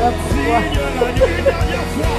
pas pourquoi. Signe l'agneau une dernière fois.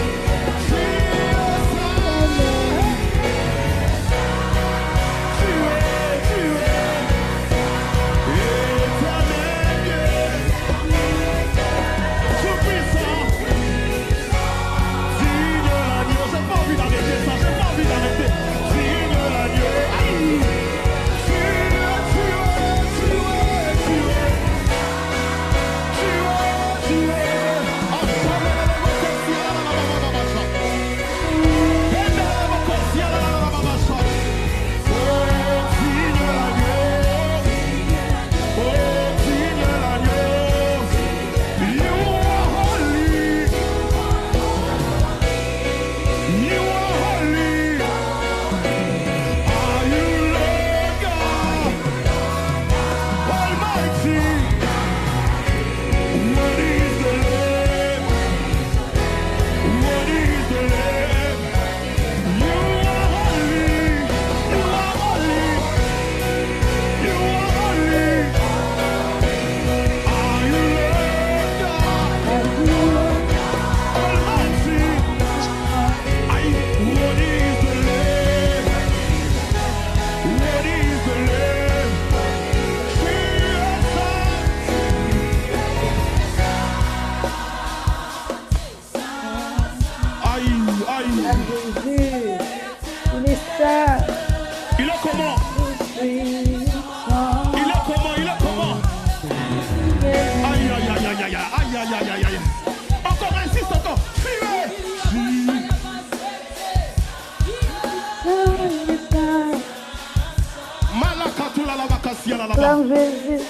Acclame Jésus.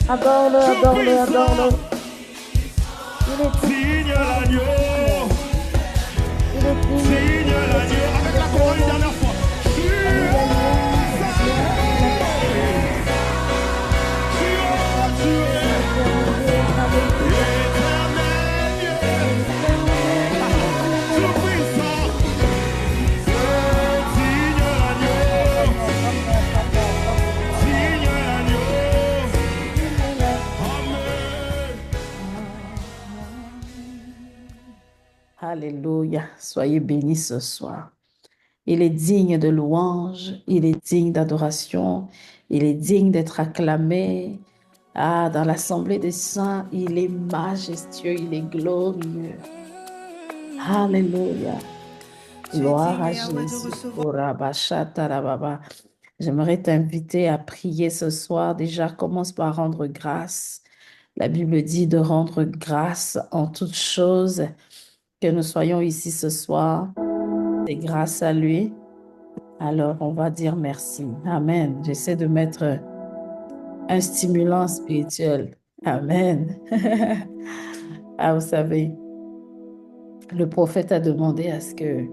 Adore-le, adore-le, adore-le. Il est Signe l'agneau. Il est digne. Signe l'agneau. Avec la couronne une dernière fois. Alléluia. Soyez bénis ce soir. Il est digne de louange, il est digne d'adoration, il est digne d'être acclamé. Ah, dans l'assemblée des saints, il est majestueux, il est glorieux. Alléluia. Gloire à Jésus. J'aimerais t'inviter à prier ce soir. Déjà, commence par rendre grâce. La Bible dit de rendre grâce en toutes choses. Que nous soyons ici ce soir, c'est grâce à lui. Alors, on va dire merci. Amen. J'essaie de mettre un stimulant spirituel. Amen. Ah, vous savez, le prophète a demandé à ce que,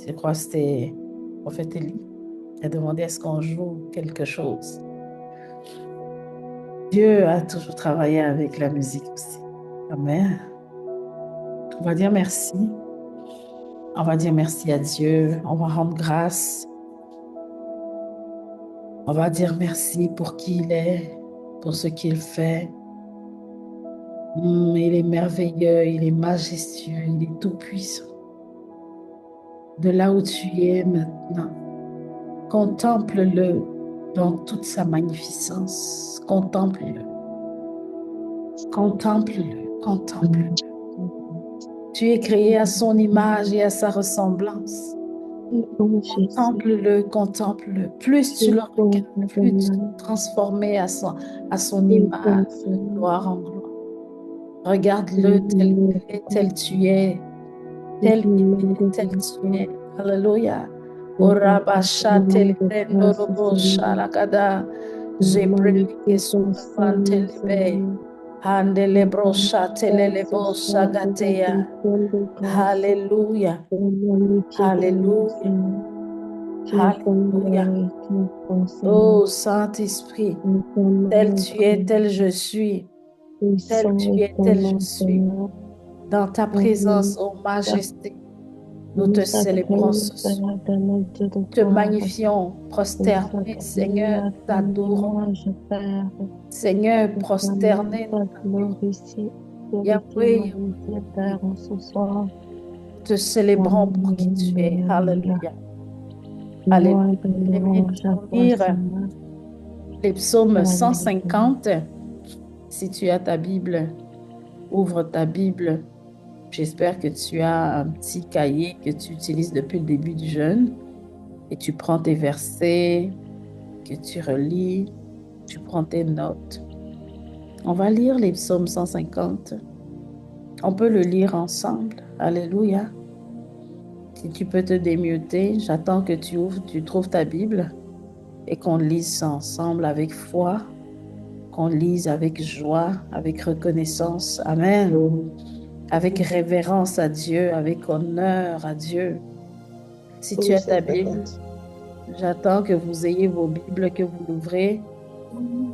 je crois que c'était le prophète Élie, a demandé à ce qu'on joue quelque chose. Dieu a toujours travaillé avec la musique aussi. Amen. On va dire merci. On va dire merci à Dieu. On va rendre grâce. On va dire merci pour qui il est, pour ce qu'il fait. Il est merveilleux, il est majestueux, il est tout-puissant. De là où tu es maintenant, contemple-le dans toute sa magnificence. Contemple-le. Contemple-le. Contemple-le. Tu es créé à son image et à sa ressemblance. Contemple-le, contemple-le. Plus tu le regardes, plus tu es transformé à son image, de gloire en gloire. Regarde-le tel tu es, tel tu es. Alléluia. Orabasha telebendo robo shalakada. J'ai prié son pantelebe. Handele brosha telelebo shagatea. Alléluia. Alléluia. Alléluia. Oh Saint-Esprit, tel tu es, tel je suis. Tel tu es, tel je suis. Dans ta présence, ô majesté, nous te célébrons ce soir. Te magnifions, prosternés, Seigneur, nous t'adorons. Seigneur, prosternés, nous t'adorons. Yahweh, Père, ce soir. te célébrons pour qui tu es. Alléluia. Alléluia. J'aimerais lire les psaumes 150. Si tu as ta Bible, ouvre ta Bible. J'espère que tu as un petit cahier que tu utilises depuis le début du jeûne et tu prends tes versets, que tu relis, tu prends tes notes. On va lire les psaumes 150. On peut le lire ensemble. Alléluia. Si tu peux te démuter, j'attends que tu trouves ta Bible et qu'on lise ça ensemble avec foi, qu'on lise avec joie, avec reconnaissance. Amen. Avec révérence à Dieu, avec honneur à Dieu. Si tu as ta Bible, j'attends que vous ayez vos Bibles, que vous l'ouvrez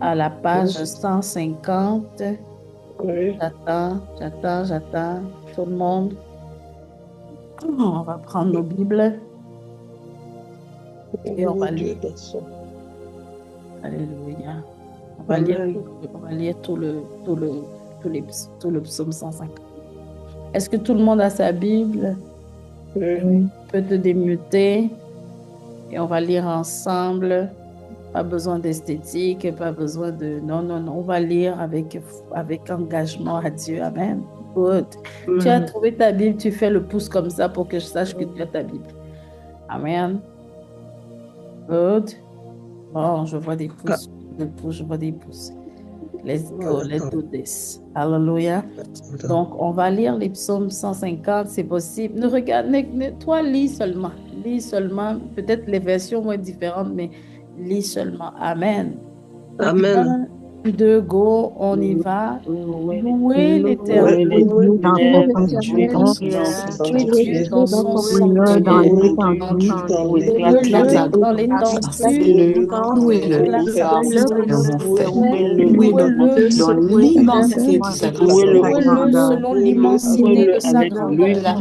à la page 150. J'attends. Tout le monde. On va prendre nos Bibles et on va lire. Alléluia. On va lire tout le psaume 150. Est-ce que tout le monde a sa Bible? Oui. Tu peux te démuter et on va lire ensemble. Pas besoin d'esthétique, pas besoin de... Non. On va lire avec engagement à Dieu. Amen. Good. Tu as trouvé ta Bible, tu fais le pouce comme ça pour que je sache que tu as ta Bible. Amen. Good. Bon, je vois des pouces. Je vois des pouces. Let's go, let's do this. Hallelujah. Donc, on va lire les psaumes 150, c'est possible. Ne regarde, toi, lis seulement. Lis seulement. Peut-être les versions vont être différentes, mais lis seulement. Amen. Amen. 1, 2, go, on y va. Louez l'Éternel. Louez Dieu dans son sanctuaire. Louez-le dans l'étendue. Louez-le dans l'immensité de sa grandeur. Louez-le selon l'immensité de sa grandeur.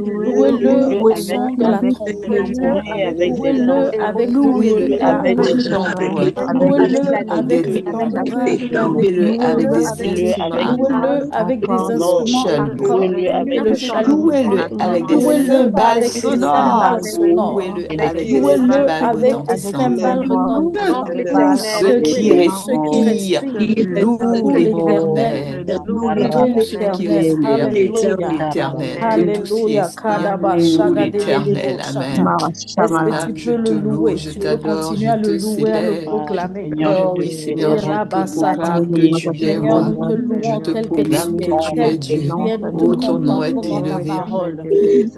Louez-le au son de la trompette. Louez-le avec le avec des tambours, louez-le avec des tambourins. louez-le avec des instruments, Louez-le avec des instruments à cordes et le chalumeau. louez-le avec des cymbales sonores, louez-le avec des cymbales retentissantes. Ceux qui respirent, louent l'Éternel. Tous ceux qui respirent, l'Éternel. Que tous qui respirent, louent l'Éternel. Amen. Est-ce que tu peux le louer? Je Tu peux t'adore, continuer à je le te louer, à le célèbre. proclamer. Oui, Seigneur, je te proclame que tu es Seigneur, roi. nous te louons Je te tel que tu proclame es. que tu es Dieu. Nous Oh, te ton nom est contemplons dans ta élevé. parole.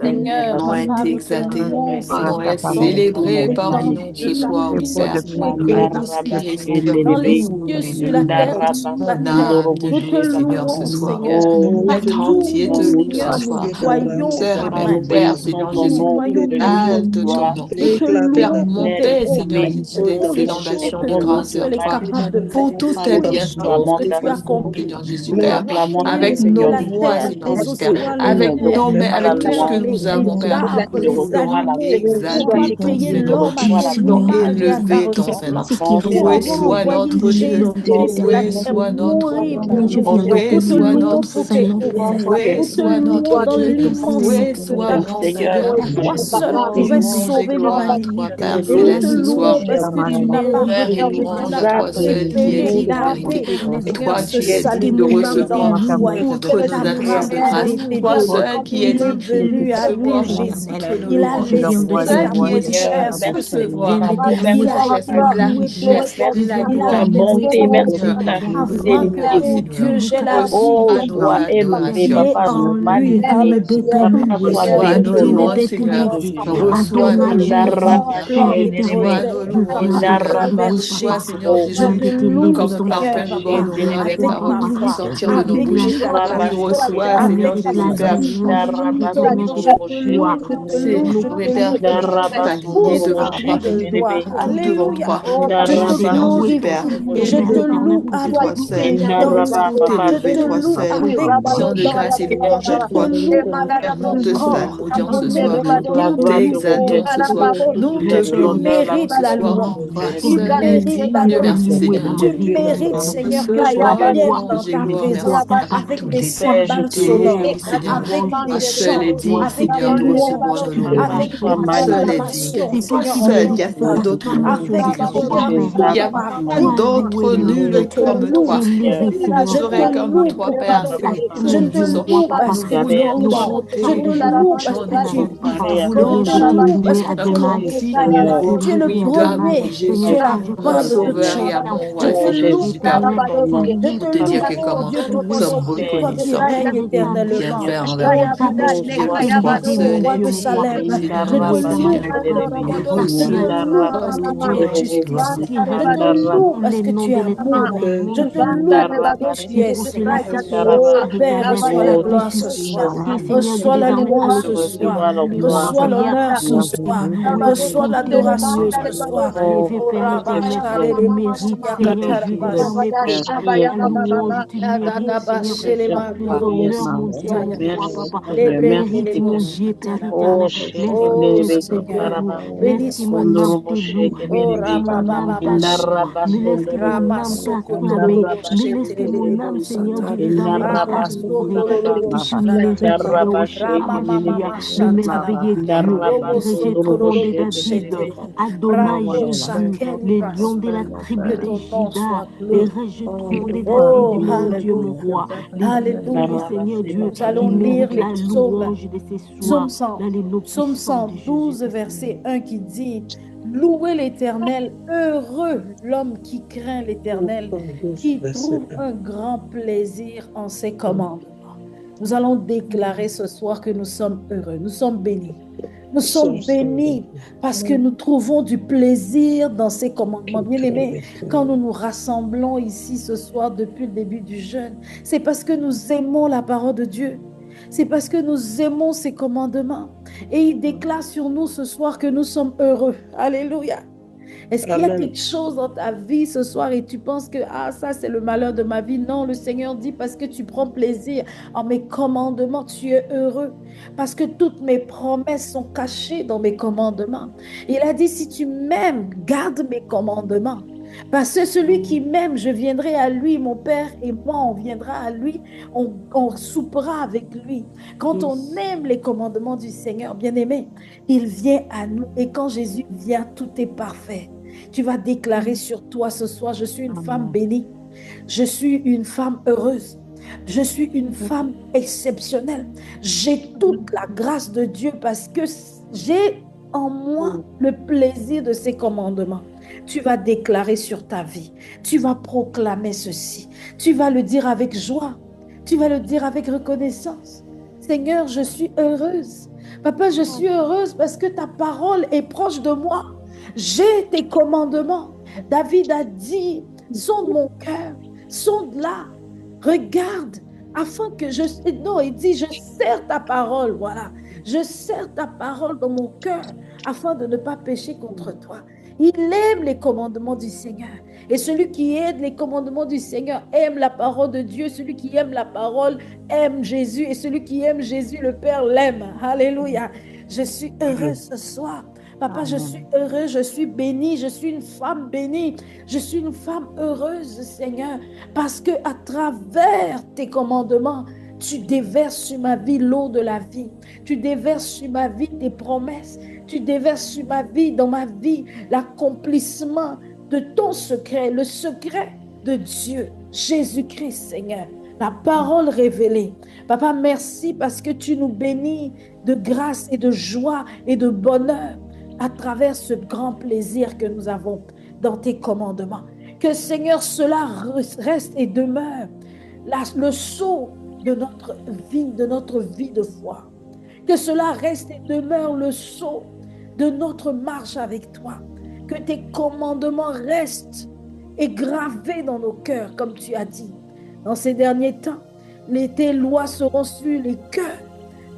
Ton Seigneur, nom est papa, nous te exalté. louons, Ton nom est Seigneur. célébré parmi nous ce soir, oui, Père. Louez tous ceux qui respirent, Dans les louent, cieux, mais sur la terre, louez. sur la Mon terre. âme te Nous te loue, Seigneur, ce louons, soir. Seigneur. L'être Partout entier où, te loue ce Seigneur, nous soir. voyons Sœur et ta même main. Père, Seigneur Jésus, Nous voyons ton exalte bonté. ton nom. Nous te Père, louons mon pour tes Père, Seigneur progrès, Jésus, pour tous les d'excellentes choses actions que de toi, grâce tu es toi. capable de faire, Pour toutes tes pour les bienfaits, choses que tu accomplis. Seigneur Jésus, Tu as Père, créé avec nos la voix, terre, Seigneur les Jésus, Père, océans, les avec mers. nos mains, avec tout ce Seigneur, que nous avons, les Père, arbres, nous les voulons animaux. Tu as exalter ton créé Saint-Nom. l'homme à Nous ton voulons image et à ta élever ton Saint-Nom. ressemblance. Pour Loué avoir soit envoyé notre Dieu, Jésus-Christ sur la loué terre soit pour notre mourir roi, pour nous, loué pour te soit louer notre pour tes Dieu, progrès, loué pour te soit louer notre dans Dieu, loué l'immensité de soit ta grand grandeur. Seigneur. Toi seul Et pourrais louange et sauver gloire à toi, l'humanité. Père Et nous te céleste, ce soir. louons parce que tu n'as pas Honneur et perdu, tu louange n'as à pas toi seul qui es préféré digne de vérité. garder, Et Seigneur, toi, ce tu es digne salut de nous-mêmes dans recevoir le foyer. outre nos Ta actions de grâce grâce. est Toi infinie. seul qui es Il est digne de venu amener recevoir Jésus. toutes nos Il a louanges. laissé Seul sa qui est vie digne chère de sur cette recevoir terre. la Il a sagesse, la éprouvé richesse, la la gloire. miséricorde Seigneur, je avant que, loue, oh Seigneur. Dieu, j'ai la vie Reçois de nos adorations. confier en lui. Reçois nos louanges, Seigneur. Reçois nos louanges, Seigneur. Plein de Reçois nos louanges, Seigneur. le berger. Reçois, Seigneur Je Jésus, te loue, comme parfum Seigneur, d'abord, nous verras les avec paroles ma qui font voix, sortir de nos avec bouches. toute la Oui, joie, reçois, avec Seigneur Jésus, toute Père. l'humilité. Je te loue, je te C'est, loue, je oui, te Père, loue et je t'aligner pousse devant un cri toi. de gloire. Tout devant Alléluia. toi. Je Oui, te Seigneur Jésus, Père. glorifie et je te loue C'est avec toi seul. pénitence. Tout Je élevé, te toi loue seul. avec Audience de grâce et bonté. louange Je à te toi. loue Père, avec nous mon te corps, salmodions ce avec mes soir. Nous membres. t'exaltons Oh, ce soir. Nous te tu glorifions mérites ce la soir. louange. Toi Tu seul est mérites digne. la Dieu merci louange. Seigneur. Tu vie, mérites, Papa. Seigneur, Ce que je soir, vienne dans louange et ta gloire, présence merci, Papa. avec des Déclarons cymbales que, sonores, oui, Seigneur, avec des seul chants, est digne, avec Seigneur, des de recevoir louanges, de l'honneur. avec des Seul est digne. acclamations, C'est toi Seigneur, qui en Seul, il n'y ton a pas mérites, nom, c'est d'autre toi, nom, monsieur, avec, Papa, Seigneur. pour Seigneur, Il n'y toute a apprécier. ma pas vie. Sois d'autre loué, mon Je nul Dieu. te comme Sois loue, toi. élevé, Où Seigneur. je serait te comme loue toi, pour Père pardon. Accepte Je mon Céleste. te Nous Dieu, sommes loue roi, parce Papa. que nous tu es Nous roi. voulons Je comptons te te sur loue toi, parce que chanter, tu es Papa. nous Papa, parfait. voulons Je viens te te loue chanter délouer parce que tu es le notre Adonai. meilleur. digne Viens te roi. Tu es le louer Oui, donne-nous Adonai. premier. Tu Jésus, es Seigneur, la car je mon fin connais de que toute tu Sauveur es et chose. à un mon Je roi, Père te Seigneur loue, Jésus, Père. éternel, Papa. Je digne, Pour te te dire loue, que oh comment Dieu infaillible, nous sommes Tout-Puissant. Toi qui reconnaissants. règnes irréprochable, Viens éternellement. faire Papa. envers Oh, nous. Jamais Viens Papa, pour toi épuisé, oh mon seul roi est Dieu, de mon digne. roi. Salem, Seigneur, je nous te voici loue, devant toi. Papa. Nous Rédempteur, Je te voici loue créateur, parce que tu es devant sauveur, ton justice. trône. Je te libérateur, loue dans parce les que noms tu es de amour. l'Éternel, mon Je te Dieu. loue parce que tu C'est es pour cela Seigneur. que ce Oh soir, Père, reçois la Éternel, je gloire suis ce soir. prêt, Seigneur, Reçois la désormais à louange ce l'écouter soir. de toi, Reçois Seigneur. l'honneur ce Pour te soir. louer, Reçois pour te l'adoration louer, ce pour soir. t'élever, Oh Père éternel. Rabachare Tu de mérites, Mosia Seigneur Dieu, Katarabasi. désormais, Papa, la louange. Tu mérites, Seigneur, que Adadabashele chaque fois l'honneur, mon Dieu, Mandoria à toi, Papa. Tu Lebrekele mérites, mon Dieu, Père Boshataraba. éternel. L'Esprit Oh de Dieu te Seigneur, loue. béni L'Esprit, sois mon âme Dieu. te loue. Oh L'Esprit, mon âme t'adore. Rabababashata. Mais l'Esprit, mon âme t'acclame. Ramasokotolo Mais l'Esprit, mon âme, Seigneur Dieu, Boshetelelebosata. désormais te adorer. Ramasokolo Et te Boshatara. mérite, Alléluia, le Ramamamamashata. merveilleux Dieu, Robo berger Sotoro de David, Boshete. Adonai Brando Jésus, Shakeni les lions de la Brasota. tribu Que de ton nom Juda, soit les glorifié. rejetons de David, Oh, mon Dieu, mon Alléluia. roi, les dignes, Alléluia. Seigneur Dieu, Nous qui allons lire méritent les la psaumes. louange de ces Psaume soirs, 100, dans les noms Psaume puissants de 112, Jésus-Christ. verset 1 qui dit, louez l'Éternel, heureux l'homme qui craint l'Éternel, qui trouve un grand plaisir en ses commandements. Nous allons déclarer ce soir que nous sommes heureux, nous sommes bénis. Nous sommes bénis parce que nous trouvons du plaisir dans ses commandements. Bien-aimés, quand nous nous rassemblons ici ce soir depuis le début du jeûne, c'est parce que nous aimons la parole de Dieu. C'est parce que nous aimons ses commandements. Et il déclare sur nous ce soir que nous sommes heureux. Alléluia. Est-ce qu'il y a quelque chose dans ta vie ce soir et tu penses que ça c'est le malheur de ma vie? Non, le Seigneur dit parce que tu prends plaisir en mes commandements, tu es heureux. Parce que toutes mes promesses sont cachées dans mes commandements. Il a dit si tu m'aimes, garde mes commandements. Parce que celui qui m'aime, je viendrai à lui, mon Père et moi, on viendra à lui, on soupera avec lui. Quand on aime les commandements du Seigneur, bien-aimé, il vient à nous. Et quand Jésus vient, tout est parfait. Tu vas déclarer sur toi ce soir, je suis une femme bénie, je suis une femme heureuse, je suis une femme exceptionnelle. J'ai toute la grâce de Dieu parce que j'ai en moi le plaisir de ses commandements. Tu vas déclarer sur ta vie, tu vas proclamer ceci, tu vas le dire avec joie, tu vas le dire avec reconnaissance. Seigneur, je suis heureuse. Papa, je suis heureuse parce que ta parole est proche de moi. J'ai tes commandements. David a dit, sonde mon cœur, sonde-la, regarde, afin que je... Non, il dit, je serre ta parole, voilà. Je serre ta parole dans mon cœur, afin de ne pas pécher contre toi. Il aime les commandements du Seigneur. Et celui qui aide les commandements du Seigneur aime la parole de Dieu. Celui qui aime la parole aime Jésus. Et celui qui aime Jésus, le Père l'aime. Alléluia. Je suis heureuse ce soir. Papa, je suis heureuse, je suis bénie, je suis une femme bénie. Je suis une femme heureuse, Seigneur. Parce que à travers tes commandements, tu déverses sur ma vie l'eau de la vie. Tu déverses sur ma vie tes promesses. Tu déverses sur ma vie, dans ma vie, l'accomplissement de ton secret, le secret de Dieu, Jésus-Christ, Seigneur. La parole révélée. Papa, merci parce que tu nous bénis de grâce et de joie et de bonheur à travers ce grand plaisir que nous avons dans tes commandements. Que, Seigneur, cela reste et demeure le sceau de notre vie de foi. Que cela reste et demeure le sceau de notre marche avec toi. Que tes commandements restent et gravés dans nos cœurs, comme tu as dit. Dans ces derniers temps, tes lois seront sur les cœurs.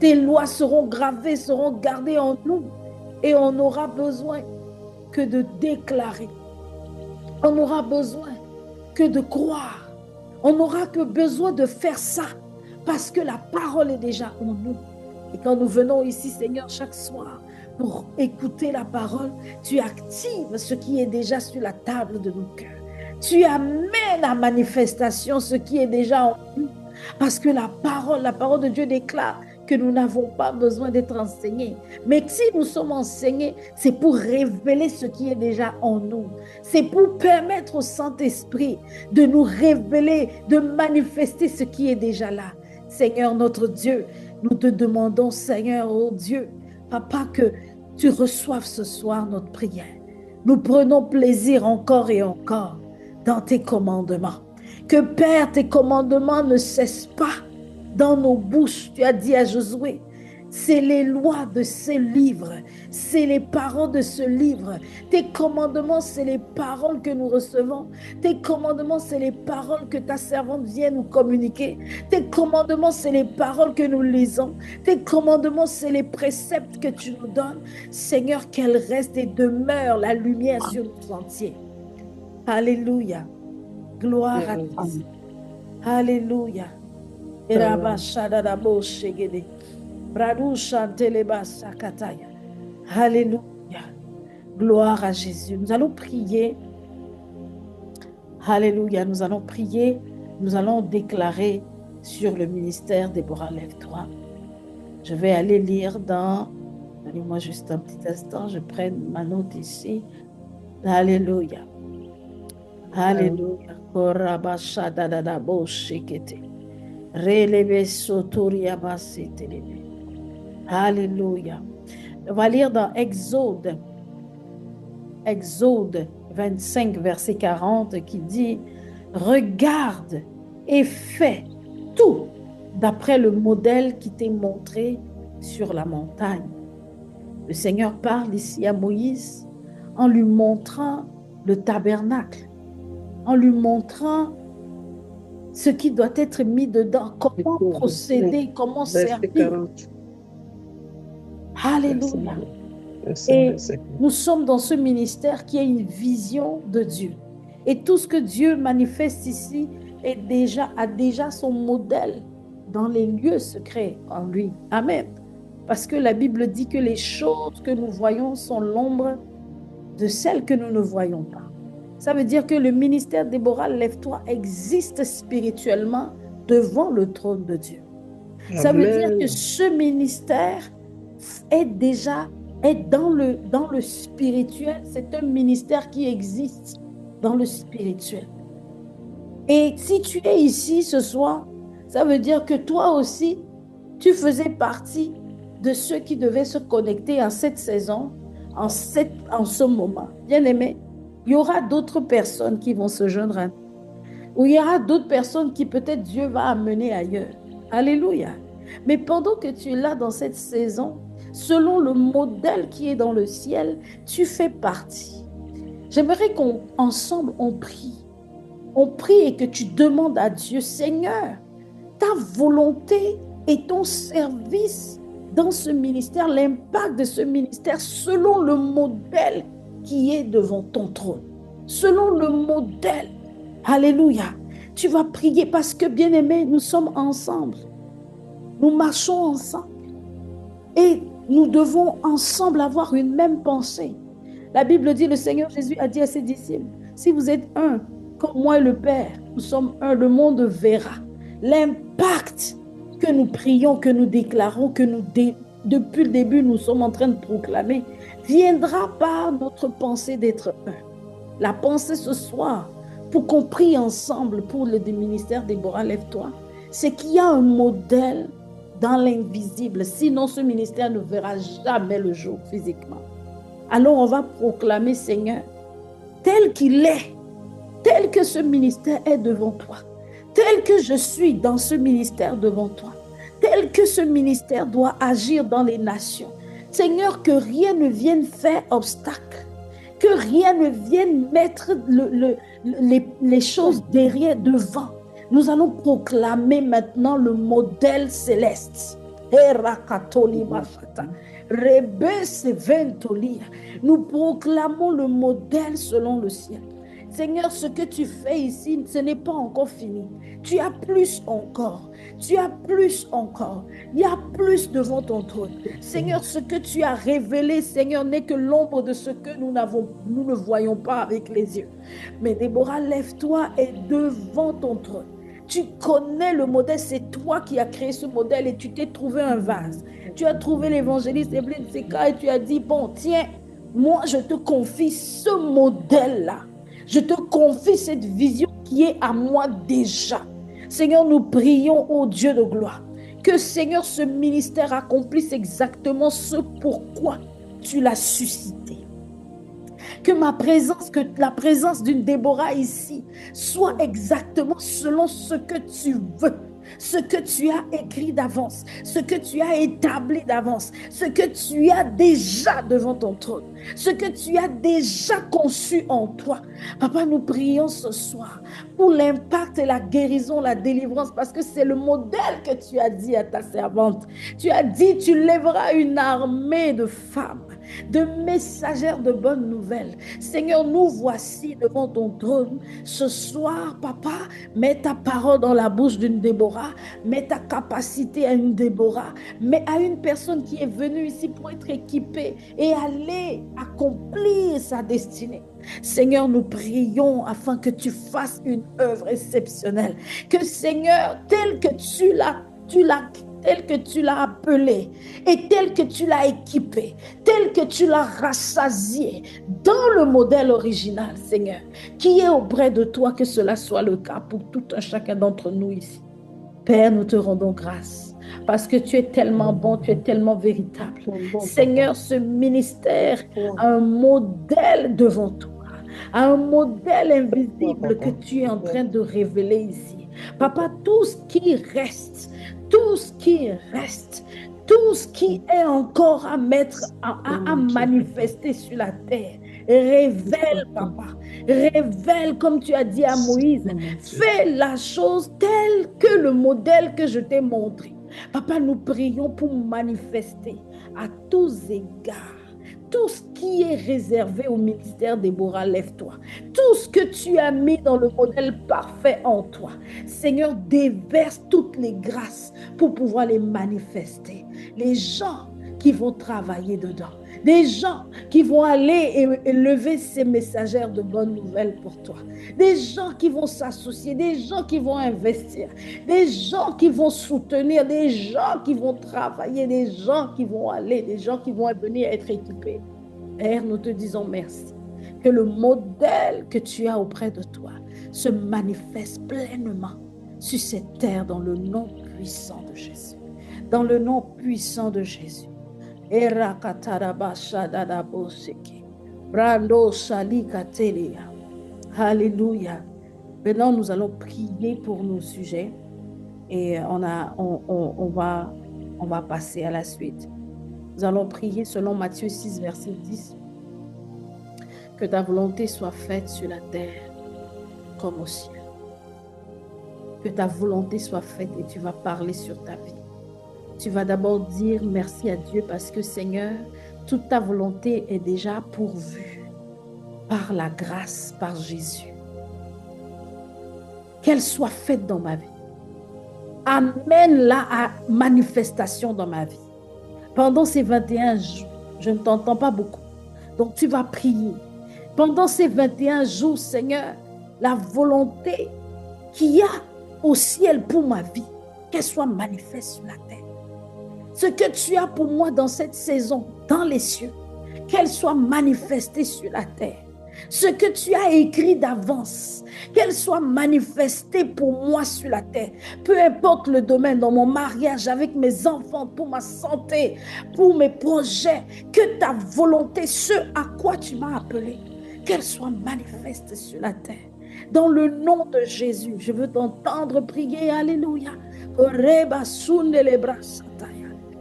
Tes lois seront gravées, seront gardées en nous. Et on n'aura besoin que de déclarer. On n'aura besoin que de croire. On n'aura que besoin de faire ça. Parce que la parole est déjà en nous. Et quand nous venons ici, Seigneur, chaque soir, pour écouter la parole, tu actives ce qui est déjà sur la table de nos cœurs. Tu amènes à manifestation ce qui est déjà en nous. Parce que la parole de Dieu déclare que nous n'avons pas besoin d'être enseignés. Mais si nous sommes enseignés, c'est pour révéler ce qui est déjà en nous. C'est pour permettre au Saint-Esprit de nous révéler, de manifester ce qui est déjà là. Seigneur notre Dieu, nous te demandons, Seigneur, oh Dieu, Papa, que tu reçoives ce soir notre prière. Nous prenons plaisir encore et encore dans tes commandements. Que Père, tes commandements ne cessent pas dans nos bouches. Tu as dit à Josué, c'est les lois de ce livre, c'est les paroles de ce livre. Tes commandements, c'est les paroles que nous recevons. Tes commandements, c'est les paroles que ta servante vient nous communiquer. Tes commandements, c'est les paroles que nous lisons. Tes commandements, c'est les préceptes que tu nous donnes. Seigneur, qu'elle reste et demeure la lumière sur nos sentiers. Alléluia. Gloire à toi. Alléluia. Alléluia. Gloire à Jésus. Nous allons prier. Alléluia. Nous allons prier. Nous allons déclarer sur le ministère Déborah, lève-toi. Je vais aller lire dans... Donnez-moi juste un petit instant. Je prenne ma note ici. Alléluia. Alléluia. Alléluia. On va lire dans Exode 25, verset 40, qui dit « Regarde et fais tout d'après le modèle qui t'est montré sur la montagne. » Le Seigneur parle ici à Moïse en lui montrant le tabernacle, en lui montrant ce qui doit être mis dedans, comment procéder, comment servir. Alléluia. Et nous sommes dans ce ministère qui a une vision de Dieu. Et tout ce que Dieu manifeste ici a déjà son modèle dans les lieux secrets en lui. Amen. Parce que la Bible dit que les choses que nous voyons sont l'ombre de celles que nous ne voyons pas. Ça veut dire que le ministère Déborah, lève-toi, existe spirituellement devant le trône de Dieu. Amen. Ça veut dire que ce ministère est dans le spirituel. C'est un ministère qui existe dans le spirituel. Et si tu es ici ce soir, ça veut dire que toi aussi, tu faisais partie de ceux qui devaient se connecter en cette saison, en ce moment. Bien-aimé, il y aura d'autres personnes qui vont se joindre à nous. Ou il y aura d'autres personnes qui peut-être Dieu va amener ailleurs. Alléluia. Mais pendant que tu es là dans cette saison, selon le modèle qui est dans le ciel, tu fais partie. J'aimerais qu'ensemble on prie. On prie et que tu demandes à Dieu, Seigneur, ta volonté et ton service dans ce ministère, l'impact de ce ministère selon le modèle qui est devant ton trône. Selon le modèle. Alléluia. Tu vas prier parce que, bien-aimés, nous sommes ensemble. Nous marchons ensemble. Et nous devons ensemble avoir une même pensée. La Bible dit, le Seigneur Jésus a dit à ses disciples, si vous êtes un, comme moi et le Père, nous sommes un, le monde verra. L'impact que nous prions, que nous déclarons, que depuis le début, nous sommes en train de proclamer, viendra par notre pensée d'être un. La pensée ce soir, pour qu'on prie ensemble pour le ministère Déborah, lève-toi, c'est qu'il y a un modèle dans l'invisible. Sinon, ce ministère ne verra jamais le jour physiquement. Alors, on va proclamer, Seigneur, tel qu'il est, tel que ce ministère est devant toi, tel que je suis dans ce ministère devant toi, tel que ce ministère doit agir dans les nations. Seigneur, que rien ne vienne faire obstacle, que rien ne vienne mettre les choses derrière, devant. Nous allons proclamer maintenant le modèle céleste. Nous proclamons le modèle selon le ciel. Seigneur, ce que tu fais ici, ce n'est pas encore fini. Tu as plus encore. Tu as plus encore. Il y a plus devant ton trône. Seigneur, ce que tu as révélé, Seigneur, n'est que l'ombre de ce que nous ne voyons pas avec les yeux. Mais Déborah, lève-toi et devant ton trône. Tu connais le modèle, c'est toi qui as créé ce modèle et tu t'es trouvé un vase. Tu as trouvé l'évangéliste Evelyn Seka et tu as dit, bon, tiens, moi je te confie ce modèle-là. Je te confie cette vision qui est à moi déjà. Seigneur, nous prions au Dieu de gloire. Que Seigneur, ce ministère accomplisse exactement ce pourquoi tu l'as suscité. Que la présence d'une Déborah ici soit exactement selon ce que tu veux, ce que tu as écrit d'avance, ce que tu as établi d'avance, ce que tu as déjà devant ton trône, ce que tu as déjà conçu en toi. Papa, nous prions ce soir pour l'impact et la guérison, la délivrance, parce que c'est le modèle que tu as dit à ta servante. Tu as dit, tu lèveras une armée de femmes, de messagères de bonnes nouvelles. Seigneur, nous voici devant ton trône. Ce soir, Papa, mets ta parole dans la bouche d'une Déborah, mets ta capacité à une Déborah, mais à une personne qui est venue ici pour être équipée et aller accomplir sa destinée. Seigneur, nous prions afin que tu fasses une œuvre exceptionnelle. Que Seigneur, tel que tu l'as appelé et tel que tu l'as équipé, tel que tu l'as rassasié dans le modèle original, Seigneur, qui est auprès de toi, que cela soit le cas pour tout un chacun d'entre nous ici. Père, nous te rendons grâce parce que tu es tellement bon, tu es tellement véritable. Seigneur, ce ministère a un modèle devant toi, a un modèle invisible que tu es en train de révéler ici. Papa, tout ce qui reste, tout ce qui est encore à mettre, à manifester sur la terre, révèle, Papa, révèle comme tu as dit à Moïse, fais la chose telle que le modèle que je t'ai montré. Papa, nous prions pour manifester à tous égards tout ce qui est réservé au ministère Déborah, lève-toi. Tout ce que tu as mis dans le modèle parfait en toi. Seigneur, déverse toutes les grâces pour pouvoir les manifester. Les gens qui vont travailler dedans. Des gens qui vont aller et lever ces messagères de bonnes nouvelles pour toi. Des gens qui vont s'associer, des gens qui vont investir, des gens qui vont soutenir, des gens qui vont travailler, des gens qui vont aller, des gens qui vont venir être équipés. Père, nous te disons merci. Que le modèle que tu as auprès de toi se manifeste pleinement sur cette terre dans le nom puissant de Jésus. Dans le nom puissant de Jésus. Alléluia. Maintenant, nous allons prier pour nos sujets et on va passer à la suite. Nous allons prier selon Matthieu 6, verset 10. Que ta volonté soit faite sur la terre comme au ciel. Que ta volonté soit faite et tu vas parler sur ta vie. Tu vas d'abord dire merci à Dieu parce que Seigneur, toute ta volonté est déjà pourvue par la grâce, par Jésus. Qu'elle soit faite dans ma vie. Amène-la à manifestation dans ma vie. Pendant ces 21 jours, je ne t'entends pas beaucoup. Donc tu vas prier. Pendant ces 21 jours, Seigneur, la volonté qu'il y a au ciel pour ma vie, qu'elle soit manifeste sur la terre. Ce que tu as pour moi dans cette saison, dans les cieux, qu'elle soit manifestée sur la terre. Ce que tu as écrit d'avance, qu'elle soit manifestée pour moi sur la terre. Peu importe le domaine, dans mon mariage, avec mes enfants, pour ma santé, pour mes projets, que ta volonté, ce à quoi tu m'as appelé, qu'elle soit manifeste sur la terre. Dans le nom de Jésus, je veux t'entendre prier. Alléluia.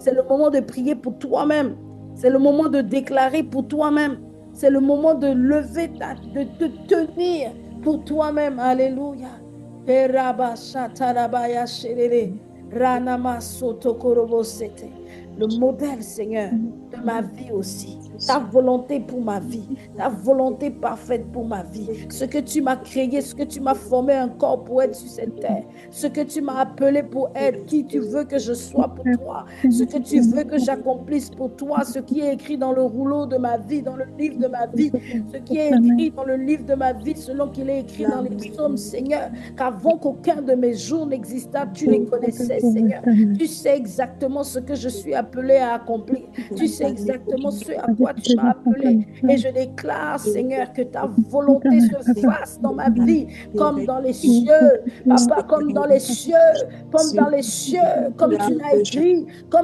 C'est le moment de prier pour toi-même. C'est le moment de déclarer pour toi-même. C'est le moment de lever, de te tenir pour toi-même. Alléluia. le modèle, Seigneur, de ma vie aussi. Ta volonté pour ma vie, ta volonté parfaite pour ma vie. Ce que tu m'as créé, ce que tu m'as formé un corps pour être sur cette terre. Ce que tu m'as appelé pour être, qui tu veux que je sois pour toi. Ce que tu veux que j'accomplisse pour toi. Ce qui est écrit dans le rouleau de ma vie, dans le livre de ma vie. Ce qui est écrit dans le livre de ma vie, selon qu'il est écrit dans les psaumes, Seigneur. Qu'avant qu'aucun de mes jours n'existât, tu les connaissais, Seigneur. Tu sais exactement ce que je suis appelé à accomplir. Tu sais exactement ce à quoi tu m'as appelé. Et je déclare, Seigneur, que ta volonté se fasse dans ma vie, comme dans les cieux. Papa, comme dans les cieux, comme dans les cieux, comme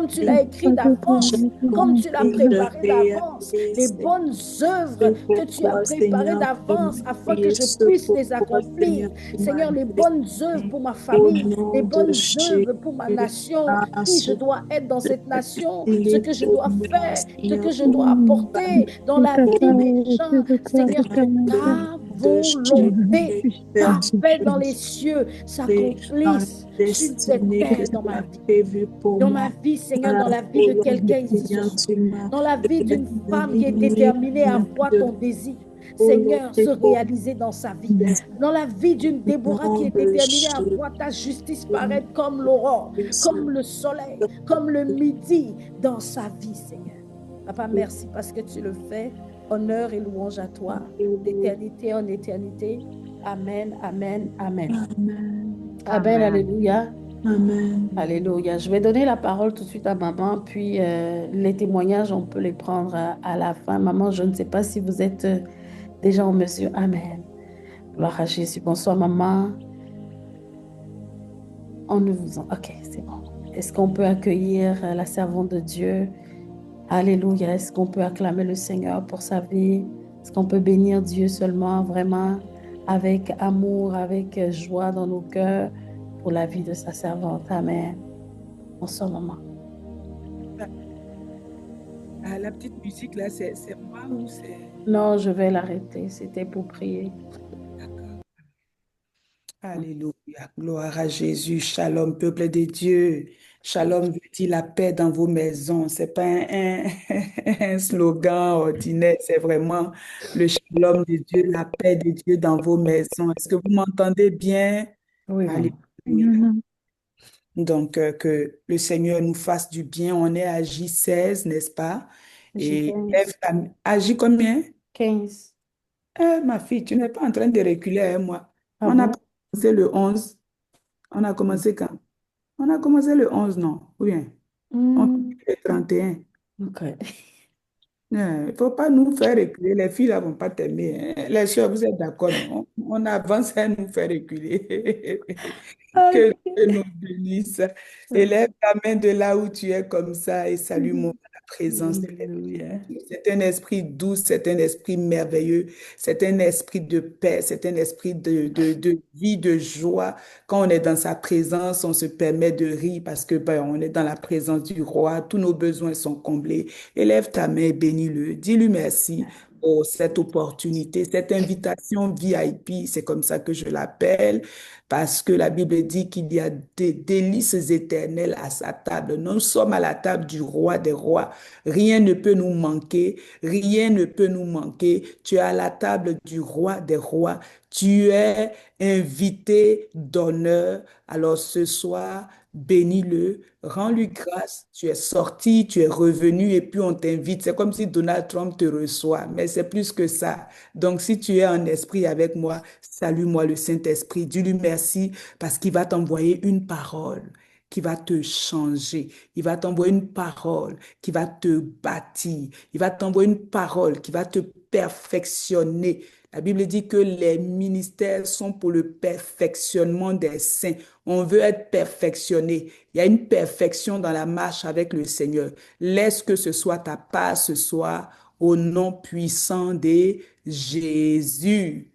tu l'as écrit d'avance, comme tu l'as préparé d'avance. Les bonnes œuvres que tu as préparées d'avance afin que je puisse les accomplir. Seigneur, les bonnes œuvres pour ma famille, les bonnes œuvres pour ma nation, qui je dois être dans cette nation, ce que je dois faire, ce que je dois apporter dans la vie des gens. Seigneur, que ta volonté parfaite dans les cieux s'accomplisse sur cette terre dans ma vie. Dans ma vie, Seigneur, dans la vie de quelqu'un ici ce soir, dans la vie d'une femme qui est déterminée à voir ton désir. Seigneur, se réaliser dans sa vie. Dans la vie d'une Déborah qui est déterminée à voir ta justice paraître comme l'aurore, comme le soleil, comme le midi dans sa vie, Seigneur. Papa, merci parce que tu le fais. Honneur et louange à toi, d'éternité en éternité. Amen, amen, amen. Amen, alléluia. Amen. Alléluia. Je vais donner la parole tout de suite à maman, puis les témoignages, on peut les prendre à la fin. Maman, je ne sais pas si vous êtes déjà en mesure. Amen. Gloire à Jésus. Bonsoir, maman. Ok, c'est bon. Est-ce qu'on peut accueillir la servante de Dieu? Alléluia. Est-ce qu'on peut acclamer le Seigneur pour sa vie? Est-ce qu'on peut bénir Dieu seulement, vraiment, avec amour, avec joie dans nos cœurs pour la vie de sa servante? Amen. Bonsoir, maman. La petite musique là, c'est moi ou c'est... Non, je vais l'arrêter. C'était pour prier. D'accord. Alléluia. Gloire à Jésus. Shalom, peuple de Dieu. Shalom veut dire la paix dans vos maisons. C'est pas un slogan ordinaire, c'est vraiment le shalom de Dieu, la paix de Dieu dans vos maisons. Est-ce que vous m'entendez bien? Oui, maman. Alléluia. Donc, que le Seigneur nous fasse du bien. On est à J16, n'est-ce pas? Et J15. à J combien? 15. Ma fille, tu n'es pas en train de reculer avec moi. Ah On a bon? commencé le 11. On a commencé quand? On a commencé le 11, non? Oui, bien. On finit le 31. Ok. Il ne faut pas nous faire reculer. Les filles là vont pas t'aimer, hein. Les soeurs, vous êtes d'accord, non? On avance à nous faire reculer. Que Dieu nous bénisse. Élève ta main de là où tu es comme ça et salue-moi la présence de Alléluia. c'est un esprit doux, c'est un esprit merveilleux, c'est un esprit de paix, c'est un esprit de vie, de joie. Quand on est dans sa présence, on se permet de rire parce que ben, on est dans la présence du roi, tous nos besoins sont comblés. Élève ta main et bénis-le. Dis-lui merci pour cette opportunité, cette invitation VIP, c'est comme ça que je l'appelle, parce que la Bible dit qu'il y a des délices éternelles à sa table. Nous sommes à la table du roi des rois. Rien ne peut nous manquer, rien ne peut nous manquer. Tu es à la table du roi des rois. Tu es invité d'honneur. Alors ce soir, bénis-le, rends-lui grâce. Tu es sorti, tu es revenu et puis on t'invite. C'est comme si Donald Trump te reçoit, mais c'est plus que ça. Donc si tu es en esprit avec moi, salue-moi le Saint-Esprit. Dis-lui merci parce qu'il va t'envoyer une parole qui va te changer. Il va t'envoyer une parole qui va te bâtir. Il va t'envoyer une parole qui va te perfectionner. La Bible dit que les ministères sont pour le perfectionnement des saints. On veut être perfectionné. Il y a une perfection dans la marche avec le Seigneur. Laisse que ce soit ta part ce soir au nom puissant de Jésus.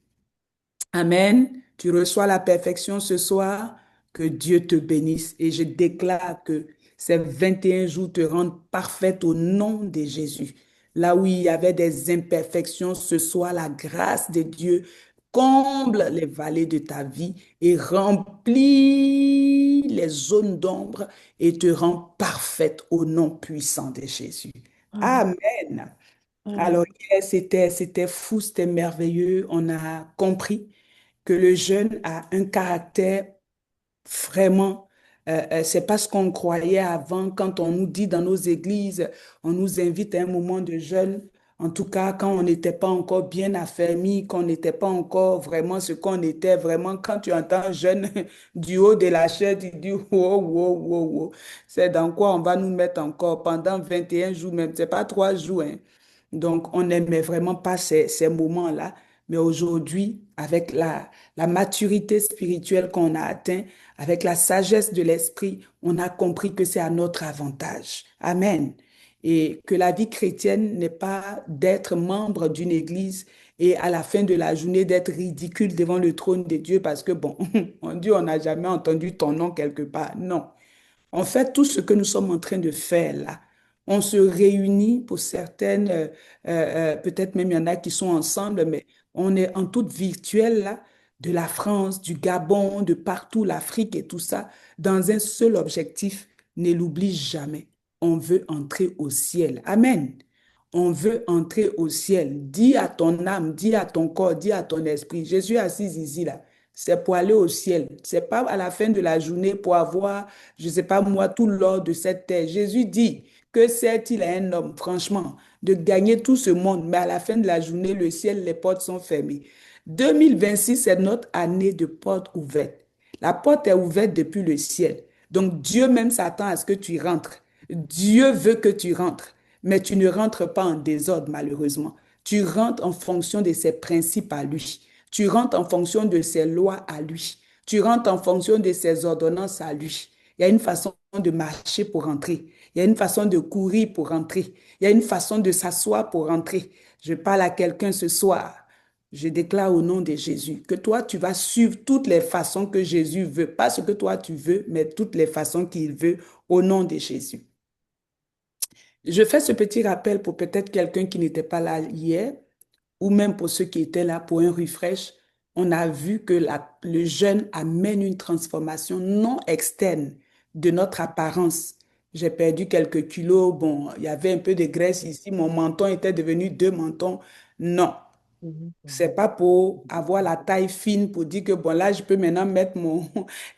Amen. Tu reçois la perfection ce soir. Que Dieu te bénisse. Et je déclare que ces 21 jours te rendent parfaite au nom de Jésus. Là où il y avait des imperfections, ce soir, la grâce de Dieu comble les vallées de ta vie et remplit les zones d'ombre et te rend parfaite au nom puissant de Jésus. Amen. Amen. Amen. Alors, hier, c'était fou, c'était merveilleux. On a compris que le jeûne a un caractère vraiment, c'est pas ce qu'on croyait avant quand on nous dit dans nos églises, on nous invite à un moment de jeûne. En tout cas, quand on n'était pas encore bien affermi, qu'on n'était pas encore vraiment ce qu'on était vraiment, quand tu entends jeûne du haut de la chair, tu dis, wow, wow, wow, wow. C'est dans quoi on va nous mettre encore pendant 21 jours même, c'est pas 3 jours, hein. Donc, on n'aimait vraiment pas ces moments-là. Mais aujourd'hui, avec la maturité spirituelle qu'on a atteint, avec la sagesse de l'esprit, on a compris que c'est à notre avantage. Amen. Et que la vie chrétienne n'est pas d'être membre d'une église et à la fin de la journée d'être ridicule devant le trône de Dieu parce que, bon, on dit on n'a jamais entendu ton nom quelque part. Non. En fait, tout ce que nous sommes en train de faire là, on se réunit pour certaines, peut-être même il y en a qui sont ensemble, mais on est en toute virtuelle là, de la France, du Gabon, de partout, l'Afrique et tout ça, dans un seul objectif, ne l'oublie jamais. On veut entrer au ciel. Amen. On veut entrer au ciel. Dis à ton âme, dis à ton corps, dis à ton esprit. Je suis assise ici là. C'est pour aller au ciel. C'est pas à la fin de la journée pour avoir, je sais pas moi, tout l'or de cette terre. Jésus dit que sert-il à un homme, franchement, de gagner tout ce monde, mais à la fin de la journée, le ciel, les portes sont fermées. 2026, c'est notre année de portes ouvertes. La porte est ouverte depuis le ciel. Donc Dieu même s'attend à ce que tu rentres. Dieu veut que tu rentres, mais tu ne rentres pas en désordre, malheureusement. Tu rentres en fonction de ses principes à lui. Tu rentres en fonction de ses lois à lui. Tu rentres en fonction de ses ordonnances à lui. Il y a une façon de marcher pour rentrer. Il y a une façon de courir pour rentrer. Il y a une façon de s'asseoir pour rentrer. Je parle à quelqu'un ce soir. Je déclare au nom de Jésus que toi, tu vas suivre toutes les façons que Jésus veut. Pas ce que toi, tu veux, mais toutes les façons qu'il veut au nom de Jésus. Je fais ce petit rappel pour peut-être quelqu'un qui n'était pas là hier, ou même pour ceux qui étaient là pour un refresh. On a vu que le jeûne amène une transformation non externe de notre apparence. J'ai perdu quelques kilos. Bon, il y avait un peu de graisse ici. Mon menton était devenu 2 mentons. Non. C'est pas pour avoir la taille fine pour dire que bon là je peux maintenant mettre mon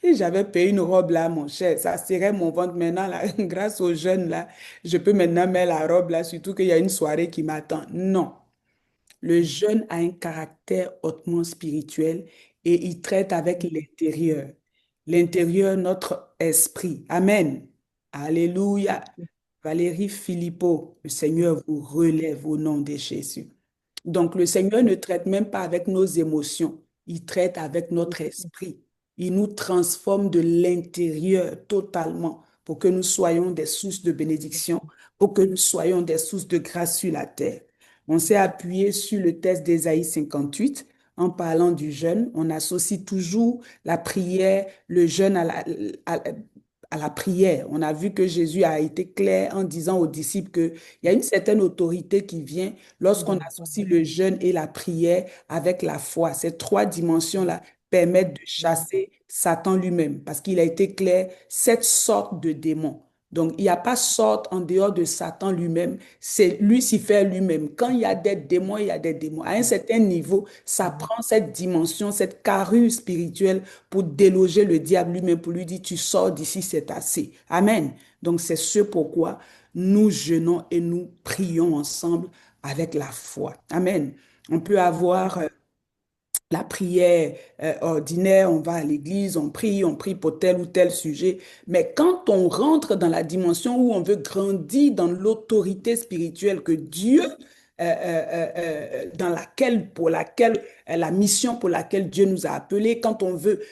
et j'avais payé une robe là mon cher ça serrait mon ventre maintenant là grâce aux jeunes là je peux maintenant mettre la robe là surtout qu'il y a une soirée qui m'attend. Non, le jeûne a un caractère hautement spirituel et il traite avec l'intérieur, notre esprit. Amen. Alléluia. Valérie Philippot, le Seigneur vous relève au nom de Jésus. Donc, le Seigneur ne traite même pas avec nos émotions, il traite avec notre esprit. Il nous transforme de l'intérieur totalement pour que nous soyons des sources de bénédiction, pour que nous soyons des sources de grâce sur la terre. On s'est appuyé sur le texte d'Ésaïe 58 en parlant du jeûne. On associe toujours la prière, le jeûne à la prière. On a vu que Jésus a été clair en disant aux disciples qu'il y a une certaine autorité qui vient lorsqu'on associe le jeûne et la prière avec la foi. Ces trois dimensions-là permettent de chasser Satan lui-même parce qu'il a été clair, cette sorte de démon. Donc, il n'y a pas sorte en dehors de Satan lui-même, c'est Lucifer lui-même. Quand il y a des démons, il y a des démons. À un certain niveau, ça prend cette dimension, cette carrure spirituelle pour déloger le diable lui-même, pour lui dire, tu sors d'ici, c'est assez. Amen. Donc, c'est ce pourquoi nous jeûnons et nous prions ensemble avec la foi. Amen. On peut avoir la prière ordinaire, on va à l'église, on prie pour tel ou tel sujet. Mais quand on rentre dans la dimension où on veut grandir dans l'autorité spirituelle que Dieu, dans laquelle, pour laquelle, la mission pour laquelle Dieu nous a appelés, quand on veut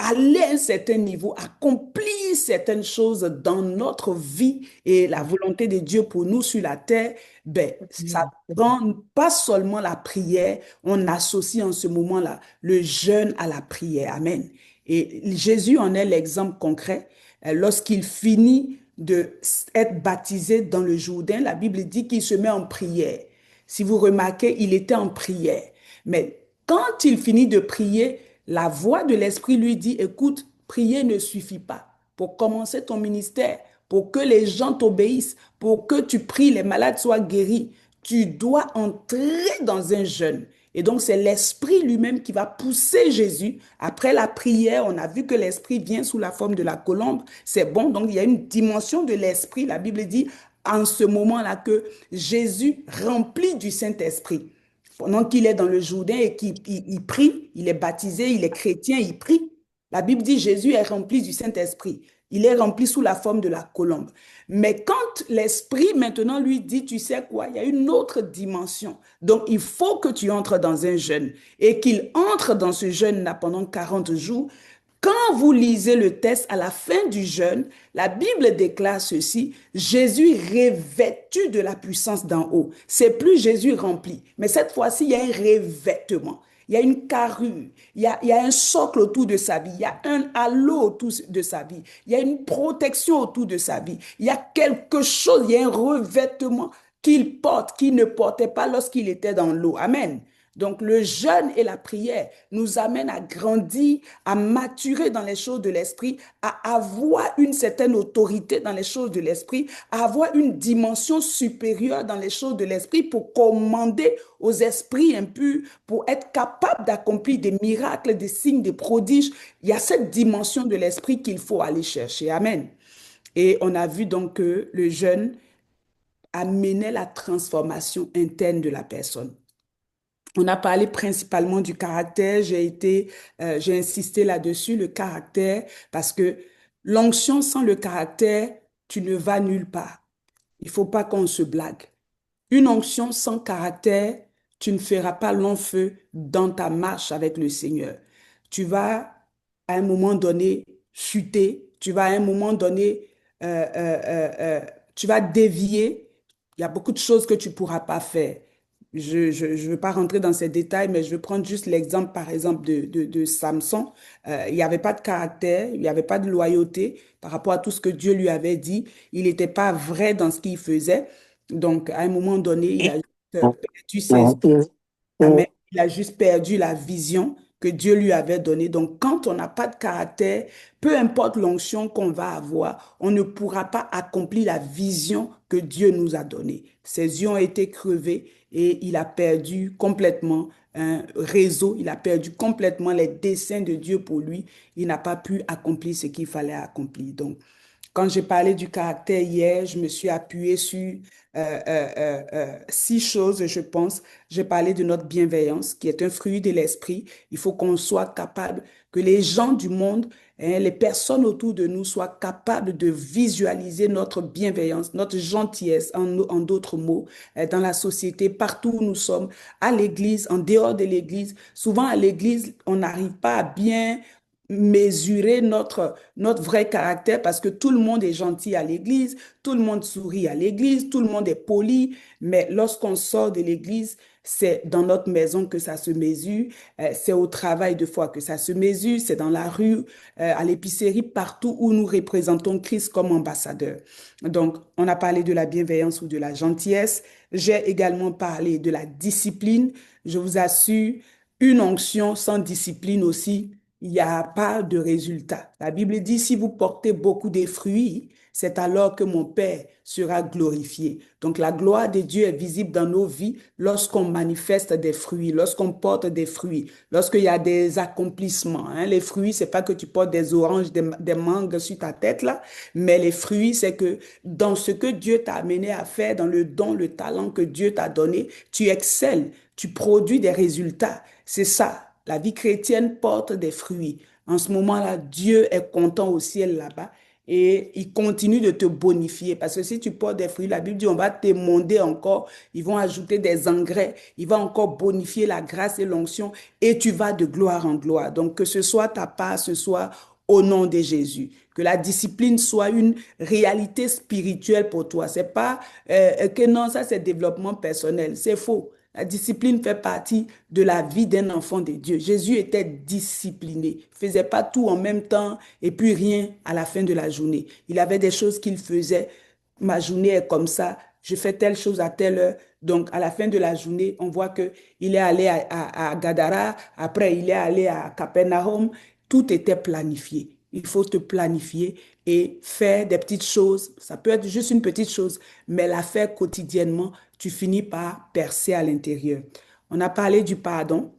aller à un certain niveau, accomplir certaines choses dans notre vie et la volonté de Dieu pour nous sur la terre, ben, ça prend pas seulement la prière, on associe en ce moment-là le jeûne à la prière. Amen. Et Jésus en est l'exemple concret. Lorsqu'il finit d'être baptisé dans le Jourdain, la Bible dit qu'il se met en prière. Si vous remarquez, il était en prière. Mais quand il finit de prier, la voix de l'Esprit lui dit, écoute, prier ne suffit pas. Pour commencer ton ministère, pour que les gens t'obéissent, pour que tu pries, les malades soient guéris, tu dois entrer dans un jeûne. Et donc, c'est l'Esprit lui-même qui va pousser Jésus. Après la prière, on a vu que l'Esprit vient sous la forme de la colombe. C'est bon. Donc, il y a une dimension de l'Esprit. La Bible dit en ce moment-là que Jésus rempli du Saint-Esprit. Pendant qu'il est dans le Jourdain et qu'il prie, il est baptisé, il est chrétien, il prie. La Bible dit Jésus est rempli du Saint-Esprit. Il est rempli sous la forme de la colombe. Mais quand l'Esprit maintenant lui dit, tu sais quoi, il y a une autre dimension. Donc, il faut que tu entres dans un jeûne et qu'il entre dans ce jeûne-là pendant 40 jours. Quand vous lisez le texte à la fin du jeûne, la Bible déclare ceci, Jésus revêtu de la puissance d'en haut. C'est plus Jésus rempli, mais cette fois-ci, il y a un revêtement. Il y a une carrure, il y a un socle autour de sa vie, il y a un halo autour de sa vie, il y a une protection autour de sa vie, il y a quelque chose, il y a un revêtement qu'il porte, qu'il ne portait pas lorsqu'il était dans l'eau. Amen. Donc le jeûne et la prière nous amènent à grandir, à maturer dans les choses de l'esprit, à avoir une certaine autorité dans les choses de l'esprit, à avoir une dimension supérieure dans les choses de l'esprit pour commander aux esprits impurs, pour être capable d'accomplir des miracles, des signes, des prodiges. Il y a cette dimension de l'esprit qu'il faut aller chercher. Amen. Et on a vu donc que le jeûne amenait la transformation interne de la personne. On a parlé principalement du caractère, j'ai insisté là-dessus, le caractère, parce que l'onction sans le caractère, tu ne vas nulle part. Il faut pas qu'on se blague. Une onction sans caractère, tu ne feras pas long feu dans ta marche avec le Seigneur. Tu vas, à un moment donné, chuter, tu vas, à un moment donné, tu vas dévier. Il y a beaucoup de choses que tu ne pourras pas faire. Je veux pas rentrer dans ces détails, mais je veux prendre juste l'exemple, par exemple, de Samson. Il n'y avait pas de caractère, il n'y avait pas de loyauté par rapport à tout ce que Dieu lui avait dit. Il n'était pas vrai dans ce qu'il faisait. Donc, à un moment donné, il a perdu ses Amen. Il a juste perdu la vision que Dieu lui avait donnée. Donc, quand on n'a pas de caractère, peu importe l'onction qu'on va avoir, on ne pourra pas accomplir la vision que Dieu nous a donnée. Ses yeux ont été crevés et il a perdu complètement un réseau, il a perdu complètement les desseins de Dieu pour lui. Il n'a pas pu accomplir ce qu'il fallait accomplir. Donc, quand j'ai parlé du caractère hier, je me suis appuyée sur 6 choses, je pense. J'ai parlé de notre bienveillance, qui est un fruit de l'esprit. Il faut qu'on soit capable, que les gens du monde, les personnes autour de nous soient capables de visualiser notre bienveillance, notre gentillesse, en d'autres mots, dans la société, partout où nous sommes, à l'église, en dehors de l'église. Souvent, à l'église, on n'arrive pas à bien mesurer notre vrai caractère parce que tout le monde est gentil à l'église, tout le monde sourit à l'église, tout le monde est poli, mais lorsqu'on sort de l'église, c'est dans notre maison que ça se mesure, c'est au travail de foi que ça se mesure, c'est dans la rue, à l'épicerie, partout où nous représentons Christ comme ambassadeur. Donc, on a parlé de la bienveillance ou de la gentillesse. J'ai également parlé de la discipline. Je vous assure, une onction sans discipline aussi, il n'y a pas de résultat. La Bible dit, si vous portez beaucoup de fruits, c'est alors que mon Père sera glorifié. Donc la gloire de Dieu est visible dans nos vies lorsqu'on manifeste des fruits, lorsqu'on porte des fruits, lorsqu'il y a des accomplissements. Hein. Les fruits, c'est pas que tu portes des oranges, des mangues sur ta tête là, mais les fruits, c'est que dans ce que Dieu t'a amené à faire, dans le don, le talent que Dieu t'a donné, tu excelles, tu produis des résultats. C'est ça. La vie chrétienne porte des fruits. En ce moment-là, Dieu est content au ciel là-bas et il continue de te bonifier. Parce que si tu portes des fruits, la Bible dit on va t'émonder encore, ils vont ajouter des engrais, il va encore bonifier la grâce et l'onction et tu vas de gloire en gloire. Donc que ce soit ta part, ce soit au nom de Jésus. Que la discipline soit une réalité spirituelle pour toi. C'est pas que non, ça c'est développement personnel. C'est faux. La discipline fait partie de la vie d'un enfant de Dieu. Jésus était discipliné. Il ne faisait pas tout en même temps et puis rien à la fin de la journée. Il avait des choses qu'il faisait. Ma journée est comme ça. Je fais telle chose à telle heure. Donc, à la fin de la journée, on voit qu'il est allé à Gadara, après il est allé à Capernaum. Tout était planifié. Il faut te planifier et faire des petites choses. Ça peut être juste une petite chose, mais la faire quotidiennement, tu finis par percer à l'intérieur. On a parlé du pardon.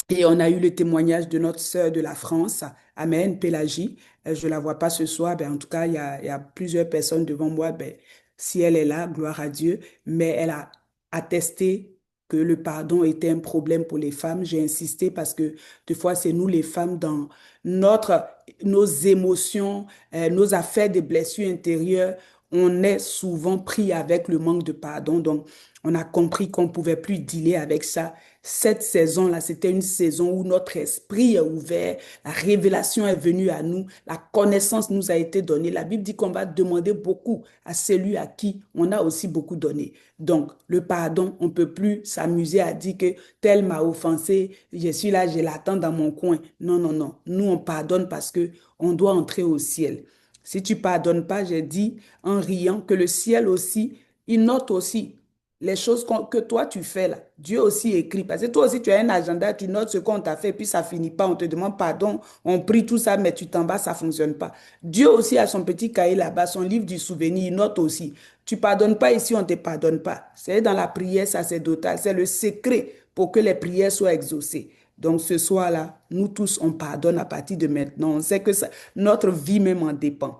Et on a eu le témoignage de notre sœur de la France, Amen, Pélagie. Je ne la vois pas ce soir, ben, en tout cas, il y a plusieurs personnes devant moi. Ben, si elle est là, gloire à Dieu, mais elle a attesté que le pardon était un problème pour les femmes. J'ai insisté parce que des fois, c'est nous les femmes dans notre, nos émotions, nos affaires de blessures intérieures, on est souvent pris avec le manque de pardon. Donc, on a compris qu'on ne pouvait plus dealer avec ça. Cette saison-là, c'était une saison où notre esprit est ouvert, la révélation est venue à nous, la connaissance nous a été donnée. La Bible dit qu'on va demander beaucoup à celui à qui on a aussi beaucoup donné. Donc, le pardon, on ne peut plus s'amuser à dire que tel m'a offensé, je suis là, je l'attends dans mon coin. Non, non, non. Nous, on pardonne parce que on doit entrer au ciel. Si tu pardonnes pas, j'ai dit en riant que le ciel aussi, il note aussi les choses que toi tu fais là. Dieu aussi écrit. Parce que toi aussi, tu as un agenda, tu notes ce qu'on t'a fait, puis ça finit pas. On te demande pardon, on prie tout ça, mais tu t'en vas, ça fonctionne pas. Dieu aussi a son petit cahier là-bas, son livre du souvenir, il note aussi. Tu pardonnes pas ici, on te pardonne pas. C'est dans la prière sacerdotale, c'est le secret pour que les prières soient exaucées. Donc ce soir-là, nous tous, on pardonne à partir de maintenant. On sait que ça, notre vie même en dépend.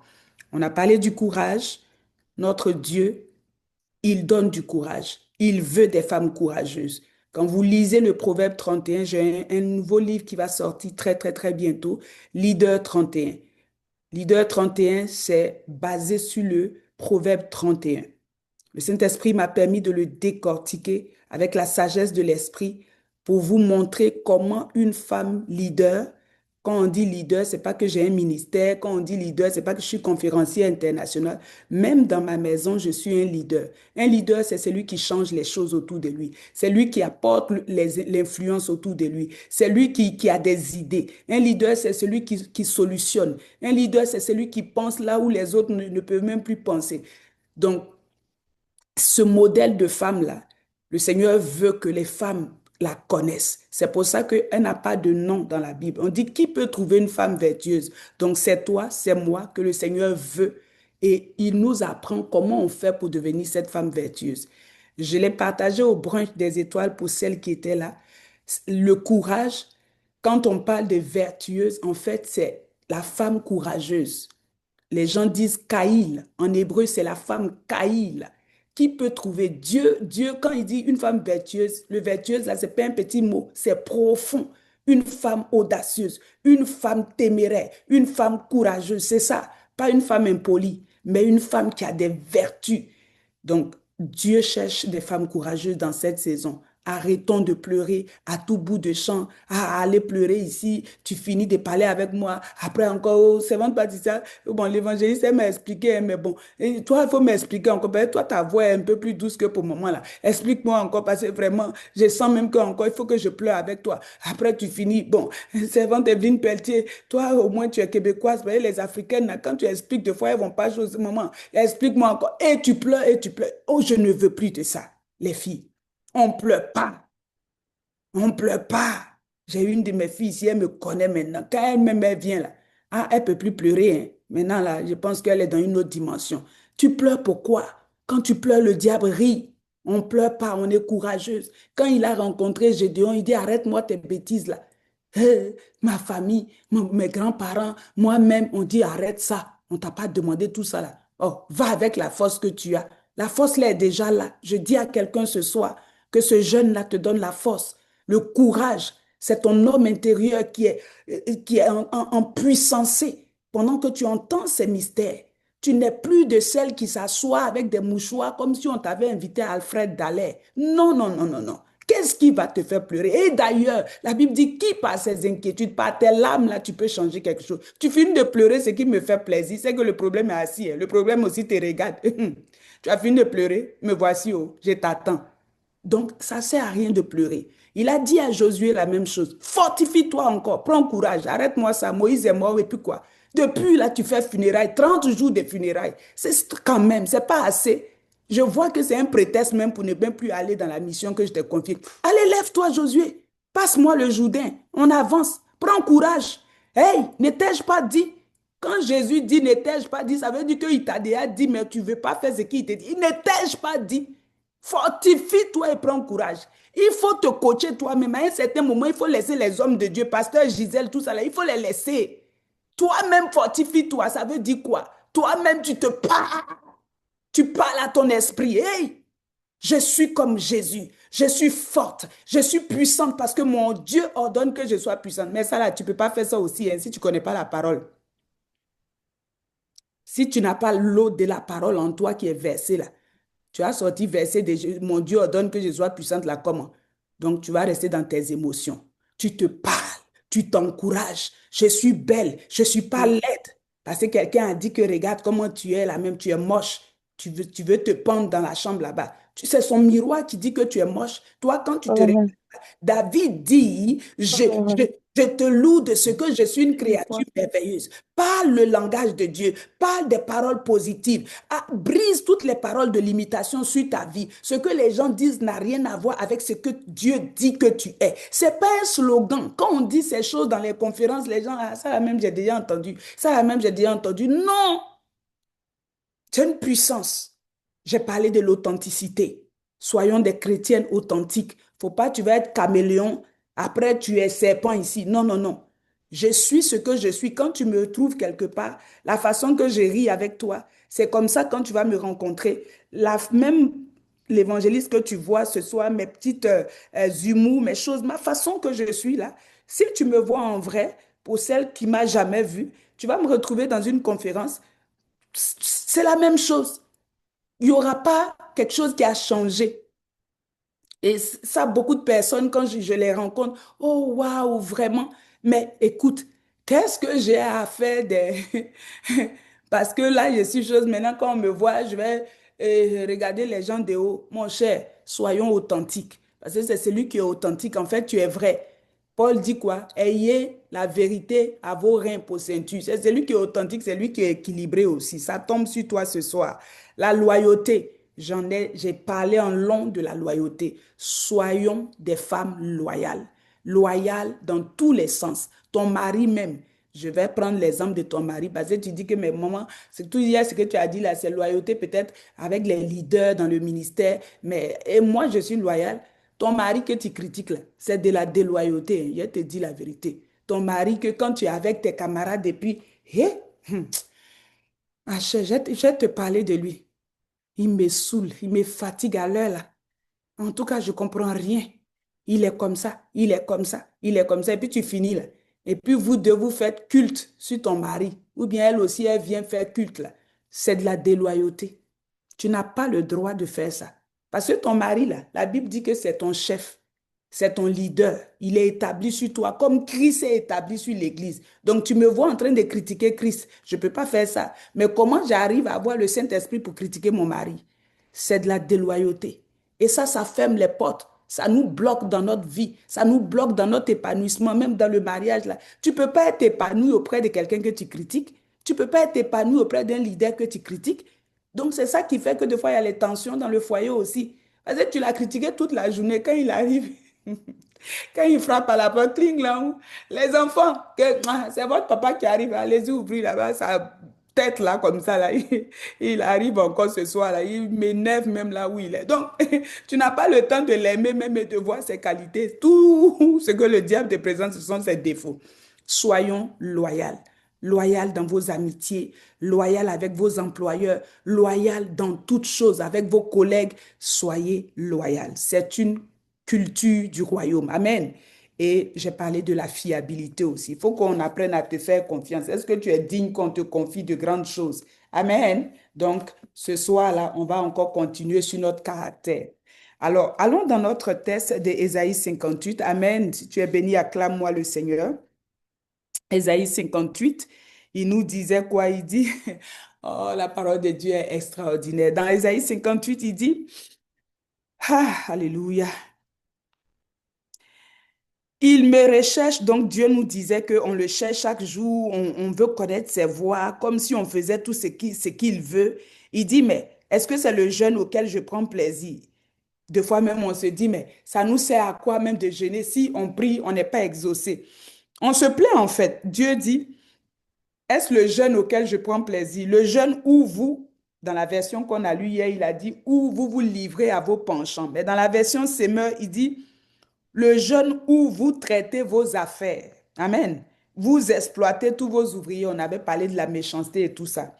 On a parlé du courage. Notre Dieu, il donne du courage. Il veut des femmes courageuses. Quand vous lisez le Proverbe 31, j'ai un nouveau livre qui va sortir très, très, très bientôt, Leader 31. Leader 31, c'est basé sur le Proverbe 31. Le Saint-Esprit m'a permis de le décortiquer avec la sagesse de l'Esprit pour vous montrer comment une femme leader, quand on dit leader, c'est pas que j'ai un ministère, quand on dit leader, c'est pas que je suis conférencier international. Même dans ma maison, je suis un leader. Un leader, c'est celui qui change les choses autour de lui. C'est lui qui apporte l'influence autour de lui. C'est lui qui a des idées. Un leader, c'est celui qui solutionne. Un leader, c'est celui qui pense là où les autres ne peuvent même plus penser. Donc, ce modèle de femme-là, le Seigneur veut que les femmes la connaissent. C'est pour ça qu'elle n'a pas de nom dans la Bible. On dit qui peut trouver une femme vertueuse? Donc c'est toi, c'est moi que le Seigneur veut. Et il nous apprend comment on fait pour devenir cette femme vertueuse. Je l'ai partagé au brunch des étoiles pour celles qui étaient là. Le courage, quand on parle de vertueuse, en fait, c'est la femme courageuse. Les gens disent Kaïl. En hébreu, c'est la femme Kaïl. Qui peut trouver Dieu? Dieu, quand il dit une femme vertueuse, le vertueuse, là, c'est pas un petit mot, c'est profond. Une femme audacieuse, une femme téméraire, une femme courageuse, c'est ça. Pas une femme impolie, mais une femme qui a des vertus. Donc, Dieu cherche des femmes courageuses dans cette saison. Arrêtons de pleurer à tout bout de champ. Ah, allez pleurer ici, tu finis de parler avec moi. Après encore, oh, c'est bon, pas dit ça. Bon, l'évangéliste, elle m'a expliqué, mais bon, et toi, il faut m'expliquer encore. Toi, ta voix est un peu plus douce que pour le moment là. Explique-moi encore, parce que vraiment, je sens même qu'encore, il faut que je pleure avec toi. Après, tu finis. Bon, servante Evelyne Pelletier, toi, au moins, tu es québécoise. Mais les Africaines, là, quand tu expliques, des fois, elles vont pas jouer au moment. Explique-moi encore. Et tu pleures, et tu pleures. Oh, je ne veux plus de ça, les filles. On ne pleure pas. On ne pleure pas. J'ai une de mes filles ici, elle me connaît maintenant. Quand elle-même elle vient là, ah, elle ne peut plus pleurer. Hein. Maintenant, là, je pense qu'elle est dans une autre dimension. Tu pleures pourquoi? Quand tu pleures, le diable rit. On ne pleure pas, on est courageuse. Quand il a rencontré Gédéon, il dit, arrête-moi tes bêtises là. Ma famille, mes grands-parents, moi-même, on dit, arrête ça. On ne t'a pas demandé tout ça là. Oh, va avec la force que tu as. La force là est déjà là. Je dis à quelqu'un ce soir, que ce jeune-là te donne la force, le courage. C'est ton homme intérieur qui est en puissancé. Pendant que tu entends ces mystères, tu n'es plus de celle qui s'assoit avec des mouchoirs comme si on t'avait invité à Alfred Dallaire. Non, non, non, non, non. Qu'est-ce qui va te faire pleurer? Et d'ailleurs, la Bible dit qui par ses inquiétudes, par tes larmes, là, tu peux changer quelque chose. Tu finis de pleurer, ce qui me fait plaisir, c'est que le problème est assis. Le problème aussi te regarde. Tu as fini de pleurer, me voici, oh, je t'attends. Donc, ça ne sert à rien de pleurer. Il a dit à Josué la même chose. Fortifie-toi encore, prends courage, arrête-moi ça, Moïse est mort et puis quoi? Depuis là, tu fais funérailles, 30 jours de funérailles. C'est quand même, c'est pas assez. Je vois que c'est un prétexte même pour ne même plus aller dans la mission que je t'ai confiée. Allez, lève-toi, Josué. Passe-moi le Jourdain. On avance. Prends courage. Hey, ne t'ai-je pas dit? Quand Jésus dit ne t'ai-je pas dit, ça veut dire qu'il t'a déjà dit, mais tu ne veux pas faire ce qu'il te dit. Il ne t'ai-je pas dit. Fortifie-toi et prends courage. Il faut te coacher toi-même. À un certain moment, il faut laisser les hommes de Dieu, pasteur Gisèle, tout ça là, il faut les laisser. Toi-même, fortifie-toi. Ça veut dire quoi? Toi-même, tu te parles. Tu parles à ton esprit. Hey, je suis comme Jésus. Je suis forte. Je suis puissante parce que mon Dieu ordonne que je sois puissante. Mais ça là, tu ne peux pas faire ça aussi hein, si tu ne connais pas la parole. Si tu n'as pas l'eau de la parole en toi qui est versée là, tu as sorti verset de mon Dieu ordonne que je sois puissante là, comment? Donc tu vas rester dans tes émotions. Tu te parles, tu t'encourages. Je suis belle, je ne suis pas laide. Parce que quelqu'un a dit que regarde comment tu es là, même tu es moche. Tu veux te pendre dans la chambre là-bas. C'est son miroir qui dit que tu es moche. Toi, quand tu te regardes, Amen. David dit, Amen. je te loue de ce que je suis une créature merveilleuse. Parle le langage de Dieu, parle des paroles positives, brise toutes les paroles de limitation sur ta vie. Ce que les gens disent n'a rien à voir avec ce que Dieu dit que tu es. C'est pas un slogan. Quand on dit ces choses dans les conférences, les gens, ah, ça là même j'ai déjà entendu, ça là même j'ai déjà entendu. Non, c'est une puissance. J'ai parlé de l'authenticité. Soyons des chrétiennes authentiques. Faut pas, tu vas être caméléon, après tu es serpent ici. Non, non, non. Je suis ce que je suis. Quand tu me trouves quelque part, la façon que je ris avec toi, c'est comme ça quand tu vas me rencontrer. Même l'évangéliste que tu vois ce soir, mes petites humours, mes choses, ma façon que je suis là, si tu me vois en vrai, pour celle qui m'a jamais vue, tu vas me retrouver dans une conférence, c'est la même chose. Il n'y aura pas quelque chose qui a changé. Et ça, beaucoup de personnes, quand je les rencontre, oh waouh, vraiment. Mais écoute, qu'est-ce que j'ai à faire des... Parce que là, je suis chose, maintenant, quand on me voit, je vais regarder les gens de haut. Mon cher, soyons authentiques. Parce que c'est celui qui est authentique. En fait, tu es vrai. Paul dit quoi? Ayez la vérité à vos reins pour ceinture. C'est celui qui est authentique, c'est lui qui est équilibré aussi. Ça tombe sur toi ce soir. La loyauté. J'ai parlé en long de la loyauté. Soyons des femmes loyales. Loyales dans tous les sens. Ton mari même. Je vais prendre l'exemple de ton mari parce que tu dis que mes mamans, c'est tout hier ce que tu as dit là, c'est loyauté peut-être avec les leaders dans le ministère. Mais et moi, je suis loyale. Ton mari que tu critiques là, c'est de la déloyauté. Hein, je te dis la vérité. Ton mari que quand tu es avec tes camarades et puis, hé, je vais te parler de lui. Il me saoule, il me fatigue à l'heure là. En tout cas, je ne comprends rien. Il est comme ça, il est comme ça, il est comme ça. Et puis tu finis là. Et puis vous deux, vous faites culte sur ton mari. Ou bien elle aussi, elle vient faire culte là. C'est de la déloyauté. Tu n'as pas le droit de faire ça. Parce que ton mari là, la Bible dit que c'est ton chef. C'est ton leader. Il est établi sur toi, comme Christ est établi sur l'Église. Donc, tu me vois en train de critiquer Christ. Je ne peux pas faire ça. Mais comment j'arrive à avoir le Saint-Esprit pour critiquer mon mari? C'est de la déloyauté. Et ça ferme les portes. Ça nous bloque dans notre vie. Ça nous bloque dans notre épanouissement, même dans le mariage. Là. Tu ne peux pas être épanoui auprès de quelqu'un que tu critiques. Tu ne peux pas être épanoui auprès d'un leader que tu critiques. Donc, c'est ça qui fait que des fois, il y a les tensions dans le foyer aussi. Parce que tu l'as critiqué toute la journée. Quand il arrive, quand il frappe à la porte, cling là, les enfants, c'est votre papa qui arrive, allez-y ouvrir là-bas, sa tête là, comme ça, là, il arrive encore ce soir, là, il m'énerve même là où il est. Donc, tu n'as pas le temps de l'aimer, même et de voir ses qualités. Tout ce que le diable te présente, ce sont ses défauts. Soyons loyaux. Loyal dans vos amitiés, loyal avec vos employeurs, loyal dans toutes choses avec vos collègues. Soyez loyal. C'est une culture du royaume. Amen. Et j'ai parlé de la fiabilité aussi. Il faut qu'on apprenne à te faire confiance. Est-ce que tu es digne qu'on te confie de grandes choses? Amen. Donc, ce soir-là, on va encore continuer sur notre caractère. Alors, allons dans notre test de Ésaïe 58. Amen. Si tu es béni, acclame-moi le Seigneur. Ésaïe 58, il nous disait quoi? Il dit, oh, la parole de Dieu est extraordinaire. Dans Ésaïe 58, il dit, ah, alléluia. Il me recherche, donc Dieu nous disait qu'on le cherche chaque jour, on veut connaître ses voies, comme si on faisait tout ce qu'il veut. Il dit, mais Est-ce que c'est le jeûne auquel je prends plaisir? Des fois même, on se dit, mais ça nous sert à quoi même de jeûner si on prie, on n'est pas exaucé? On se plaint en fait. Dieu dit, est-ce le jeûne auquel je prends plaisir? Le jeûne où vous, dans la version qu'on a lue hier, il a dit, où vous vous livrez à vos penchants. Mais dans la version Semeur, il dit, le jeûne où vous traitez vos affaires. Amen. Vous exploitez tous vos ouvriers. On avait parlé de la méchanceté et tout ça.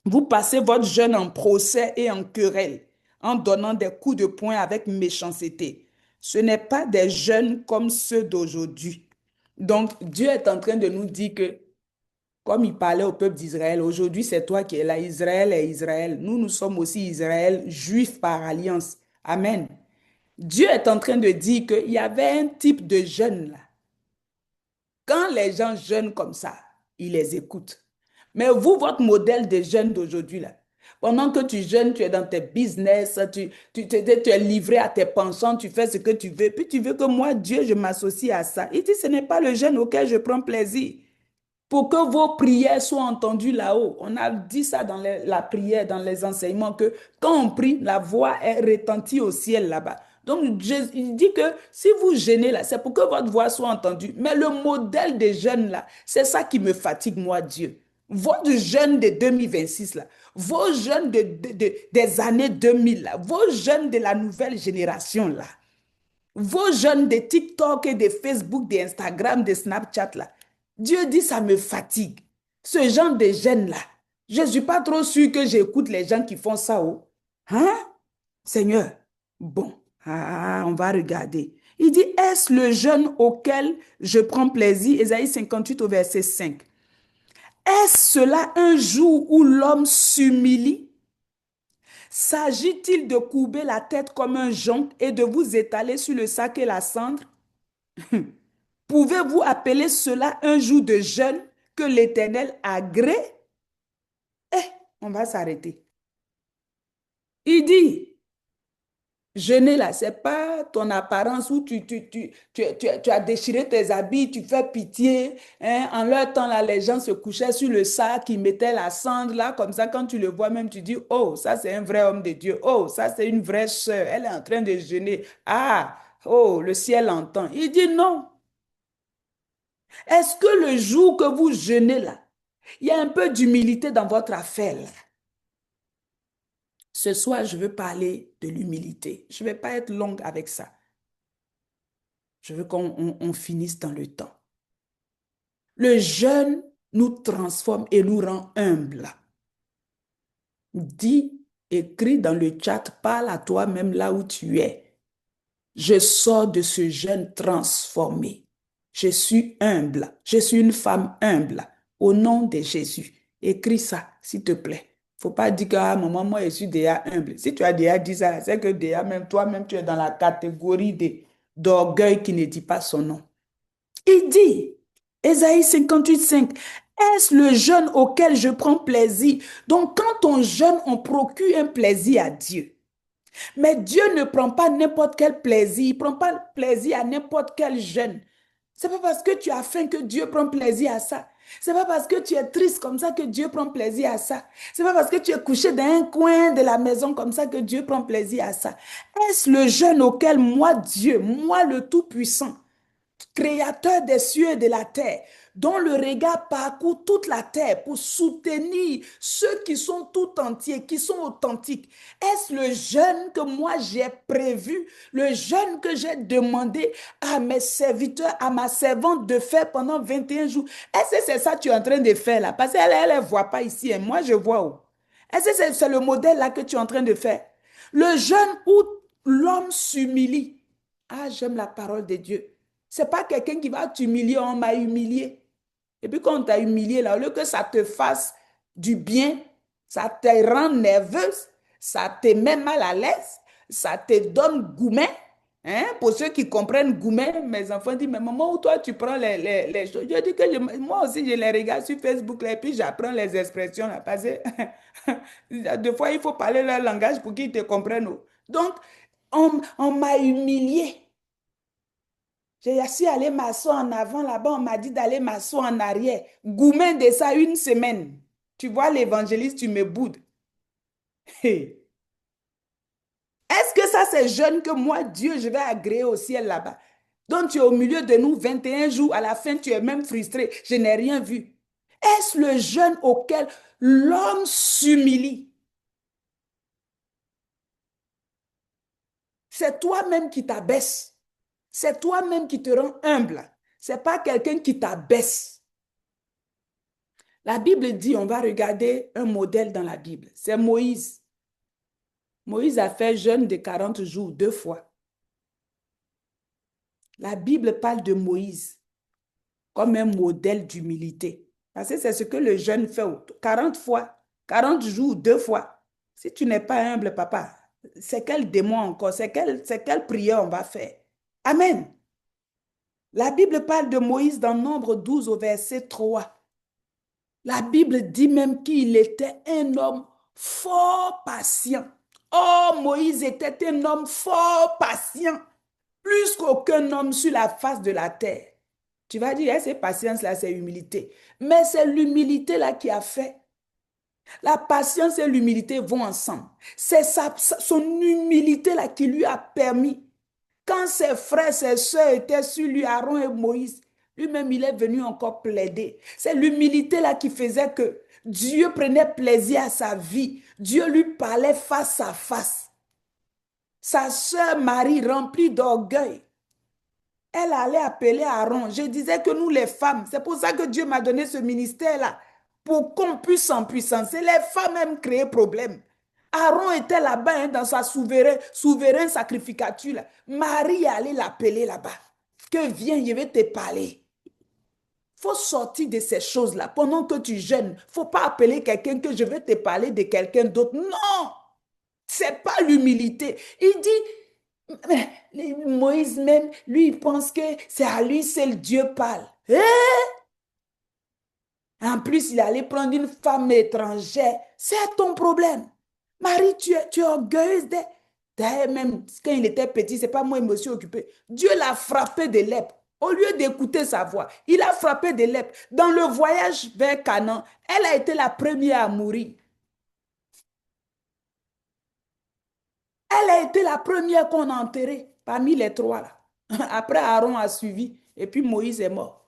Vous passez votre jeûne en procès et en querelle, en donnant des coups de poing avec méchanceté. Ce n'est pas des jeûnes comme ceux d'aujourd'hui. Donc, Dieu est en train de nous dire que, comme il parlait au peuple d'Israël, aujourd'hui c'est toi qui es là, Israël est Israël. Nous, nous sommes aussi Israël, juifs par alliance. Amen. Dieu est en train de dire qu'il y avait un type de jeûne là. Quand les gens jeûnent comme ça, ils les écoutent. Mais vous, votre modèle de jeûne d'aujourd'hui, là, pendant que tu jeûnes, tu es dans tes business, tu es livré à tes penchants, tu fais ce que tu veux, puis tu veux que moi, Dieu, je m'associe à ça. Il dit, ce n'est pas le jeûne auquel je prends plaisir. Pour que vos prières soient entendues là-haut. On a dit ça dans la prière, dans les enseignements, que quand on prie, la voix est retentie au ciel là-bas. Donc, il dit que si vous jeûnez là, c'est pour que votre voix soit entendue. Mais le modèle des jeûnes là, c'est ça qui me fatigue, moi, Dieu. Votre jeûne de 2026 là, vos jeûnes des années 2000 là, vos jeûnes de la nouvelle génération là, vos jeunes de TikTok et de Facebook, d'Instagram, de Snapchat, là, Dieu dit ça me fatigue. Ce genre de jeunes-là, je ne suis pas trop sûr que j'écoute les gens qui font ça. Oh. Hein? Seigneur, bon, on va regarder. Il dit, est-ce le jeûne auquel je prends plaisir? Ésaïe 58 au verset 5. Est-ce cela un jour où l'homme s'humilie? S'agit-il de courber la tête comme un jonc et de vous étaler sur le sac et la cendre? Pouvez-vous appeler cela un jour de jeûne que l'Éternel agrée? On va s'arrêter. Il dit, jeûner là, ce n'est pas ton apparence où tu as déchiré tes habits, tu fais pitié. Hein? En leur temps, là, les gens se couchaient sur le sac, ils mettaient la cendre là, comme ça, quand tu le vois même, tu dis, oh, ça c'est un vrai homme de Dieu. Oh, ça c'est une vraie sœur, elle est en train de jeûner. Ah, oh, le ciel entend. Il dit non. Est-ce que le jour que vous jeûnez là, il y a un peu d'humilité dans votre affaire là? Ce soir, je veux parler de l'humilité. Je ne vais pas être longue avec ça. Je veux qu'on finisse dans le temps. Le jeûne nous transforme et nous rend humbles. Dis, écris dans le chat, parle à toi-même là où tu es. Je sors de ce jeûne transformé. Je suis humble. Je suis une femme humble. Au nom de Jésus. Écris ça, s'il te plaît. Il ne faut pas dire que maman, moi, je suis déjà humble. Si tu as déjà dit ça, c'est que déjà, même toi-même, tu es dans la catégorie d'orgueil qui ne dit pas son nom. Il dit, Ésaïe 58, 5, est-ce le jeûne auquel je prends plaisir? Donc, quand on jeûne, on procure un plaisir à Dieu. Mais Dieu ne prend pas n'importe quel plaisir. Il ne prend pas plaisir à n'importe quel jeûne. Ce n'est pas parce que tu as faim que Dieu prend plaisir à ça. Ce n'est pas parce que tu es triste comme ça que Dieu prend plaisir à ça. Ce n'est pas parce que tu es couché dans un coin de la maison comme ça que Dieu prend plaisir à ça. Est-ce le jeûne auquel moi, Dieu, moi le Tout-Puissant, Créateur des cieux et de la terre, dont le regard parcourt toute la terre pour soutenir ceux qui sont tout entiers, qui sont authentiques. Est-ce le jeûne que moi j'ai prévu, le jeûne que j'ai demandé à mes serviteurs, à ma servante de faire pendant 21 jours? Est-ce que c'est ça que tu es en train de faire là? Parce qu'elle ne voit pas ici, et moi je vois où. Est-ce que c'est le modèle là que tu es en train de faire? Le jeûne où l'homme s'humilie. Ah, j'aime la parole de Dieu. Ce n'est pas quelqu'un qui va t'humilier, on m'a humilié. Et puis quand on t'a humilié, là, au lieu que ça te fasse du bien, ça te rend nerveuse, ça te met mal à l'aise, ça te donne gourmet. Hein? Pour ceux qui comprennent gourmet, mes enfants disent, mais maman, où toi tu prends les choses? Je dis que moi aussi, je les regarde sur Facebook, là, et puis j'apprends les expressions. Là, parce que des fois, il faut parler leur langage pour qu'ils te comprennent. Donc, on m'a humilié. J'ai su aller m'asseoir en avant là-bas, on m'a dit d'aller m'asseoir en arrière. Gourmet de ça une semaine. Tu vois l'évangéliste, tu me boudes. Hey. Est-ce que ça, c'est jeûne que moi, Dieu, je vais agréer au ciel là-bas? Donc, tu es au milieu de nous 21 jours, à la fin, tu es même frustré. Je n'ai rien vu. Est-ce le jeûne auquel l'homme s'humilie? C'est toi-même qui t'abaisse. C'est toi-même qui te rend humble. C'est pas quelqu'un qui t'abaisse. La Bible dit, on va regarder un modèle dans la Bible. C'est Moïse. Moïse a fait jeûne de 40 jours 2 fois. La Bible parle de Moïse comme un modèle d'humilité. Parce que c'est ce que le jeûne fait 40 fois, 40 jours 2 fois. Si tu n'es pas humble, papa, c'est quel démon encore? C'est quelle prière on va faire? Amen. La Bible parle de Moïse dans Nombre 12 au verset 3. La Bible dit même qu'il était un homme fort patient. Oh, Moïse était un homme fort patient, plus qu'aucun homme sur la face de la terre. Tu vas dire, c'est patience-là, c'est humilité. Mais c'est l'humilité-là qui a fait. La patience et l'humilité vont ensemble. C'est son humilité-là qui lui a permis. Quand ses frères, ses soeurs étaient sur lui, Aaron et Moïse, lui-même, il est venu encore plaider. C'est l'humilité-là qui faisait que Dieu prenait plaisir à sa vie. Dieu lui parlait face à face. Sa sœur Marie, remplie d'orgueil, elle allait appeler Aaron. Je disais que nous, les femmes, c'est pour ça que Dieu m'a donné ce ministère-là, pour qu'on puisse en puissance. Et les femmes aiment créer problème. Aaron était là-bas, dans sa souverain sacrificature. Là. Marie allait l'appeler là-bas. Que viens, je vais te parler. Il faut sortir de ces choses-là. Pendant que tu jeûnes, il ne faut pas appeler quelqu'un que je vais te parler de quelqu'un d'autre. Non! Ce n'est pas l'humilité. Il dit, mais Moïse même, lui, il pense que c'est à lui seul Dieu parle. En plus, il allait prendre une femme étrangère. C'est ton problème. Marie, tu es orgueilleuse. D'ailleurs, même quand il était petit, ce n'est pas moi qui me suis occupé. Dieu l'a frappé de lèpre. Au lieu d'écouter sa voix, il a frappé de lèpre. Dans le voyage vers Canaan, elle a été la première à mourir. Elle a été la première qu'on a enterrée parmi les trois. Là. Après, Aaron a suivi et puis Moïse est mort.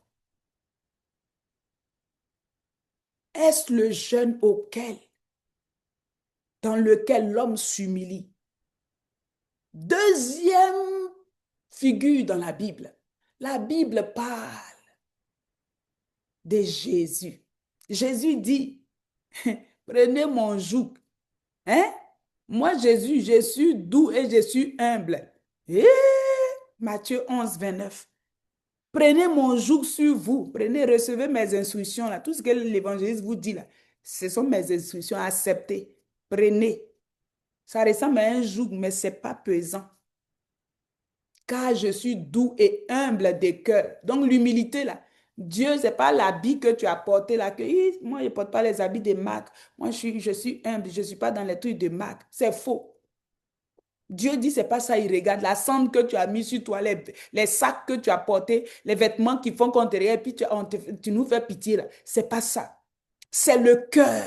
Est-ce le jeûne dans lequel l'homme s'humilie? Deuxième figure dans la Bible. La Bible parle de Jésus. Jésus dit, prenez mon joug. Hein? Moi, Jésus, je suis doux et je suis humble. Et Matthieu 11, 29. Prenez mon joug sur vous. Prenez, recevez mes instructions. Là. Tout ce que l'évangéliste vous dit, là, ce sont mes instructions. Acceptez. Prenez. Ça ressemble à un joug, mais ce n'est pas pesant. Car je suis doux et humble de cœur. Donc, l'humilité, là, Dieu, ce n'est pas l'habit que tu as porté là, que moi, je ne porte pas les habits de marque. Moi, je suis humble, je ne suis pas dans les trucs de marque. C'est faux. Dieu dit, ce n'est pas ça, il regarde la cendre que tu as mis sur toi, les sacs que tu as portés, les vêtements qui font qu'on te regarde, et puis tu nous fais pitié. Ce n'est pas ça. C'est le cœur.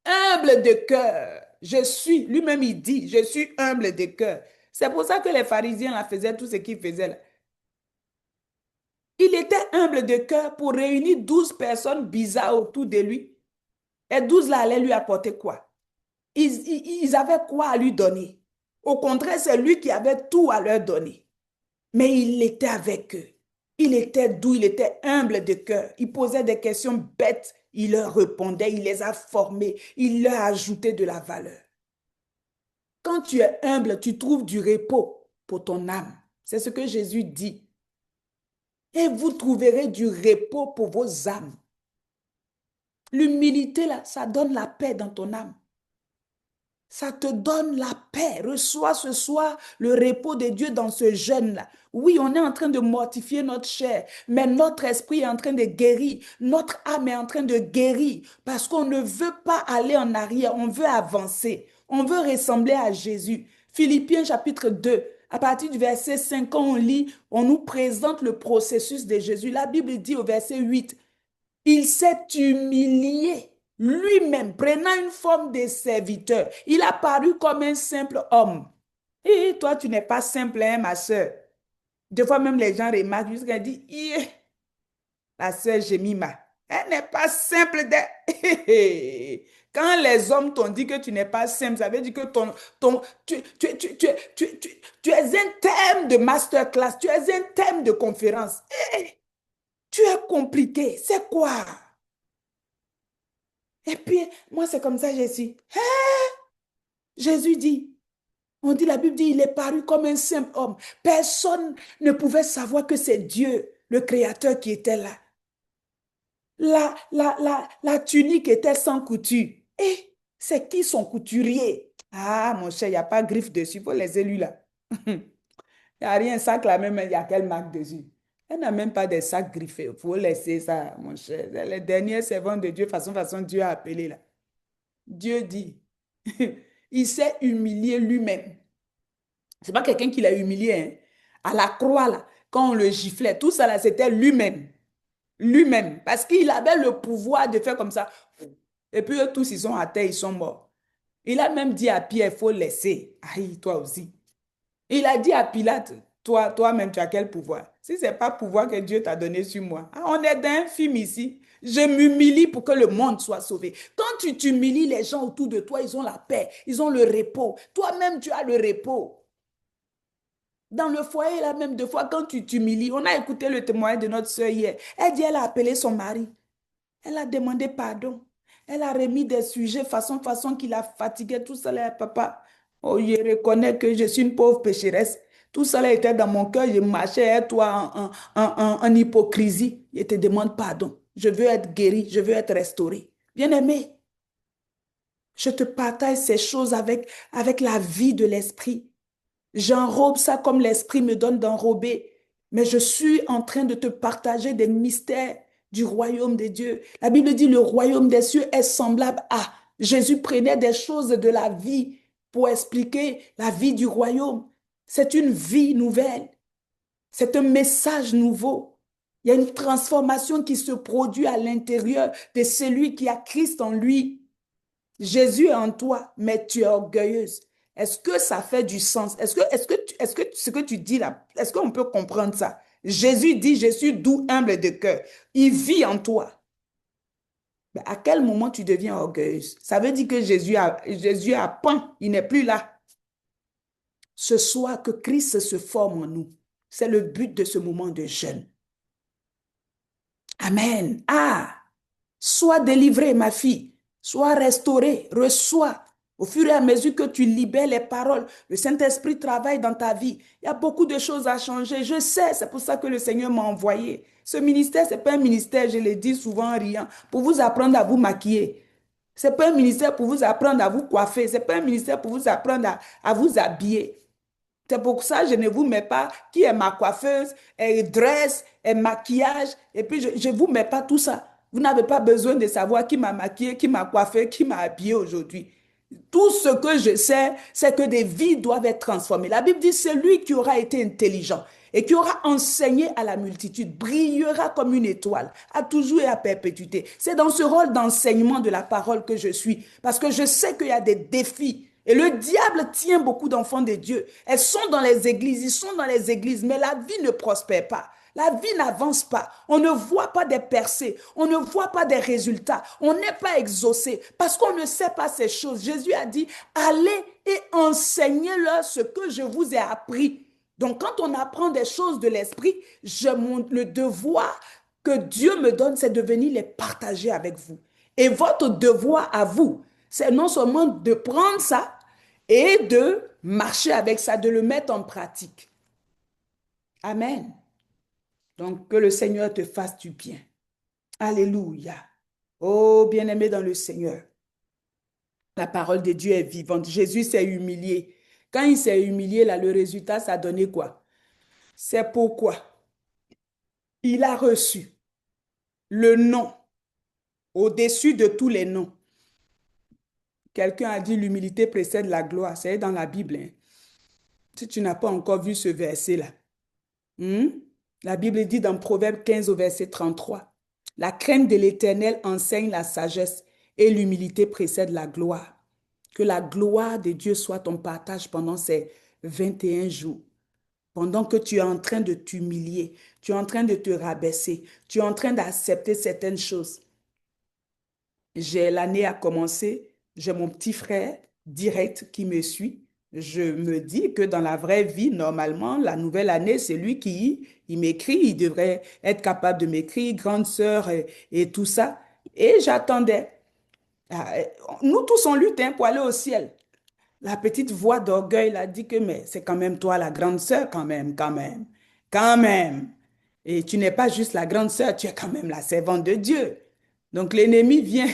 Humble de cœur. Je suis, lui-même il dit, je suis humble de cœur. C'est pour ça que les pharisiens là, faisaient tout ce qu'ils faisaient là. Il était humble de cœur pour réunir 12 personnes bizarres autour de lui. Et 12 là allaient lui apporter quoi? Ils avaient quoi à lui donner? Au contraire, c'est lui qui avait tout à leur donner. Mais il était avec eux. Il était doux, il était humble de cœur. Il posait des questions bêtes. Il leur répondait, il les a formés. Il leur a ajouté de la valeur. Quand tu es humble, tu trouves du repos pour ton âme. C'est ce que Jésus dit. Et vous trouverez du repos pour vos âmes. L'humilité, là, ça donne la paix dans ton âme. Ça te donne la paix. Reçois ce soir le repos de Dieu dans ce jeûne-là. Oui, on est en train de mortifier notre chair, mais notre esprit est en train de guérir. Notre âme est en train de guérir parce qu'on ne veut pas aller en arrière, on veut avancer. On veut ressembler à Jésus. Philippiens chapitre 2, à partir du verset 5, quand on lit, on nous présente le processus de Jésus. La Bible dit au verset 8, il s'est humilié lui-même, prenant une forme de serviteur, il a paru comme un simple homme. Et toi, tu n'es pas simple, hein, ma soeur. Des fois, même les gens remarquent jusqu'à dire, la sœur Jemima, elle n'est pas simple. Quand les hommes t'ont dit que tu n'es pas simple, ça veut dire que tu es un thème de masterclass, tu es un thème de conférence. Tu es compliqué, c'est quoi? Et puis, moi, c'est comme ça, Jésus. Jésus dit, on dit, la Bible dit, il est paru comme un simple homme. Personne ne pouvait savoir que c'est Dieu, le Créateur, qui était là. La tunique était sans couture. Et c'est qui son couturier? Ah, mon cher, il n'y a pas de griffe dessus. Il faut les élus là. Il n'y a rien, sac là même, il y a quelle marque dessus? Elle n'a même pas des sacs griffés. Il faut laisser ça, mon cher. Les derniers servants de Dieu, façon, Dieu a appelé là. Dieu dit, il s'est humilié lui-même. C'est pas quelqu'un qui l'a humilié, hein. À la croix là, quand on le giflait, tout ça là, c'était lui-même. Lui-même, parce qu'il avait le pouvoir de faire comme ça. Et puis eux tous, ils sont à terre, ils sont morts. Il a même dit à Pierre, il faut laisser. Aïe, toi aussi. Il a dit à Pilate, toi-même, tu as quel pouvoir? Si ce n'est pas pouvoir que Dieu t'a donné sur moi. Ah, on est dans un film ici. Je m'humilie pour que le monde soit sauvé. Quand tu t'humilies, les gens autour de toi, ils ont la paix, ils ont le repos. Toi-même, tu as le repos. Dans le foyer, là, même deux fois, quand tu t'humilies, on a écouté le témoignage de notre soeur hier. Elle dit, elle a appelé son mari. Elle a demandé pardon. Elle a remis des sujets façon qui la fatiguait. Tout ça, là, papa. Oh, je reconnais que je suis une pauvre pécheresse. Tout ça là, était dans mon cœur. Je marchais, toi, en hypocrisie. Je te demande pardon. Je veux être guéri. Je veux être restauré. Bien-aimé, je te partage ces choses avec la vie de l'esprit. J'enrobe ça comme l'Esprit me donne d'enrober. Mais je suis en train de te partager des mystères du royaume de Dieu. La Bible dit le royaume des cieux est semblable à. Jésus prenait des choses de la vie pour expliquer la vie du royaume. C'est une vie nouvelle. C'est un message nouveau. Il y a une transformation qui se produit à l'intérieur de celui qui a Christ en lui. Jésus est en toi, mais tu es orgueilleuse. Est-ce que ça fait du sens? Est-ce que ce que tu dis là, est-ce qu'on peut comprendre ça? Jésus dit, je suis doux, humble de cœur. Il vit en toi. Mais à quel moment tu deviens orgueilleuse? Ça veut dire que Jésus a peint, il n'est plus là. Ce soir, que Christ se forme en nous. C'est le but de ce moment de jeûne. Amen. Ah, sois délivrée, ma fille. Sois restaurée, reçois. Au fur et à mesure que tu libères les paroles, le Saint-Esprit travaille dans ta vie. Il y a beaucoup de choses à changer. Je sais, c'est pour ça que le Seigneur m'a envoyé. Ce ministère, ce n'est pas un ministère, je le dis souvent en riant, pour vous apprendre à vous maquiller. Ce n'est pas un ministère pour vous apprendre à vous coiffer. Ce n'est pas un ministère pour vous apprendre à vous habiller. C'est pour ça que je ne vous mets pas qui est ma coiffeuse, et dresse, et maquillage, et puis je ne vous mets pas tout ça. Vous n'avez pas besoin de savoir qui m'a maquillé, qui m'a coiffé, qui m'a habillé aujourd'hui. Tout ce que je sais, c'est que des vies doivent être transformées. La Bible dit, celui qui aura été intelligent et qui aura enseigné à la multitude brillera comme une étoile, à toujours et à perpétuité. C'est dans ce rôle d'enseignement de la parole que je suis, parce que je sais qu'il y a des défis. Et le diable tient beaucoup d'enfants de Dieu. Elles sont dans les églises, ils sont dans les églises, mais la vie ne prospère pas. La vie n'avance pas. On ne voit pas des percées. On ne voit pas des résultats. On n'est pas exaucé parce qu'on ne sait pas ces choses. Jésus a dit, allez et enseignez-leur ce que je vous ai appris. Donc, quand on apprend des choses de l'esprit, le devoir que Dieu me donne, c'est de venir les partager avec vous. Et votre devoir à vous, c'est non seulement de prendre ça et de marcher avec ça, de le mettre en pratique. Amen. Donc, que le Seigneur te fasse du bien. Alléluia. Oh, bien-aimé dans le Seigneur. La parole de Dieu est vivante. Jésus s'est humilié. Quand il s'est humilié, là, le résultat, ça a donné quoi? C'est pourquoi il a reçu le nom au-dessus de tous les noms. Quelqu'un a dit l'humilité précède la gloire. C'est dans la Bible. Hein? Si tu n'as pas encore vu ce verset-là. La Bible dit dans Proverbe 15 au verset 33, « La crainte de l'Éternel enseigne la sagesse et l'humilité précède la gloire. Que la gloire de Dieu soit ton partage pendant ces 21 jours. Pendant que tu es en train de t'humilier, tu es en train de te rabaisser, tu es en train d'accepter certaines choses. L'année a commencé, j'ai mon petit frère direct qui me suit. Je me dis que dans la vraie vie, normalement, la nouvelle année, c'est lui qui il m'écrit, il devrait être capable de m'écrire, grande sœur et tout ça. Et j'attendais. Ah, nous tous, on lutte hein, pour aller au ciel. La petite voix d'orgueil a dit que, mais c'est quand même toi la grande sœur, quand même, quand même, quand même. Et tu n'es pas juste la grande sœur, tu es quand même la servante de Dieu. Donc l'ennemi vient,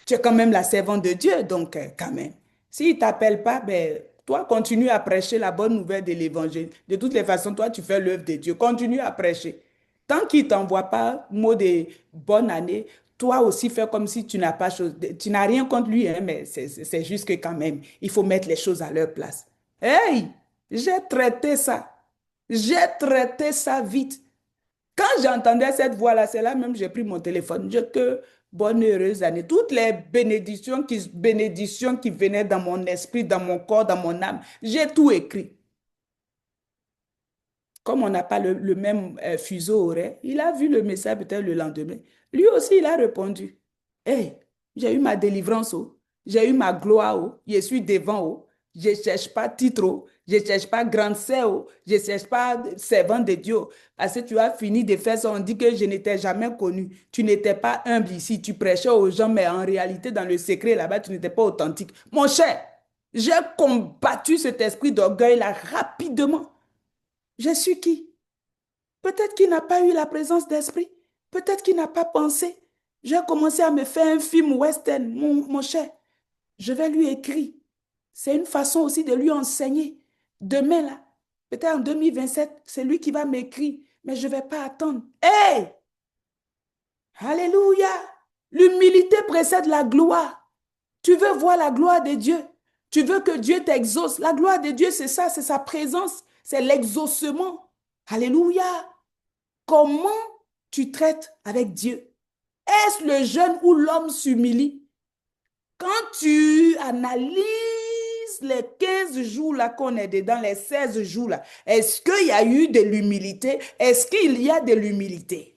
tu es quand même la servante de Dieu, donc quand même. S'il ne t'appelle pas, ben, toi, continue à prêcher la bonne nouvelle de l'évangile. De toutes les façons, toi, tu fais l'œuvre de Dieu. Continue à prêcher. Tant qu'il ne t'envoie pas mot de bonne année, toi aussi fais comme si tu n'as pas chose, tu n'as rien contre lui, hein, mais c'est juste que quand même, il faut mettre les choses à leur place. Hey, j'ai traité ça. J'ai traité ça vite. Quand j'entendais cette voix-là, c'est là même j'ai pris mon téléphone. Je que bonne heureuse année. Toutes les bénédictions qui venaient dans mon esprit, dans mon corps, dans mon âme, j'ai tout écrit. Comme on n'a pas le même fuseau horaire, il a vu le message peut-être le lendemain. Lui aussi, il a répondu. Hey, j'ai eu ma délivrance, oh. J'ai eu ma gloire, oh. Je suis devant, oh. Je ne cherche pas titre, oh. Je ne cherche pas grande sœur, oh. Je ne cherche pas servant de Dieu. Parce que tu as fini de faire ça, on dit que je n'étais jamais connu. Tu n'étais pas humble ici, tu prêchais aux gens, mais en réalité, dans le secret là-bas, tu n'étais pas authentique. Mon cher, j'ai combattu cet esprit d'orgueil-là rapidement. Je suis qui? Peut-être qu'il n'a pas eu la présence d'esprit. Peut-être qu'il n'a pas pensé. J'ai commencé à me faire un film western, mon cher. Je vais lui écrire. C'est une façon aussi de lui enseigner. Demain, là, peut-être en 2027, c'est lui qui va m'écrire. Mais je ne vais pas attendre. Hey! Alléluia! L'humilité précède la gloire. Tu veux voir la gloire de Dieu. Tu veux que Dieu t'exauce. La gloire de Dieu, c'est ça, c'est sa présence. C'est l'exaucement. Alléluia! Comment tu traites avec Dieu? Est-ce le jeune où l'homme s'humilie? Quand tu analyses les 15 jours là qu'on est dedans, les 16 jours là, est-ce qu'il y a eu de l'humilité? Est-ce qu'il y a de l'humilité?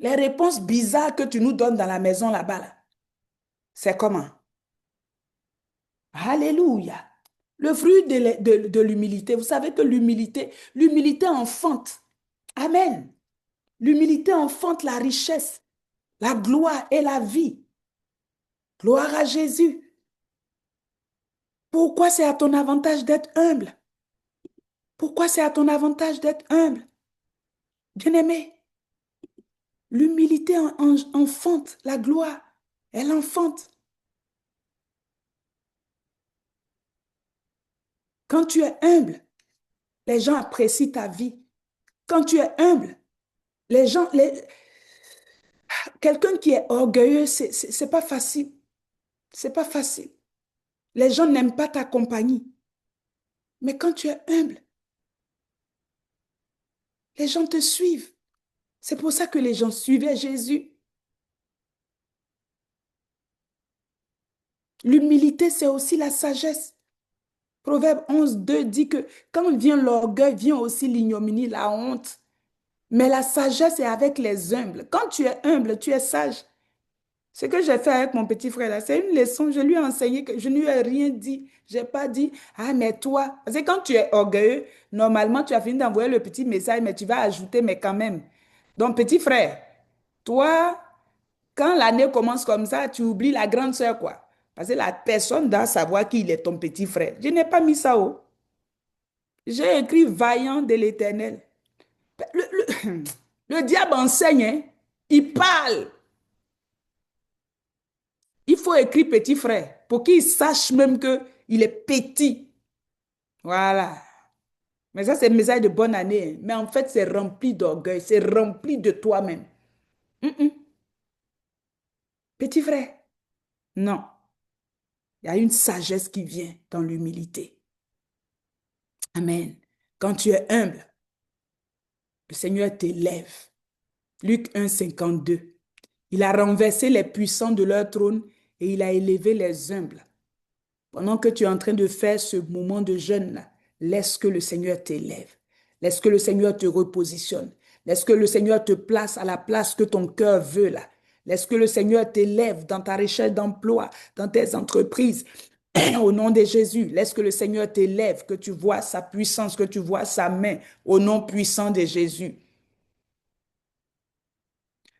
Les réponses bizarres que tu nous donnes dans la maison là-bas, là, c'est comment? Alléluia. Le fruit de l'humilité, vous savez que l'humilité enfante. Amen. L'humilité enfante la richesse, la gloire et la vie. Gloire à Jésus. Pourquoi c'est à ton avantage d'être humble? Pourquoi c'est à ton avantage d'être humble? Bien-aimé, l'humilité enfante la gloire. Elle enfante. Quand tu es humble, les gens apprécient ta vie. Quand tu es humble, les gens, quelqu'un qui est orgueilleux, c'est pas facile. C'est pas facile. Les gens n'aiment pas ta compagnie. Mais quand tu es humble, les gens te suivent. C'est pour ça que les gens suivaient Jésus. L'humilité, c'est aussi la sagesse. Proverbe 11:2 dit que quand vient l'orgueil, vient aussi l'ignominie, la honte. Mais la sagesse est avec les humbles. Quand tu es humble, tu es sage. Ce que j'ai fait avec mon petit frère là, c'est une leçon. Je lui ai enseigné que je ne lui ai rien dit. Je n'ai pas dit, ah, mais toi. Parce que quand tu es orgueilleux, normalement, tu as fini d'envoyer le petit message, mais tu vas ajouter, mais quand même. Donc, petit frère, toi, quand l'année commence comme ça, tu oublies la grande sœur, quoi. Parce que la personne doit savoir qu'il est ton petit frère. Je n'ai pas mis ça haut. J'ai écrit vaillant de l'Éternel. Le, le diable enseigne, hein. Il parle. Il faut écrire petit frère pour qu'il sache même qu'il est petit. Voilà. Mais ça, c'est un message de bonne année, hein. Mais en fait, c'est rempli d'orgueil. C'est rempli de toi-même. Petit frère. Non. Il y a une sagesse qui vient dans l'humilité. Amen. Quand tu es humble, le Seigneur t'élève. Luc 1, 52. Il a renversé les puissants de leur trône et il a élevé les humbles. Pendant que tu es en train de faire ce moment de jeûne-là, laisse que le Seigneur t'élève. Laisse que le Seigneur te repositionne. Laisse que le Seigneur te place à la place que ton cœur veut là. Laisse que le Seigneur t'élève dans ta recherche d'emploi, dans tes entreprises. Au nom de Jésus, laisse que le Seigneur t'élève, que tu vois sa puissance, que tu vois sa main, au nom puissant de Jésus.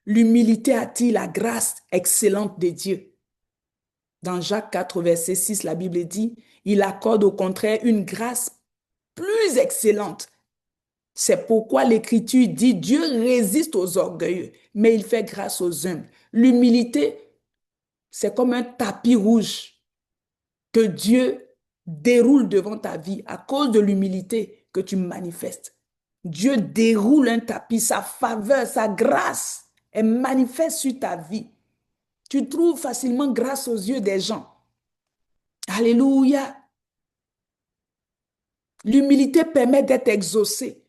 L'humilité attire la grâce excellente de Dieu. Dans Jacques 4, verset 6, la Bible dit, il accorde au contraire une grâce plus excellente. C'est pourquoi l'Écriture dit, Dieu résiste aux orgueilleux, mais il fait grâce aux humbles. L'humilité, c'est comme un tapis rouge que Dieu déroule devant ta vie à cause de l'humilité que tu manifestes. Dieu déroule un tapis, sa faveur, sa grâce est manifeste sur ta vie. Tu trouves facilement grâce aux yeux des gens. Alléluia. L'humilité permet d'être exaucé.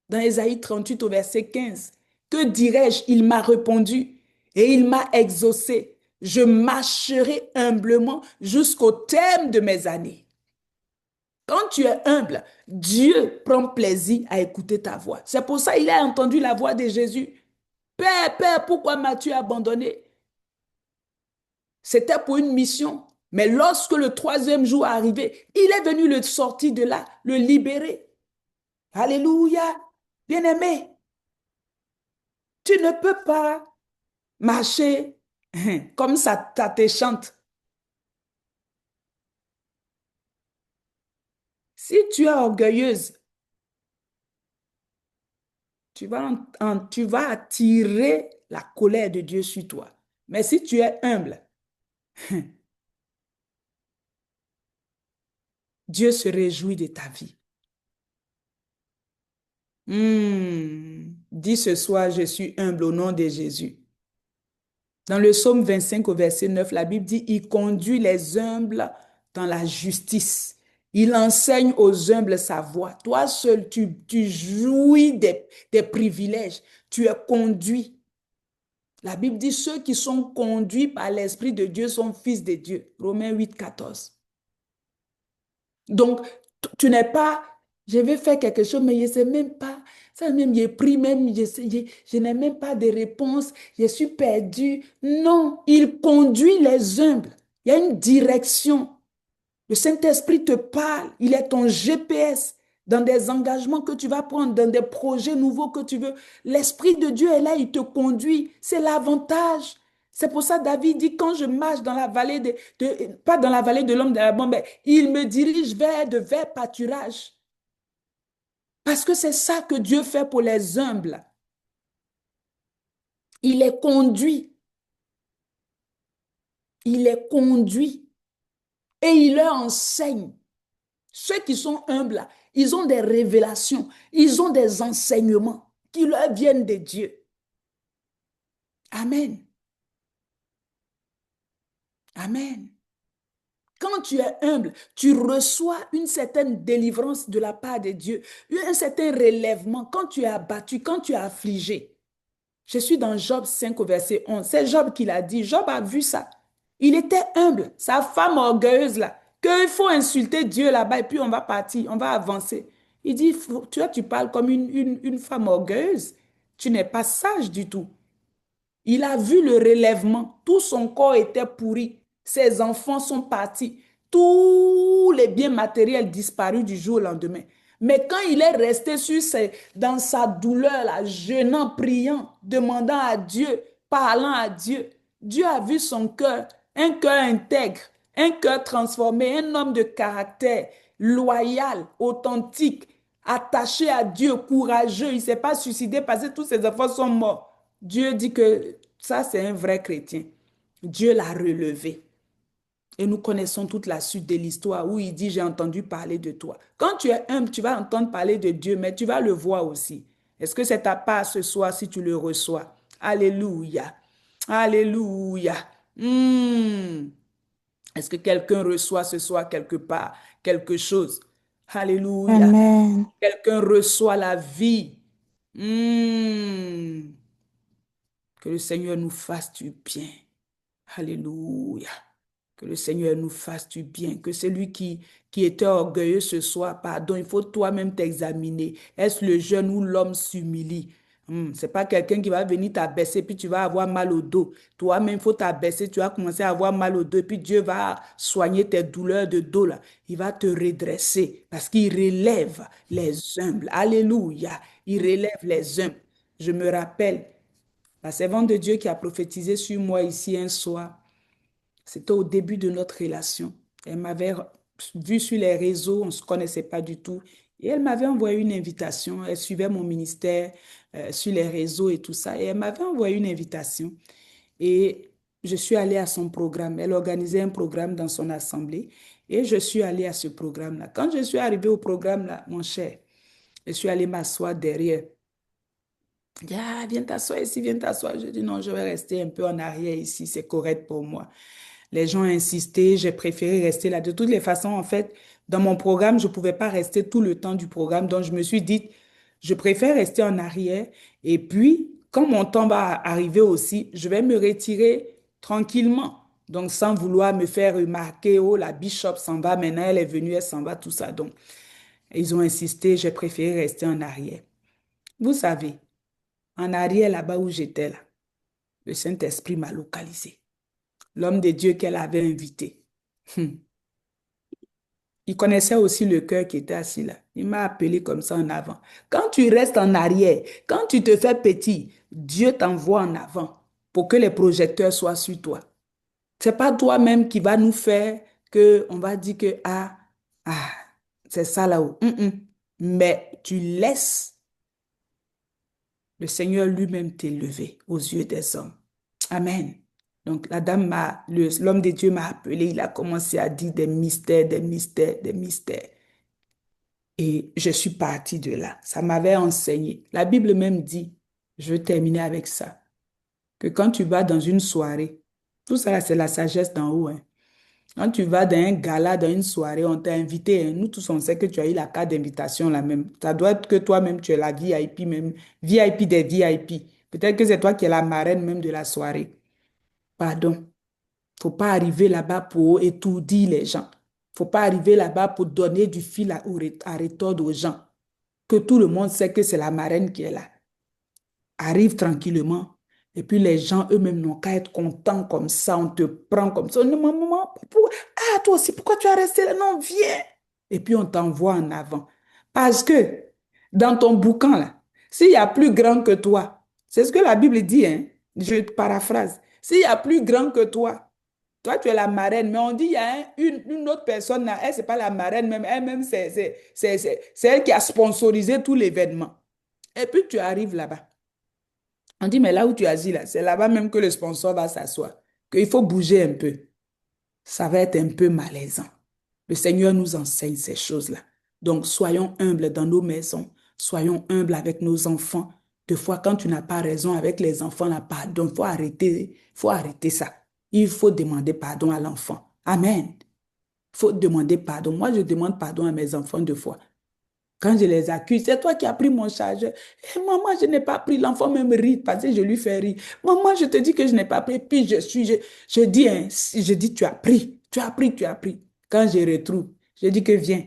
Dans Ésaïe 38 au verset 15, que dirais-je? Il m'a répondu et il m'a exaucé. Je marcherai humblement jusqu'au terme de mes années. Quand tu es humble, Dieu prend plaisir à écouter ta voix. C'est pour ça qu'il a entendu la voix de Jésus. Père, Père, pourquoi m'as-tu abandonné? C'était pour une mission. Mais lorsque le troisième jour est arrivé, il est venu le sortir de là, le libérer. Alléluia. Bien-aimé, tu ne peux pas marcher comme ça te chante. Si tu es orgueilleuse, tu vas attirer la colère de Dieu sur toi. Mais si tu es humble, Dieu se réjouit de ta vie. Dis ce soir, je suis humble au nom de Jésus. Dans le psaume 25 au verset 9, la Bible dit, il conduit les humbles dans la justice. Il enseigne aux humbles sa voie. Toi seul, tu jouis des privilèges. Tu es conduit. La Bible dit, ceux qui sont conduits par l'Esprit de Dieu sont fils de Dieu. Romains 8, 14. Donc, tu n'es pas, je vais faire quelque chose, mais je ne sais même pas. Ça même, j'ai pris même, je n'ai même pas de réponse. Je suis perdu. Non, il conduit les humbles. Il y a une direction. Le Saint-Esprit te parle. Il est ton GPS dans des engagements que tu vas prendre, dans des projets nouveaux que tu veux. L'Esprit de Dieu est là, il te conduit. C'est l'avantage. C'est pour ça David dit, quand je marche dans la vallée pas dans la vallée de l'homme de la mort, mais il me dirige vers de verts pâturages. Parce que c'est ça que Dieu fait pour les humbles. Il les conduit. Il les conduit. Et il leur enseigne. Ceux qui sont humbles, ils ont des révélations, ils ont des enseignements qui leur viennent de Dieu. Amen. Amen. Quand tu es humble, tu reçois une certaine délivrance de la part de Dieu, un certain relèvement quand tu es abattu, quand tu es affligé. Je suis dans Job 5 au verset 11. C'est Job qui l'a dit. Job a vu ça. Il était humble. Sa femme orgueilleuse là, qu'il faut insulter Dieu là-bas et puis on va partir, on va avancer. Il dit, tu parles comme une femme orgueilleuse. Tu n'es pas sage du tout. Il a vu le relèvement. Tout son corps était pourri. Ses enfants sont partis. Tous les biens matériels disparus du jour au lendemain. Mais quand il est resté dans sa douleur, là, jeûnant, priant, demandant à Dieu, parlant à Dieu, Dieu a vu son cœur, un cœur intègre, un cœur transformé, un homme de caractère, loyal, authentique, attaché à Dieu, courageux. Il ne s'est pas suicidé parce que tous ses enfants sont morts. Dieu dit que ça, c'est un vrai chrétien. Dieu l'a relevé. Et nous connaissons toute la suite de l'histoire où il dit, j'ai entendu parler de toi. Quand tu es humble, tu vas entendre parler de Dieu, mais tu vas le voir aussi. Est-ce que c'est ta part ce soir si tu le reçois? Alléluia. Alléluia. Est-ce que quelqu'un reçoit ce soir quelque part quelque chose? Alléluia. Amen. Quelqu'un reçoit la vie. Que le Seigneur nous fasse du bien. Alléluia. Que le Seigneur nous fasse du bien. Que celui qui était orgueilleux ce soir, pardon, il faut toi-même t'examiner. Est-ce le jeune ou l'homme s'humilie? C'est pas quelqu'un qui va venir t'abaisser puis tu vas avoir mal au dos. Toi-même, il faut t'abaisser, tu vas commencer à avoir mal au dos et puis Dieu va soigner tes douleurs de dos là. Il va te redresser parce qu'il relève les humbles. Alléluia. Il relève les humbles. Je me rappelle la servante de Dieu qui a prophétisé sur moi ici un soir. C'était au début de notre relation. Elle m'avait vu sur les réseaux, on ne se connaissait pas du tout. Et elle m'avait envoyé une invitation. Elle suivait mon ministère sur les réseaux et tout ça. Et elle m'avait envoyé une invitation. Et je suis allée à son programme. Elle organisait un programme dans son assemblée. Et je suis allée à ce programme-là. Quand je suis arrivée au programme-là, mon cher, je suis allée m'asseoir derrière. Il dit, ah, viens t'asseoir ici, viens t'asseoir. Je dis, non, je vais rester un peu en arrière ici, c'est correct pour moi. Les gens ont insisté, j'ai préféré rester là. De toutes les façons, en fait, dans mon programme, je ne pouvais pas rester tout le temps du programme. Donc, je me suis dit, je préfère rester en arrière. Et puis, quand mon temps va arriver aussi, je vais me retirer tranquillement. Donc, sans vouloir me faire remarquer, oh, la bishop s'en va, maintenant elle est venue, elle s'en va, tout ça. Donc, ils ont insisté, j'ai préféré rester en arrière. Vous savez, en arrière, là-bas où j'étais, là, le Saint-Esprit m'a localisé. L'homme de Dieu qu'elle avait invité. Il connaissait aussi le cœur qui était assis là. Il m'a appelé comme ça en avant. Quand tu restes en arrière, quand tu te fais petit, Dieu t'envoie en avant pour que les projecteurs soient sur toi. C'est pas toi-même qui va nous faire que on va dire que c'est ça là-haut. Mais tu laisses le Seigneur lui-même t'élever aux yeux des hommes. Amen. Donc, l'homme de Dieu m'a appelé, il a commencé à dire des mystères, des mystères, des mystères. Et je suis partie de là. Ça m'avait enseigné. La Bible même dit, je vais terminer avec ça, que quand tu vas dans une soirée, tout ça, c'est la sagesse d'en haut. Quand tu vas dans un gala, dans une soirée, on t'a invité. Nous tous, on sait que tu as eu la carte d'invitation là même. Ça doit être que toi-même, tu es la VIP même, VIP des VIP. Peut-être que c'est toi qui es la marraine même de la soirée. Pardon. Faut pas arriver là-bas pour étourdir les gens. Faut pas arriver là-bas pour donner du fil à retordre aux gens. Que tout le monde sait que c'est la marraine qui est là. Arrive tranquillement. Et puis les gens eux-mêmes n'ont qu'à être contents comme ça. On te prend comme ça. Non, maman, toi aussi, pourquoi tu as resté là? Non, viens. Et puis on t'envoie en avant. Parce que dans ton boucan là, s'il y a plus grand que toi, c'est ce que la Bible dit, hein? Je paraphrase. S'il y a plus grand que toi, tu es la marraine, mais on dit il y a une autre personne là, elle, c'est pas la marraine même, elle-même, c'est elle qui a sponsorisé tout l'événement. Et puis tu arrives là-bas. On dit, mais là où tu agis là, c'est là-bas même que le sponsor va s'asseoir, qu'il faut bouger un peu. Ça va être un peu malaisant. Le Seigneur nous enseigne ces choses-là. Donc, soyons humbles dans nos maisons, soyons humbles avec nos enfants. Des fois, quand tu n'as pas raison avec les enfants, là, pardon, il faut arrêter ça. Il faut demander pardon à l'enfant. Amen. Il faut demander pardon. Moi, je demande pardon à mes enfants deux fois. Quand je les accuse, c'est toi qui as pris mon chargeur. Et maman, je n'ai pas pris. L'enfant même rit parce que je lui fais rire. Maman, je te dis que je n'ai pas pris. Puis je dis, hein, je dis, tu as pris. Tu as pris, tu as pris. Quand je retrouve, je dis que viens.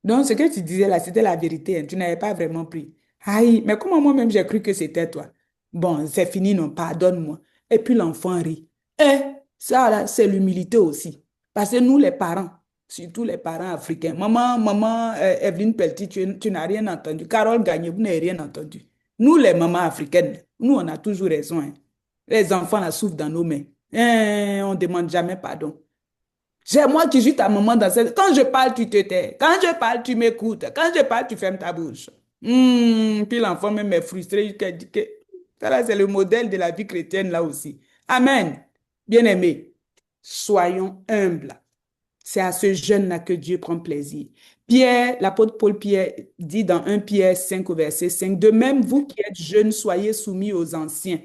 Donc, ce que tu disais là, c'était la vérité. Hein, tu n'avais pas vraiment pris. Aïe, mais comment moi-même j'ai cru que c'était toi? Bon, c'est fini, non, pardonne-moi. Et puis l'enfant rit. Et ça, là, c'est l'humilité aussi. Parce que nous, les parents, surtout les parents africains. Maman, Evelyne Pelty, tu n'as rien entendu. Carole Gagné, vous n'avez rien entendu. Nous, les mamans africaines, nous, on a toujours raison. Hein. Les enfants la souffrent dans nos mains. On ne demande jamais pardon. C'est moi qui suis ta maman dans cette... Quand je parle, tu te tais. Quand je parle, tu m'écoutes. Quand je parle, tu fermes ta bouche. Puis l'enfant même est frustré. Ça, là, c'est le modèle de la vie chrétienne là aussi. Amen. Bien-aimés, soyons humbles. C'est à ce jeune-là que Dieu prend plaisir. Pierre, l'apôtre Paul Pierre dit dans 1 Pierre 5 au verset 5, de même vous qui êtes jeunes, soyez soumis aux anciens.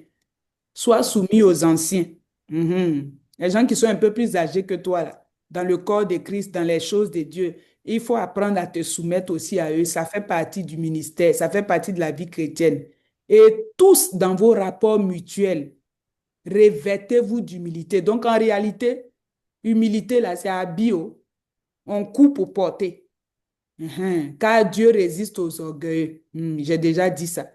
Sois soumis aux anciens. Les gens qui sont un peu plus âgés que toi, là, dans le corps de Christ, dans les choses de Dieu, il faut apprendre à te soumettre aussi à eux. Ça fait partie du ministère, ça fait partie de la vie chrétienne. Et tous dans vos rapports mutuels, Revêtez-vous d'humilité. Donc, en réalité, humilité, là, c'est à bio. On coupe pour porter. Car Dieu résiste aux orgueilleux. J'ai déjà dit ça.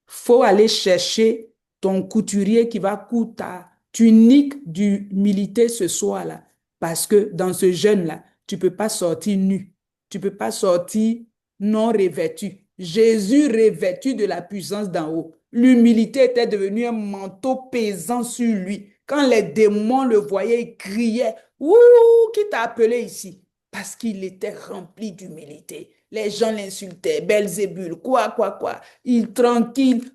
Faut aller chercher ton couturier qui va coudre ta tunique d'humilité ce soir-là. Parce que dans ce jeûne-là, tu ne peux pas sortir nu. Tu ne peux pas sortir non revêtu. Jésus revêtu de la puissance d'en haut. L'humilité était devenue un manteau pesant sur lui. Quand les démons le voyaient, ils criaient, « Ouh, qui t'a appelé ici? » Parce qu'il était rempli d'humilité. Les gens l'insultaient, Belzébul, quoi. Il tranquille,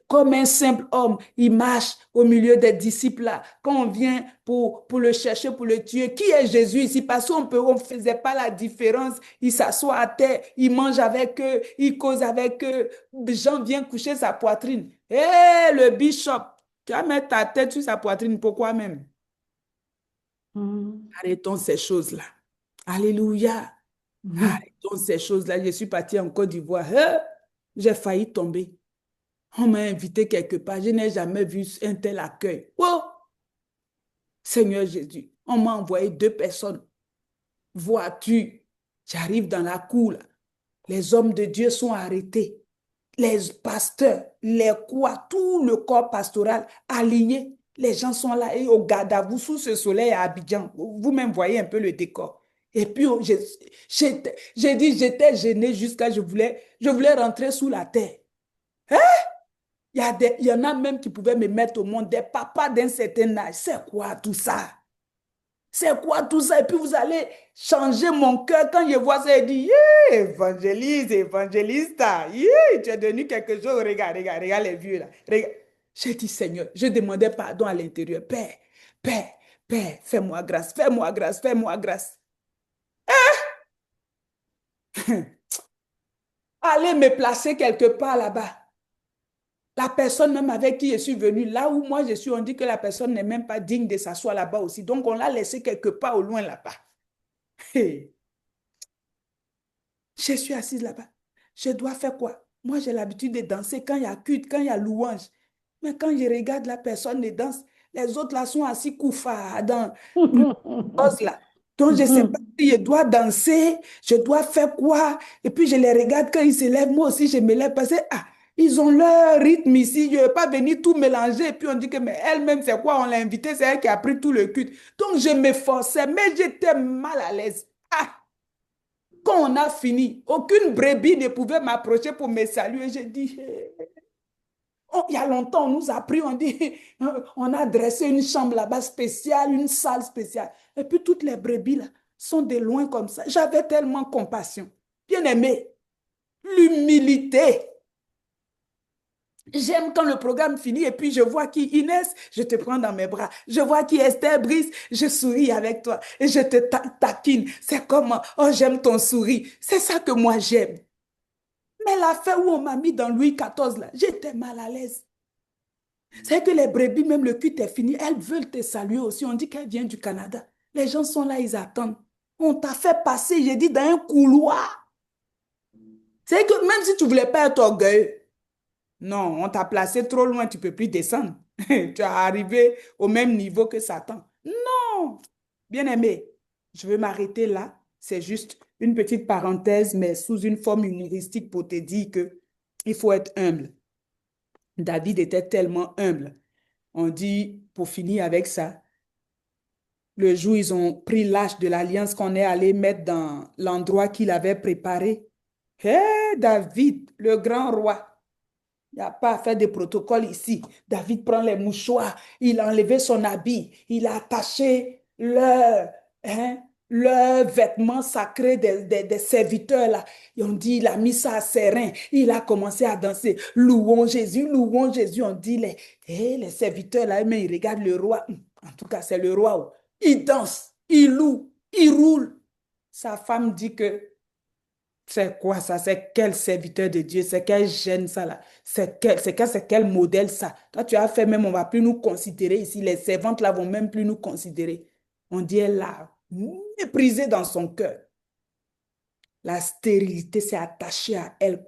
comme un simple homme, il marche au milieu des disciples là. Quand on vient pour le chercher, pour le tuer, qui est Jésus ici? Parce qu'on ne faisait pas la différence. Il s'assoit à terre, il mange avec eux, il cause avec eux. Jean vient coucher sa poitrine. Hé, le bishop, tu vas mettre ta tête sur sa poitrine, pourquoi même? Arrêtons ces choses-là. Alléluia. Arrêtons ces choses-là. Je suis partie en Côte d'Ivoire. J'ai failli tomber. On m'a invité quelque part. Je n'ai jamais vu un tel accueil. Oh! Seigneur Jésus, on m'a envoyé 2 personnes. Voiture. J'arrive dans la cour. Là. Les hommes de Dieu sont arrêtés. Les pasteurs, les quoi, tout le corps pastoral aligné. Les gens sont là et au garde à vous sous ce soleil à Abidjan. Vous-même voyez un peu le décor. Et puis, j'ai dit, j'étais gênée jusqu'à je voulais rentrer sous la terre. Hein? Il y en a même qui pouvaient me mettre au monde, des papas d'un certain âge. C'est quoi tout ça? C'est quoi tout ça? Et puis vous allez changer mon cœur quand je vois ça et dire, évangéliste, évangéliste, tu es devenu quelque chose. Regarde les vieux là. J'ai dit, Seigneur, je demandais pardon à l'intérieur. Père, fais-moi grâce, fais-moi grâce, fais-moi grâce. Allez me placer quelque part là-bas. La personne même avec qui je suis venue, là où moi je suis, on dit que la personne n'est même pas digne de s'asseoir là-bas aussi. Donc on l'a laissé quelque part au loin là-bas. Hey. Je suis assise là-bas. Je dois faire quoi? Moi j'ai l'habitude de danser quand il y a culte, quand il y a louange. Mais quand je regarde la personne et danse, les autres là sont assis couffards dans là. Donc, je ne sais pas si je dois danser, je dois faire quoi. Et puis, je les regarde quand ils se lèvent. Moi aussi, je me lève parce que, ils ont leur rythme ici. Je ne vais pas venir tout mélanger. Et puis, on dit que, mais elle-même, c'est quoi? On l'a invitée, c'est elle qui a pris tout le culte. Donc, je m'efforçais, mais j'étais mal à l'aise. Quand on a fini, aucune brebis ne pouvait m'approcher pour me saluer. J'ai dit, il y a longtemps, on nous a pris, on dit, on a dressé une chambre là-bas spéciale, une salle spéciale. Et puis toutes les brebis là sont de loin comme ça. J'avais tellement compassion. Bien aimé, l'humilité. J'aime quand le programme finit et puis je vois qui Inès, je te prends dans mes bras. Je vois qui Esther Brice, je souris avec toi et je te taquine. C'est comme, oh j'aime ton sourire. C'est ça que moi j'aime. Mais l'affaire où on m'a mis dans Louis XIV, là, j'étais mal à l'aise. C'est que les brebis, même le culte est fini, elles veulent te saluer aussi. On dit qu'elles viennent du Canada. Les gens sont là, ils attendent. On t'a fait passer, j'ai dit, dans un couloir. C'est que même si tu ne voulais pas être orgueilleux, non, on t'a placé trop loin, tu ne peux plus descendre. Tu es arrivé au même niveau que Satan. Non, bien aimé, je veux m'arrêter là. C'est juste une petite parenthèse, mais sous une forme humoristique pour te dire qu'il faut être humble. David était tellement humble. On dit, pour finir avec ça, le jour où ils ont pris l'arche de l'alliance qu'on est allé mettre dans l'endroit qu'il avait préparé. Hé, David, le grand roi, il n'y a pas à faire de protocole ici. David prend les mouchoirs, il a enlevé son habit, il a attaché leur vêtement sacré des serviteurs là. Et on dit, il a mis ça à ses reins, il a commencé à danser. Louons Jésus, louons Jésus. On dit, les serviteurs là, mais ils regardent le roi. En tout cas, c'est le roi. Il danse, il loue, il roule. Sa femme dit que c'est quoi ça? C'est quel serviteur de Dieu? C'est quel gêne ça là? C'est quel modèle ça? Toi, tu as fait même, on ne va plus nous considérer ici. Les servantes là vont même plus nous considérer. On dit, elle l'a méprisé dans son cœur. La stérilité s'est attachée à elle.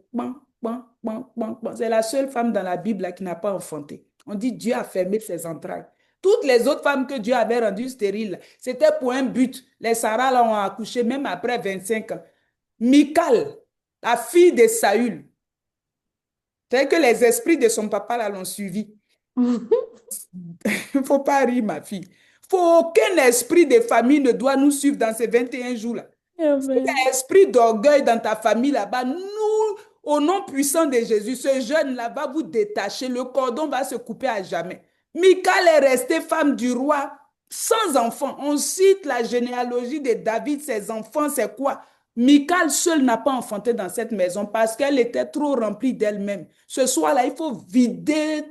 C'est la seule femme dans la Bible là, qui n'a pas enfanté. On dit Dieu a fermé ses entrailles. Toutes les autres femmes que Dieu avait rendues stériles, c'était pour un but. Les Sarah là, ont accouché même après 25 ans. Michal, la fille de Saül, c'est que les esprits de son papa là l'ont suivi. Il ne faut pas rire, ma fille. Aucun esprit de famille ne doit nous suivre dans ces 21 jours-là. Si il y a un esprit d'orgueil dans ta famille là-bas, nous, au nom puissant de Jésus, ce jeune-là va vous détacher. Le cordon va se couper à jamais. Michal est restée femme du roi sans enfant. On cite la généalogie de David, ses enfants, c'est quoi? Michal seule n'a pas enfanté dans cette maison parce qu'elle était trop remplie d'elle-même. Ce soir-là, il faut vider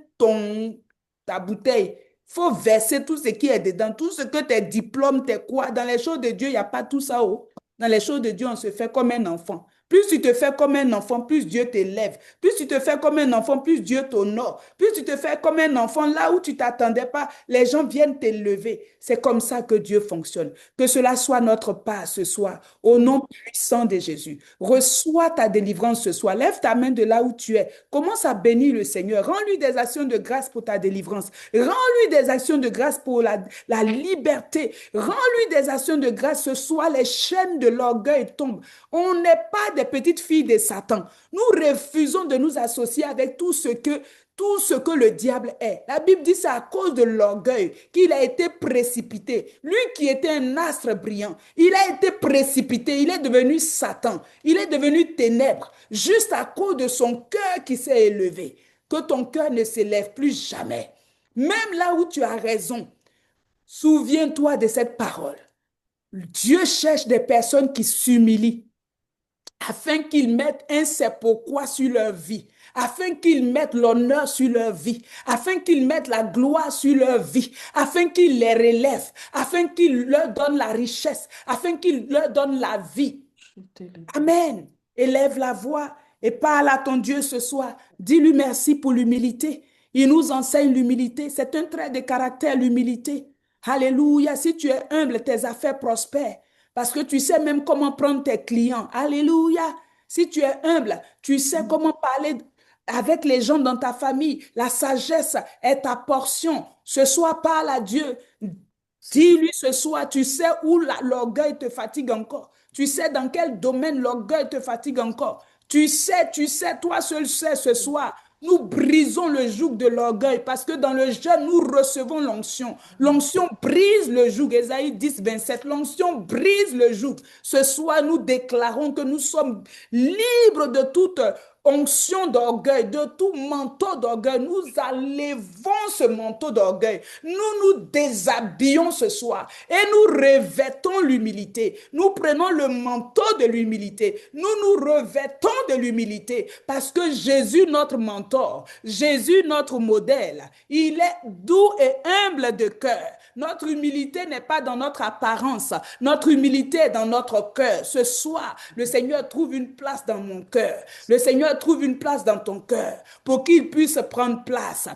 ta bouteille. Il faut verser tout ce qui est dedans, tout ce que tes diplômes, tes quoi. Dans les choses de Dieu, il n'y a pas tout ça. Oh. Dans les choses de Dieu, on se fait comme un enfant. Plus tu te fais comme un enfant, plus Dieu t'élève. Plus tu te fais comme un enfant, plus Dieu t'honore. Plus tu te fais comme un enfant, là où tu ne t'attendais pas, les gens viennent t'élever. C'est comme ça que Dieu fonctionne. Que cela soit notre part ce soir, au nom puissant de Jésus. Reçois ta délivrance ce soir. Lève ta main de là où tu es. Commence à bénir le Seigneur. Rends-lui des actions de grâce pour ta délivrance. Rends-lui des actions de grâce pour la liberté. Rends-lui des actions de grâce ce soir. Les chaînes de l'orgueil tombent. On n'est pas des petites filles de Satan. Nous refusons de nous associer avec tout ce que le diable est. La Bible dit c'est à cause de l'orgueil qu'il a été précipité. Lui qui était un astre brillant, il a été précipité, il est devenu Satan, il est devenu ténèbres, juste à cause de son cœur qui s'est élevé. Que ton cœur ne s'élève plus jamais. Même là où tu as raison, souviens-toi de cette parole. Dieu cherche des personnes qui s'humilient afin qu'ils mettent un c'est pourquoi sur leur vie, afin qu'ils mettent l'honneur sur leur vie, afin qu'ils mettent la gloire sur leur vie, afin qu'ils les relèvent, afin qu'ils leur donnent la richesse, afin qu'ils leur donnent la vie. Amen. Élève la voix et parle à ton Dieu ce soir. Dis-lui merci pour l'humilité. Il nous enseigne l'humilité. C'est un trait de caractère, l'humilité. Alléluia. Si tu es humble, tes affaires prospèrent. Parce que tu sais même comment prendre tes clients. Alléluia. Si tu es humble, tu sais comment parler avec les gens dans ta famille. La sagesse est ta portion. Ce soir, parle à Dieu. Dis-lui ce soir, tu sais où l'orgueil te fatigue encore. Tu sais dans quel domaine l'orgueil te fatigue encore. Tu sais, toi seul sais ce soir. Nous brisons le joug de l'orgueil parce que dans le jeûne, nous recevons l'onction. L'onction brise le joug. Ésaïe 10, 27. L'onction brise le joug. Ce soir, nous déclarons que nous sommes libres de toute onction d'orgueil, de tout manteau d'orgueil. Nous enlevons ce manteau d'orgueil. Nous nous déshabillons ce soir et nous revêtons l'humilité. Nous prenons le manteau de l'humilité. Nous nous revêtons de l'humilité parce que Jésus, notre mentor, Jésus, notre modèle, il est doux et humble de cœur. Notre humilité n'est pas dans notre apparence. Notre humilité est dans notre cœur. Ce soir, le Seigneur trouve une place dans mon cœur. Le Seigneur trouve une place dans ton cœur pour qu'il puisse prendre place,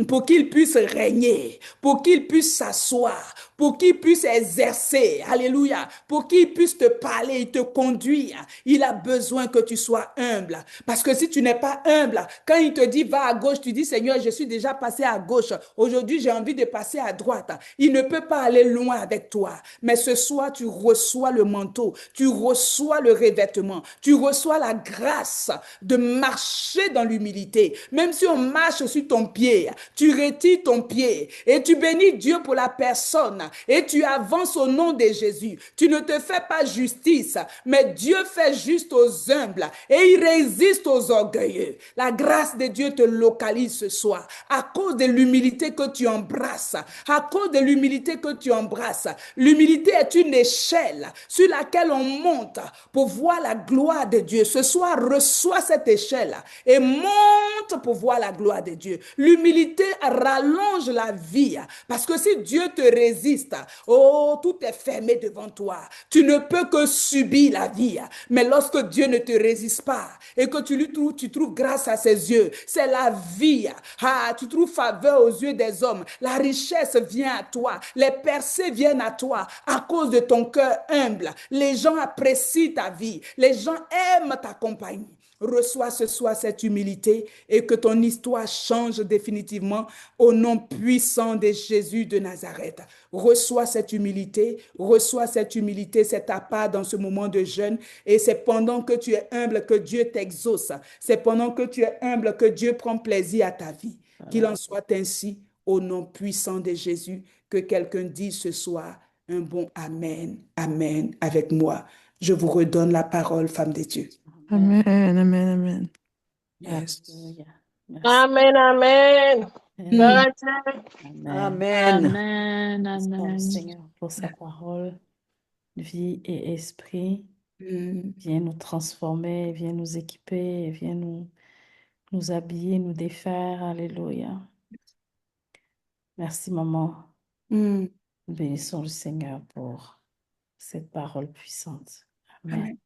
pour qu'il puisse régner, pour qu'il puisse s'asseoir, pour qu'il puisse exercer. Alléluia. Pour qu'il puisse te parler et te conduire. Il a besoin que tu sois humble. Parce que si tu n'es pas humble, quand il te dit va à gauche, tu dis Seigneur, je suis déjà passé à gauche. Aujourd'hui, j'ai envie de passer à droite. Il ne peut pas aller loin avec toi. Mais ce soir, tu reçois le manteau, tu reçois le revêtement, tu reçois la grâce de marcher dans l'humilité. Même si on marche sur ton pied, tu retires ton pied et tu bénis Dieu pour la personne et tu avances au nom de Jésus. Tu ne te fais pas justice, mais Dieu fait juste aux humbles et il résiste aux orgueilleux. La grâce de Dieu te localise ce soir à cause de l'humilité que tu embrasses, à cause de l'humilité que tu embrasses. L'humilité est une échelle sur laquelle on monte pour voir la gloire de Dieu. Ce soir, reçois cette échelle et monte pour voir la gloire de Dieu. L'humilité rallonge la vie parce que si Dieu te résiste, oh, tout est fermé devant toi. Tu ne peux que subir la vie. Mais lorsque Dieu ne te résiste pas et que tu trouves grâce à ses yeux, c'est la vie. Ah, tu trouves faveur aux yeux des hommes. La richesse vient à toi. Les percées viennent à toi à cause de ton cœur humble. Les gens apprécient ta vie. Les gens aiment ta compagnie. Reçois reçois ce soir cette humilité et que ton histoire change définitivement au nom puissant de Jésus de Nazareth. Reçois cette humilité, c'est ta part dans ce moment de jeûne et c'est pendant que tu es humble que Dieu t'exauce. C'est pendant que tu es humble que Dieu prend plaisir à ta vie. Qu'il en soit ainsi au nom puissant de Jésus, que quelqu'un dise ce soir un bon Amen, Amen avec moi. Je vous redonne la parole, femme de Dieu. Amen. Amen, amen, amen. Yes. Alléluia. Merci. Amen, amen. Amen. Mm. Amen. Amen. Merci au Amen. Seigneur pour sa parole, vie et esprit. Mm. Viens nous transformer, viens nous équiper, viens nous habiller, nous défaire. Alléluia. Merci, maman. Mm. Bénissons le Seigneur pour cette parole puissante. Amen. Amen.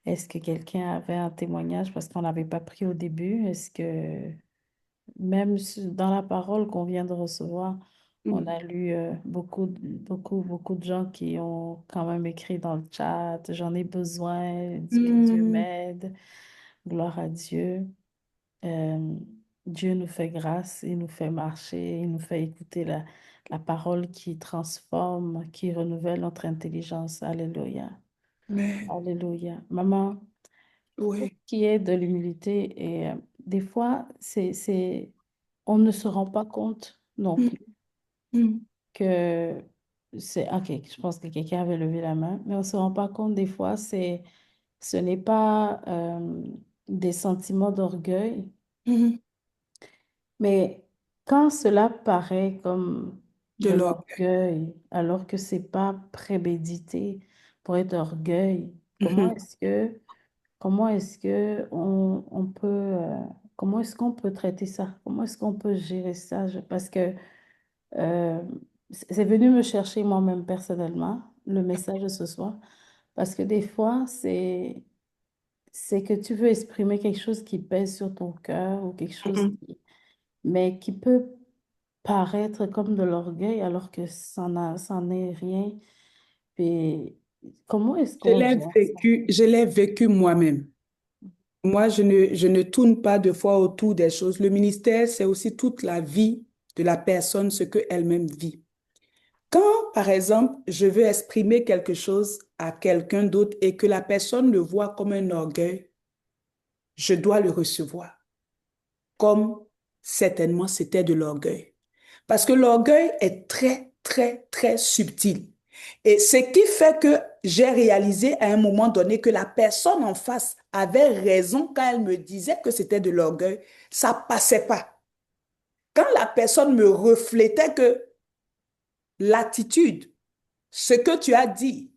Est-ce que quelqu'un avait un témoignage parce qu'on n'avait pas pris au début? Est-ce que même dans la parole qu'on vient de recevoir, on Mm. a lu beaucoup de gens qui ont quand même écrit dans le chat, j'en ai besoin, que Dieu Mm. m'aide, gloire à Dieu. Euh, Dieu nous fait grâce, il nous fait marcher, il nous fait écouter la parole qui transforme, qui renouvelle notre intelligence. Alléluia. Amen. Alléluia. Maman, Oui. qui est de l'humilité et des fois, on ne se rend pas compte non Mm. plus Mm. que c'est, ok, je pense que quelqu'un avait levé la main, mais on ne se rend pas compte des fois, ce n'est pas des sentiments d'orgueil, Mm. mais quand cela paraît comme De de l'orgueil. l'orgueil, alors que c'est pas prémédité pour être orgueil, Mhm. comment est-ce que on peut, comment est-ce qu'on peut traiter ça? Comment est-ce qu'on peut gérer ça? Parce que euh, c'est venu me chercher moi-même personnellement, le message de ce soir, parce que des fois, c'est que tu veux exprimer quelque chose qui pèse sur ton cœur ou quelque chose Mhm. mais qui peut paraître comme de l'orgueil alors que ça n'est rien. Puis, comment est-ce qu'on gère ça? Je l'ai vécu moi-même. Moi, je ne tourne pas de fois autour des choses. Le ministère, c'est aussi toute la vie de la personne, ce qu'elle-même vit. Quand, par exemple, je veux exprimer quelque chose à quelqu'un d'autre et que la personne le voit comme un orgueil, je dois le recevoir comme certainement c'était de l'orgueil. Parce que l'orgueil est très, très, très subtil. Et ce qui fait que j'ai réalisé à un moment donné que la personne en face avait raison quand elle me disait que c'était de l'orgueil, ça passait pas. Quand la personne me reflétait que l'attitude, ce que tu as dit,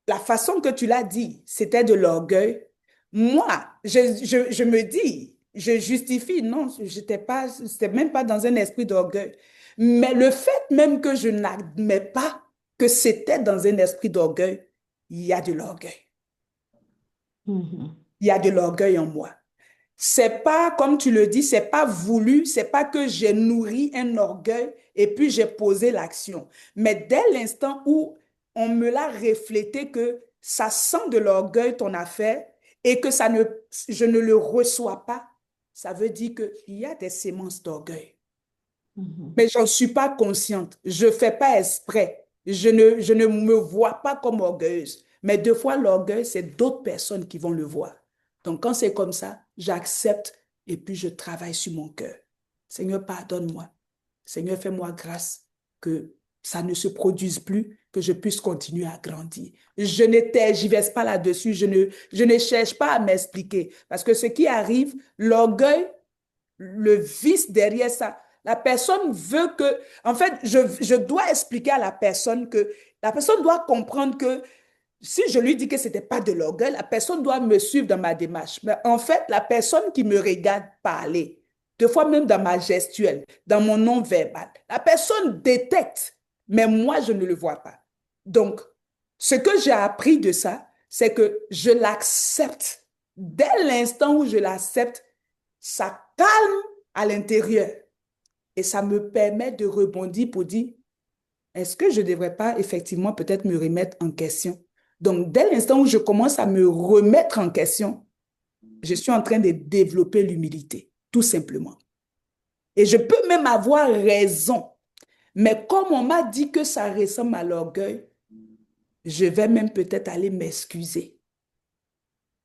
la façon que tu l'as dit, c'était de l'orgueil, moi, je me dis, je justifie, non, c'était même pas dans un esprit d'orgueil. Mais le fait même que je n'admets pas que c'était dans un esprit d'orgueil, il y a de l'orgueil. Mhm. Il y a de l'orgueil en moi. C'est pas, comme tu le dis, c'est pas voulu, c'est pas que j'ai nourri un orgueil et puis j'ai posé l'action. Mais dès l'instant où on me l'a reflété que ça sent de l'orgueil ton affaire et que je ne le reçois pas, ça veut dire qu'il y a des sémences d'orgueil. Mhm. Mais j'en suis pas consciente. Je fais pas exprès. Je ne me vois pas comme orgueilleuse. Mais deux fois, l'orgueil, c'est d'autres personnes qui vont le voir. Donc, quand c'est comme ça, j'accepte et puis je travaille sur mon cœur. Seigneur, pardonne-moi. Seigneur, fais-moi grâce que ça ne se produise plus, que je puisse continuer à grandir. Je ne tergiverse pas là-dessus. Je ne cherche pas à m'expliquer. Parce que ce qui arrive, l'orgueil, le vice derrière ça. La personne veut que, en fait, je dois expliquer à la personne que la personne doit comprendre que si je lui dis que ce n'était pas de l'orgueil, la personne doit me suivre dans ma démarche. Mais en fait, la personne qui me regarde parler, deux fois même dans ma gestuelle, dans mon non-verbal, la personne détecte, mais moi, je ne le vois pas. Donc, ce que j'ai appris de ça, c'est que je l'accepte. Dès l'instant où je l'accepte, ça calme à l'intérieur et ça me permet de rebondir pour dire, est-ce que je ne devrais pas effectivement peut-être me remettre en question? Donc, dès l'instant où je commence à me remettre en question, Je suis en train de développer l'humilité, tout simplement. Et je peux même avoir raison. Mais comme on m'a dit que ça ressemble à l'orgueil, je vais même peut-être aller m'excuser.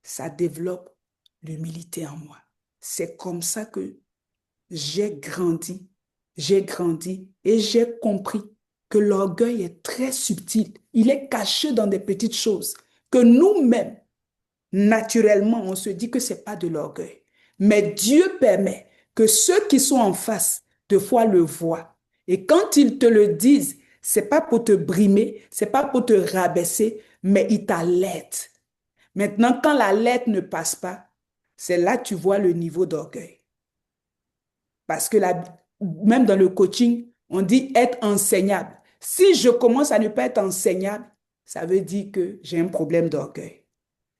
Ça développe l'humilité en moi. C'est comme ça que j'ai grandi. J'ai grandi et j'ai compris que l'orgueil est très subtil. Il est caché dans des petites choses que nous-mêmes, naturellement, on se dit que ce n'est pas de l'orgueil. Mais Dieu permet que ceux qui sont en face, de fois, le voient. Et quand ils te le disent, ce n'est pas pour te brimer, ce n'est pas pour te rabaisser, mais ils t'alertent. Maintenant, quand l'alerte ne passe pas, c'est là que tu vois le niveau d'orgueil. Parce que même dans le coaching, on dit être enseignable. Si je commence à ne pas être enseignable, ça veut dire que j'ai un problème d'orgueil.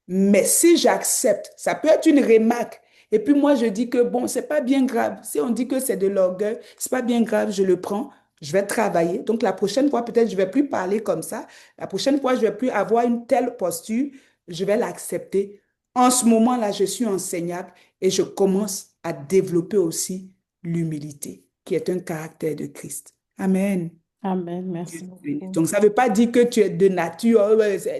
Mais si j'accepte, ça peut être une remarque. Et puis moi, je dis que bon, c'est pas bien grave. Si on dit que c'est de l'orgueil, c'est pas bien grave, je le prends, je vais travailler. Donc la prochaine fois, peut-être, je vais plus parler comme ça. La prochaine fois, je vais plus avoir une telle posture. Je vais l'accepter. En ce moment-là, je suis enseignable et je commence à développer aussi l'humilité, qui est un caractère de Christ. Amen. Amen. Merci beaucoup. Donc, ça ne veut pas dire que tu es de nature,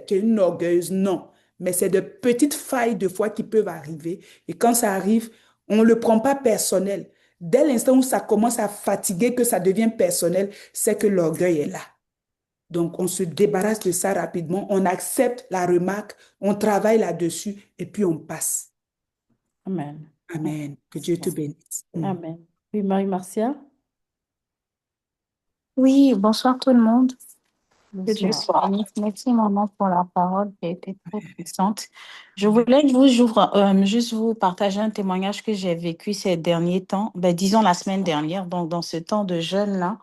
tu es une orgueilleuse, non. Mais c'est de petites failles de foi qui peuvent arriver. Et quand ça arrive, on ne le prend pas personnel. Dès l'instant où ça commence à fatiguer, que ça devient personnel, c'est que l'orgueil est là. Donc, on se débarrasse de ça rapidement, on accepte la remarque, on travaille là-dessus et puis on passe. Amen. Amen. Que Dieu te bénisse. Amen. Oui, Marie-Marcia? Oui, bonsoir tout le monde. Que Dieu Bonsoir. soit béni. Merci maman pour la parole qui a été très puissante. Je voulais juste vous partager un témoignage que j'ai vécu ces derniers temps, disons la semaine dernière, donc dans ce temps de jeûne-là.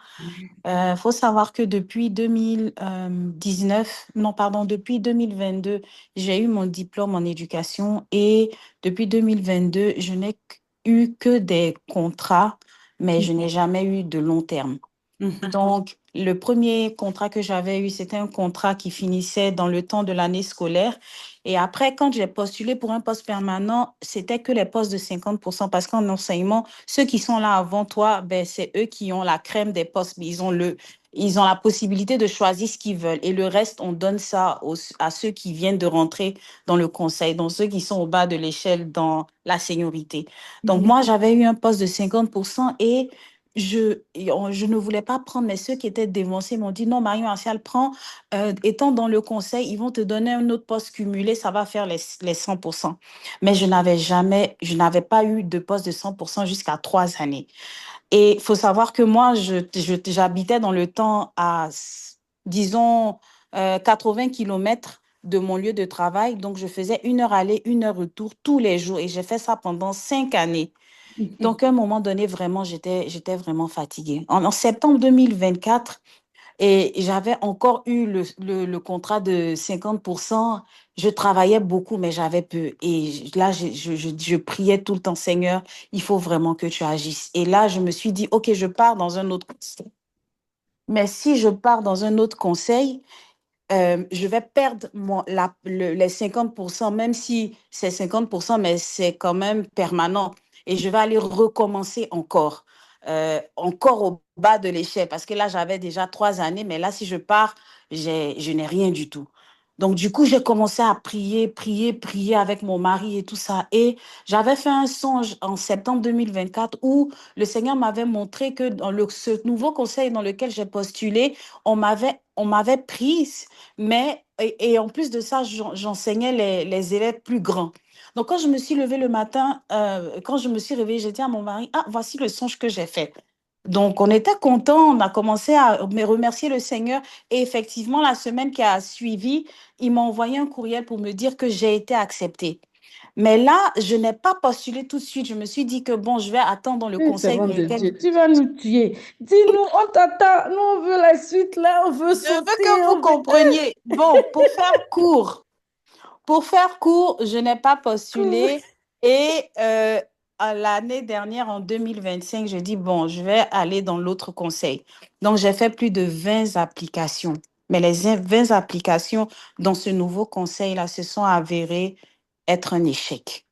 Faut savoir que depuis 2019, non pardon, depuis 2022, j'ai eu mon diplôme en éducation et depuis 2022, je n'ai eu que des contrats, mais je n'ai jamais eu de long terme. Donc, le premier contrat que j'avais eu, c'était un contrat qui finissait dans le temps de l'année scolaire. Et après, quand j'ai postulé pour un poste permanent, c'était que les postes de 50%, parce qu'en enseignement, ceux qui sont là avant toi, c'est eux qui ont la crème des postes. Ils ont la possibilité de choisir ce qu'ils veulent. Et le reste, on donne ça à ceux qui viennent de rentrer dans le conseil, donc ceux qui sont au bas de l'échelle dans la seniorité. Donc, moi, j'avais eu un poste de 50% et je ne voulais pas prendre, mais ceux qui étaient dévancés m'ont dit non, Marie-Martial, prends, étant dans le conseil, ils vont te donner un autre poste cumulé, ça va faire les 100%. Mais je n'avais pas eu de poste de 100% jusqu'à 3 années. Et il faut savoir que moi, j'habitais dans le temps à, disons, 80 kilomètres de mon lieu de travail. Donc, je faisais 1 heure aller, 1 heure retour tous les jours. Et j'ai fait ça pendant 5 années. Donc, à un moment donné, vraiment, j'étais vraiment fatiguée. En septembre 2024, et j'avais encore eu le contrat de 50%. Je travaillais beaucoup, mais j'avais peu. Et là, je priais tout le temps, Seigneur, il faut vraiment que tu agisses. Et là, je me suis dit, OK, je pars dans un autre conseil. Mais si je pars dans un autre conseil, je vais perdre les 50%, même si c'est 50%, mais c'est quand même permanent. Et je vais aller recommencer encore au bas de l'échelle, parce que là, j'avais déjà 3 années, mais là, si je pars, je n'ai rien du tout. Donc, du coup, j'ai commencé à prier avec mon mari et tout ça. Et j'avais fait un songe en septembre 2024 où le Seigneur m'avait montré que dans ce nouveau conseil dans lequel j'ai postulé, on m'avait prise, mais et en plus de ça, j'enseignais les élèves plus grands. Donc, quand je me suis levée le matin, quand je me suis réveillée, j'ai dit à mon mari, ah, voici le songe que j'ai fait. Donc, on était contents, on a commencé à remercier le Seigneur. Et effectivement, la semaine qui a suivi, il m'a envoyé un courriel pour me dire que j'ai été acceptée. Mais là, je n'ai pas postulé tout de suite. Je me suis dit que bon, je vais attendre le conseil. Une seconde de Dieu, tu vas nous tuer. Dis-nous, on t'attend, nous on veut la suite, là, on veut sauter. Je veux que vous compreniez. Bon, pour faire court, je n'ai pas postulé. Et l'année dernière, en 2025, je dis, bon, je vais aller dans l'autre conseil. Donc, j'ai fait plus de 20 applications. Mais les 20 applications dans ce nouveau conseil-là se sont avérées être un échec.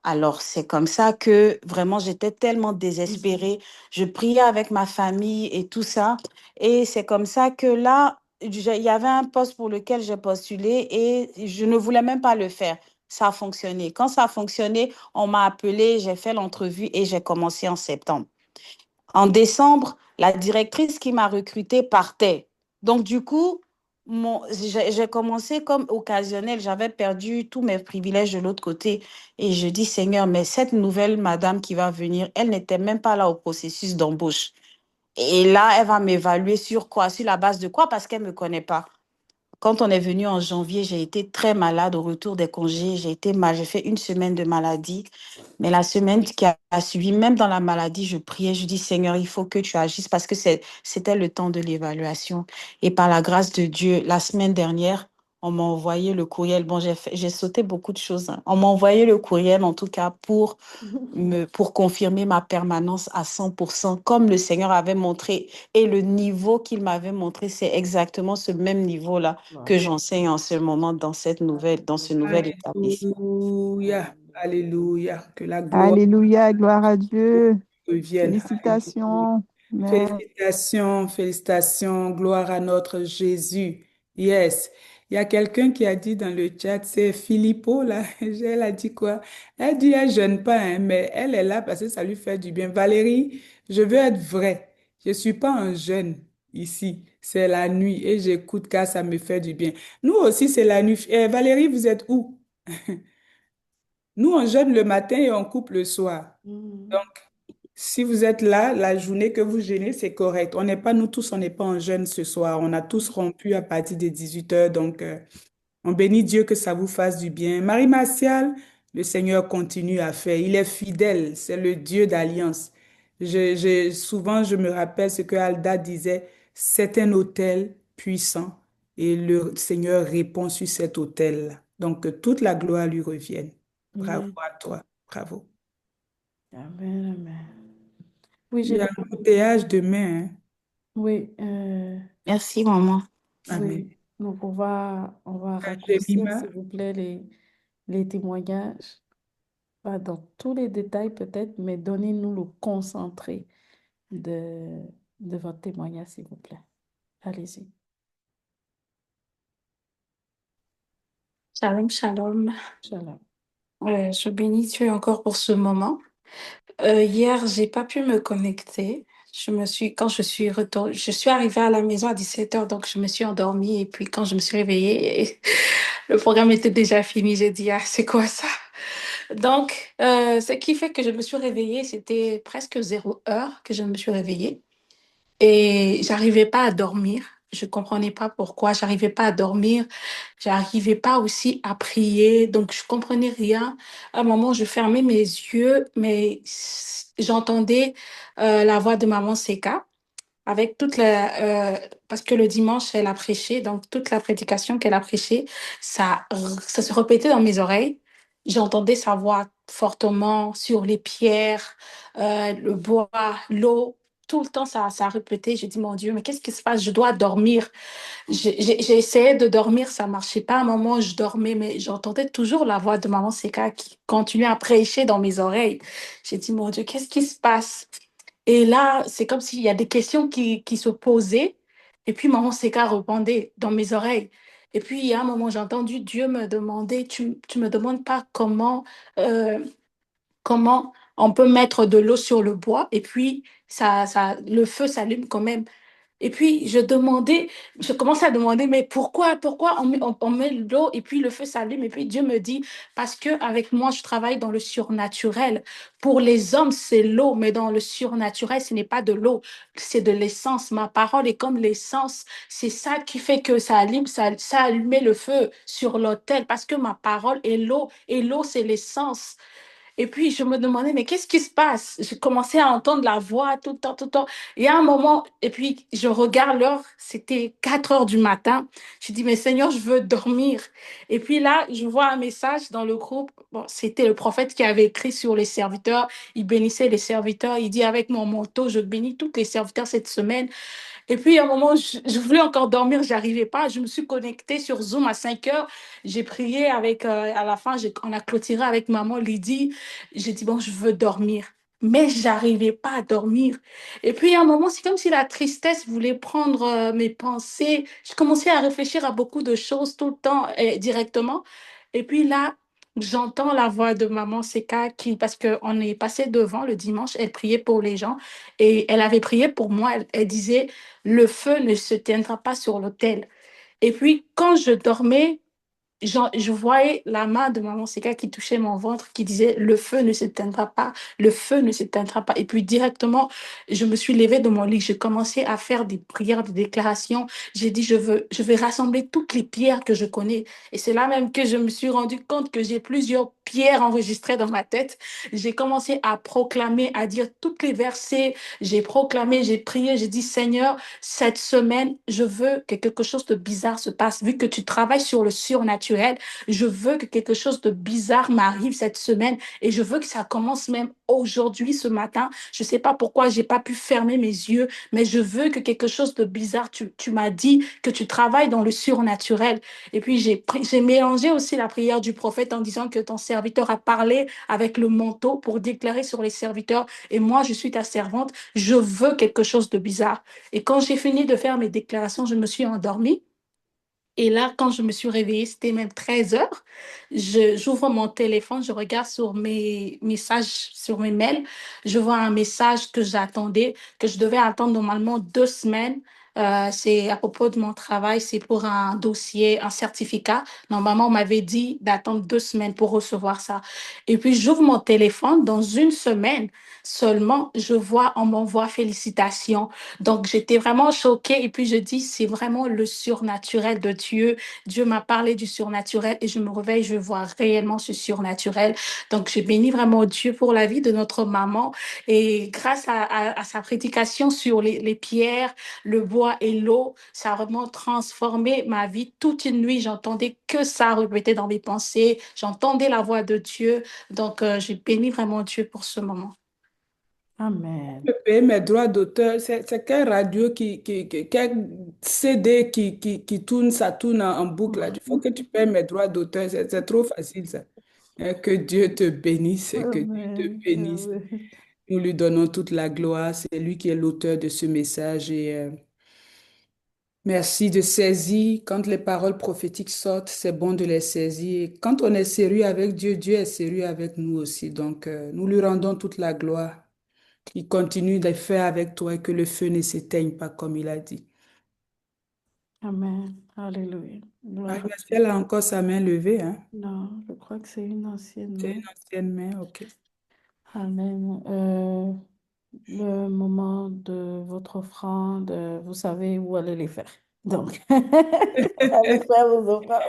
Alors, c'est comme ça que vraiment, j'étais tellement désespérée. Je priais avec ma famille et tout ça. Et c'est comme ça que là, il y avait un poste pour lequel j'ai postulé et je ne voulais même pas le faire. Ça a fonctionné. Quand ça a fonctionné, on m'a appelé, j'ai fait l'entrevue et j'ai commencé en septembre. En décembre, la directrice qui m'a recrutée partait. Donc, du coup, j'ai commencé comme occasionnel. J'avais perdu tous mes privilèges de l'autre côté. Et je dis, Seigneur, mais cette nouvelle madame qui va venir, elle n'était même pas là au processus d'embauche. Et là, elle va m'évaluer sur quoi? Sur la base de quoi? Parce qu'elle ne me connaît pas. Quand on est venu en janvier, j'ai été très malade au retour des congés. J'ai été mal, j'ai fait une semaine de maladie. Mais la semaine qui a suivi, même dans la maladie, je priais, je dis, Seigneur, il faut que tu agisses parce que c'était le temps de l'évaluation. Et par la grâce de Dieu, la semaine dernière, on m'a envoyé le courriel. Bon, j'ai sauté beaucoup de choses, hein. On m'a envoyé le courriel, en tout cas, pour confirmer ma permanence à 100%, comme le Seigneur avait montré. Et le niveau qu'il m'avait montré, c'est exactement ce même niveau-là que j'enseigne en ce moment dans ce nouvel établissement. Alléluia. Alléluia. Que la gloire Alléluia, gloire à Dieu. revienne. Alléluia. Félicitations. Amen. Félicitations, félicitations, gloire à notre Jésus. Yes. Il y a quelqu'un qui a dit dans le chat, c'est Philippot, là. Elle a dit quoi? Elle dit, elle jeûne pas, hein, mais elle est là parce que ça lui fait du bien. Valérie, je veux être vraie. Je suis pas en jeûne ici. C'est la nuit et j'écoute car ça me fait du bien. Nous aussi, c'est la nuit. Valérie, vous êtes où? Nous, on jeûne le matin et on coupe le soir. Mhm. Donc, si vous êtes là, la journée que vous jeûnez, c'est correct. On n'est pas, nous tous, on n'est pas en jeûne ce soir. On a tous rompu à partir de 18 heures. Donc, on bénit Dieu que ça vous fasse du bien. Marie Martial, le Seigneur continue à faire. Il est fidèle. C'est le Dieu d'alliance. Souvent, je me rappelle ce que Alda disait. C'est un autel puissant et le Seigneur répond sur cet autel-là. Donc, que toute la gloire lui revienne. Bravo Amen. à toi. Bravo. Amen, amen. Oui, Il y a un embouteillage demain, hein. oui, Merci, maman. Amen. oui. Donc, on va raccourcir, Jemima, s'il vous plaît, les témoignages. Pas dans tous les détails peut-être, mais donnez-nous le concentré de, de votre témoignage, s'il vous plaît. Allez-y. Shalom, shalom. Shalom. Je bénis Dieu encore pour ce moment. Hier, j'ai pas pu me connecter. Quand je suis arrivée à la maison à 17 heures, donc je me suis endormie. Et puis quand je me suis réveillée, le programme était déjà fini. J'ai dit, ah, c'est quoi ça? Donc, ce qui fait que je me suis réveillée, c'était presque 0 heure que je me suis réveillée. Et j'arrivais pas à dormir. Je comprenais pas pourquoi. J'arrivais pas à dormir. J'arrivais pas aussi à prier. Donc, je comprenais rien. À un moment, je fermais mes yeux, mais j'entendais la voix de maman Seka avec parce que le dimanche, elle a prêché. Donc, toute la prédication qu'elle a prêchée, ça se répétait dans mes oreilles. J'entendais sa voix fortement sur les pierres, le bois, l'eau. Tout le temps, ça répétait. Je dis, mon Dieu, mais qu'est-ce qui se passe? Je dois dormir. J'ai essayé de dormir, ça marchait pas. À un moment, je dormais, mais j'entendais toujours la voix de maman Seka qui continuait à prêcher dans mes oreilles. J'ai dit, mon Dieu, qu'est-ce qui se passe? Et là, c'est comme s'il y a des questions qui se posaient. Et puis, maman Seka répondait dans mes oreilles. Et puis, à un moment, j'ai entendu Dieu me demander, tu me demandes pas euh, comment on peut mettre de l'eau sur le bois et puis le feu s'allume quand même. Et puis, je commence à demander, mais pourquoi on met de l'eau et puis le feu s'allume? Et puis Dieu me dit, parce que avec moi, je travaille dans le surnaturel. Pour les hommes, c'est l'eau, mais dans le surnaturel, ce n'est pas de l'eau, c'est de l'essence. Ma parole est comme l'essence. C'est ça qui fait que ça a allumé le feu sur l'autel, parce que ma parole est l'eau, et l'eau, c'est l'essence. Et puis, je me demandais, mais qu'est-ce qui se passe? Je commençais à entendre la voix tout le temps, tout le temps. Et à un moment, et puis, je regarde l'heure, c'était 4 heures du matin. Je dis, mais Seigneur, je veux dormir. Et puis là, je vois un message dans le groupe. Bon, c'était le prophète qui avait écrit sur les serviteurs. Il bénissait les serviteurs. Il dit, avec mon manteau, je bénis tous les serviteurs cette semaine. Et puis, à un moment, je voulais encore dormir, j'arrivais pas. Je me suis connectée sur Zoom à 5 heures. J'ai prié avec, à la fin, on a clôturé avec maman Lydie. J'ai dit, bon, je veux dormir. Mais j'arrivais pas à dormir. Et puis, à un moment, c'est comme si la tristesse voulait prendre mes pensées. Je commençais à réfléchir à beaucoup de choses tout le temps, directement. Et puis là, j'entends la voix de maman Seka qui, parce qu'on est passé devant le dimanche, elle priait pour les gens et elle avait prié pour moi. Elle disait, le feu ne se tiendra pas sur l'autel. Et puis, quand je dormais, je voyais la main de maman Seka qui touchait mon ventre, qui disait, le feu ne s'éteindra pas, le feu ne s'éteindra pas. Et puis directement, je me suis levée de mon lit, j'ai commencé à faire des prières, des déclarations. J'ai dit, je vais rassembler toutes les pierres que je connais. Et c'est là même que je me suis rendu compte que j'ai plusieurs pierres enregistrées dans ma tête. J'ai commencé à proclamer, à dire toutes les versets. J'ai proclamé, j'ai prié, j'ai dit, Seigneur, cette semaine, je veux que quelque chose de bizarre se passe. Vu que tu travailles sur le surnaturel, je veux que quelque chose de bizarre m'arrive cette semaine et je veux que ça commence même aujourd'hui, ce matin. Je ne sais pas pourquoi j'ai pas pu fermer mes yeux, mais je veux que quelque chose de bizarre, tu m'as dit que tu travailles dans le surnaturel. Et puis j'ai mélangé aussi la prière du prophète en disant que ton serviteur a parlé avec le manteau pour déclarer sur les serviteurs et moi, je suis ta servante, je veux quelque chose de bizarre. Et quand j'ai fini de faire mes déclarations, je me suis endormie. Et là, quand je me suis réveillée, c'était même 13 heures. J'ouvre mon téléphone, je regarde sur mes messages, sur mes mails. Je vois un message que j'attendais, que je devais attendre normalement 2 semaines. C'est à propos de mon travail, c'est pour un dossier, un certificat. Normalement, on m'avait dit d'attendre 2 semaines pour recevoir ça. Et puis, j'ouvre mon téléphone. Dans une semaine seulement, on m'envoie félicitations. Donc, j'étais vraiment choquée. Et puis, je dis, c'est vraiment le surnaturel de Dieu. Dieu m'a parlé du surnaturel et je me réveille, je vois réellement ce surnaturel. Donc, je bénis vraiment Dieu pour la vie de notre maman. Et grâce à sa prédication sur les pierres, le bois et l'eau, ça a vraiment transformé ma vie. Toute une nuit, j'entendais que ça répéter dans mes pensées. J'entendais la voix de Dieu. Donc, j'ai béni vraiment Dieu pour ce moment. Amen. Je paye mes droits d'auteur. C'est quelle radio quel CD qui tourne, ça tourne en boucle là. Il faut que tu payes mes droits d'auteur. C'est trop facile ça. Que Dieu te bénisse, que Dieu te Amen. bénisse. Amen. Nous lui donnons toute la gloire. C'est lui qui est l'auteur de ce message et merci de saisir. Quand les paroles prophétiques sortent, c'est bon de les saisir. Et quand on est sérieux avec Dieu, Dieu est sérieux avec nous aussi. Donc, nous lui rendons toute la gloire. Il continue de faire avec toi et que le feu ne s'éteigne pas comme il a dit. Amen. Alléluia. Gloire à Dieu. Elle a encore sa main levée, hein? Non, je crois que c'est une ancienne C'est main. une ancienne main, ok. Amen. Le moment de votre offrande, vous savez où aller les faire. Donc, allez faire vos offrandes.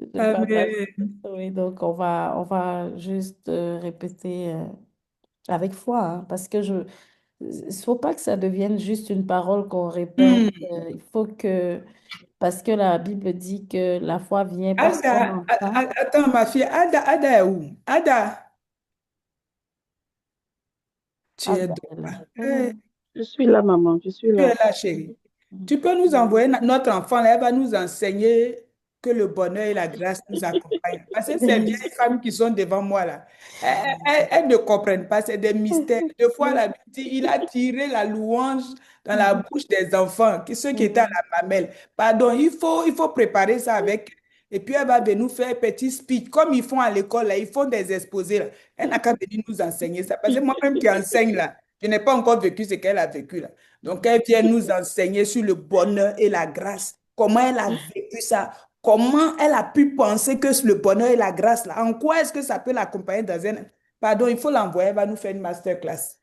Je partage. Amen. Oui, donc on va juste répéter avec foi, hein, parce que il faut pas que ça devienne juste une parole qu'on répète. Hmm. Il faut que, parce que la Bible dit que la foi vient parce qu'on entend. Attends, ma fille, Ada est où? Ada, tu Ah, es ben, droit. Je suis là, maman, je suis Tu là. es là, chérie. Tu peux nous envoyer notre enfant, là, elle va nous enseigner que le bonheur et la grâce nous accompagnent. Parce que ces vieilles femmes qui sont devant moi, là, elles ne comprennent pas, c'est des mystères. Deux fois, la Bible dit, il a tiré la louange dans la bouche des enfants, ceux qui étaient à la mamelle. Pardon, il faut préparer ça avec. Et puis, elle va venir nous faire un petit speech, comme ils font à l'école, là, ils font des exposés, là. Elle n'a qu'à venir nous enseigner ça. Parce que moi-même qui enseigne, là, je n'ai pas encore vécu ce qu'elle a vécu, là. Donc, elle vient nous enseigner sur le bonheur et la grâce. Comment elle a vécu ça? Comment elle a pu penser que le bonheur et la grâce, là, en quoi est-ce que ça peut l'accompagner dans un... Pardon, il faut l'envoyer, elle va nous faire une masterclass.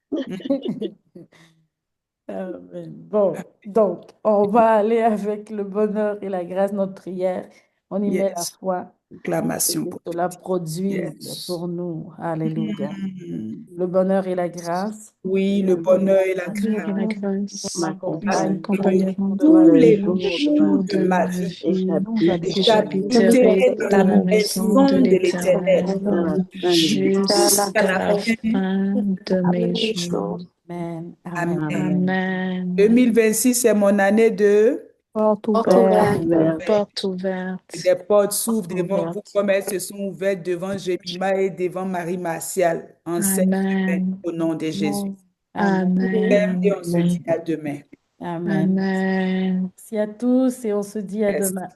Amen. Bon, donc, on va aller avec le bonheur et la grâce, notre prière. On y met la Yes. foi et Acclamation que pour cela produise Yes. pour nous. Alléluia. Mm. Le bonheur et la grâce Oui, le bonheur et la Dieu et la grâce grâce m'accompagnent nous M'accompagne tous les accompagneront jours de tous ma tous vie. les les jours de jours ma de vie ma de vie. et vie. Nous j'habite habiterons J'habiterai J'habiterai dans dans dans la la la maison maison maison de de jusqu'à l'Éternel l'Éternel la fin de mes jours. jusqu'à la jusqu'à jusqu'à la la fin fin fin de mes de mes jours. jours. Amen. Amen. Amen. Amen. 2026, c'est mon année de Porte Porte ouverte. ouverte. Ouvert. Porte ouverte. des portes s'ouvrent devant vous Ouverte. comme elles se sont ouvertes devant Jemima et devant Marie Martial en cette semaine Amen. au nom de Jésus. Amen. Et Amen. on se dit à demain. Amen. Amen. Merci à tous et on se dit à Merci. demain.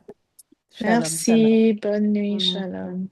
Shalom, shalom. Merci. Bonne nuit. Mm. Shalom.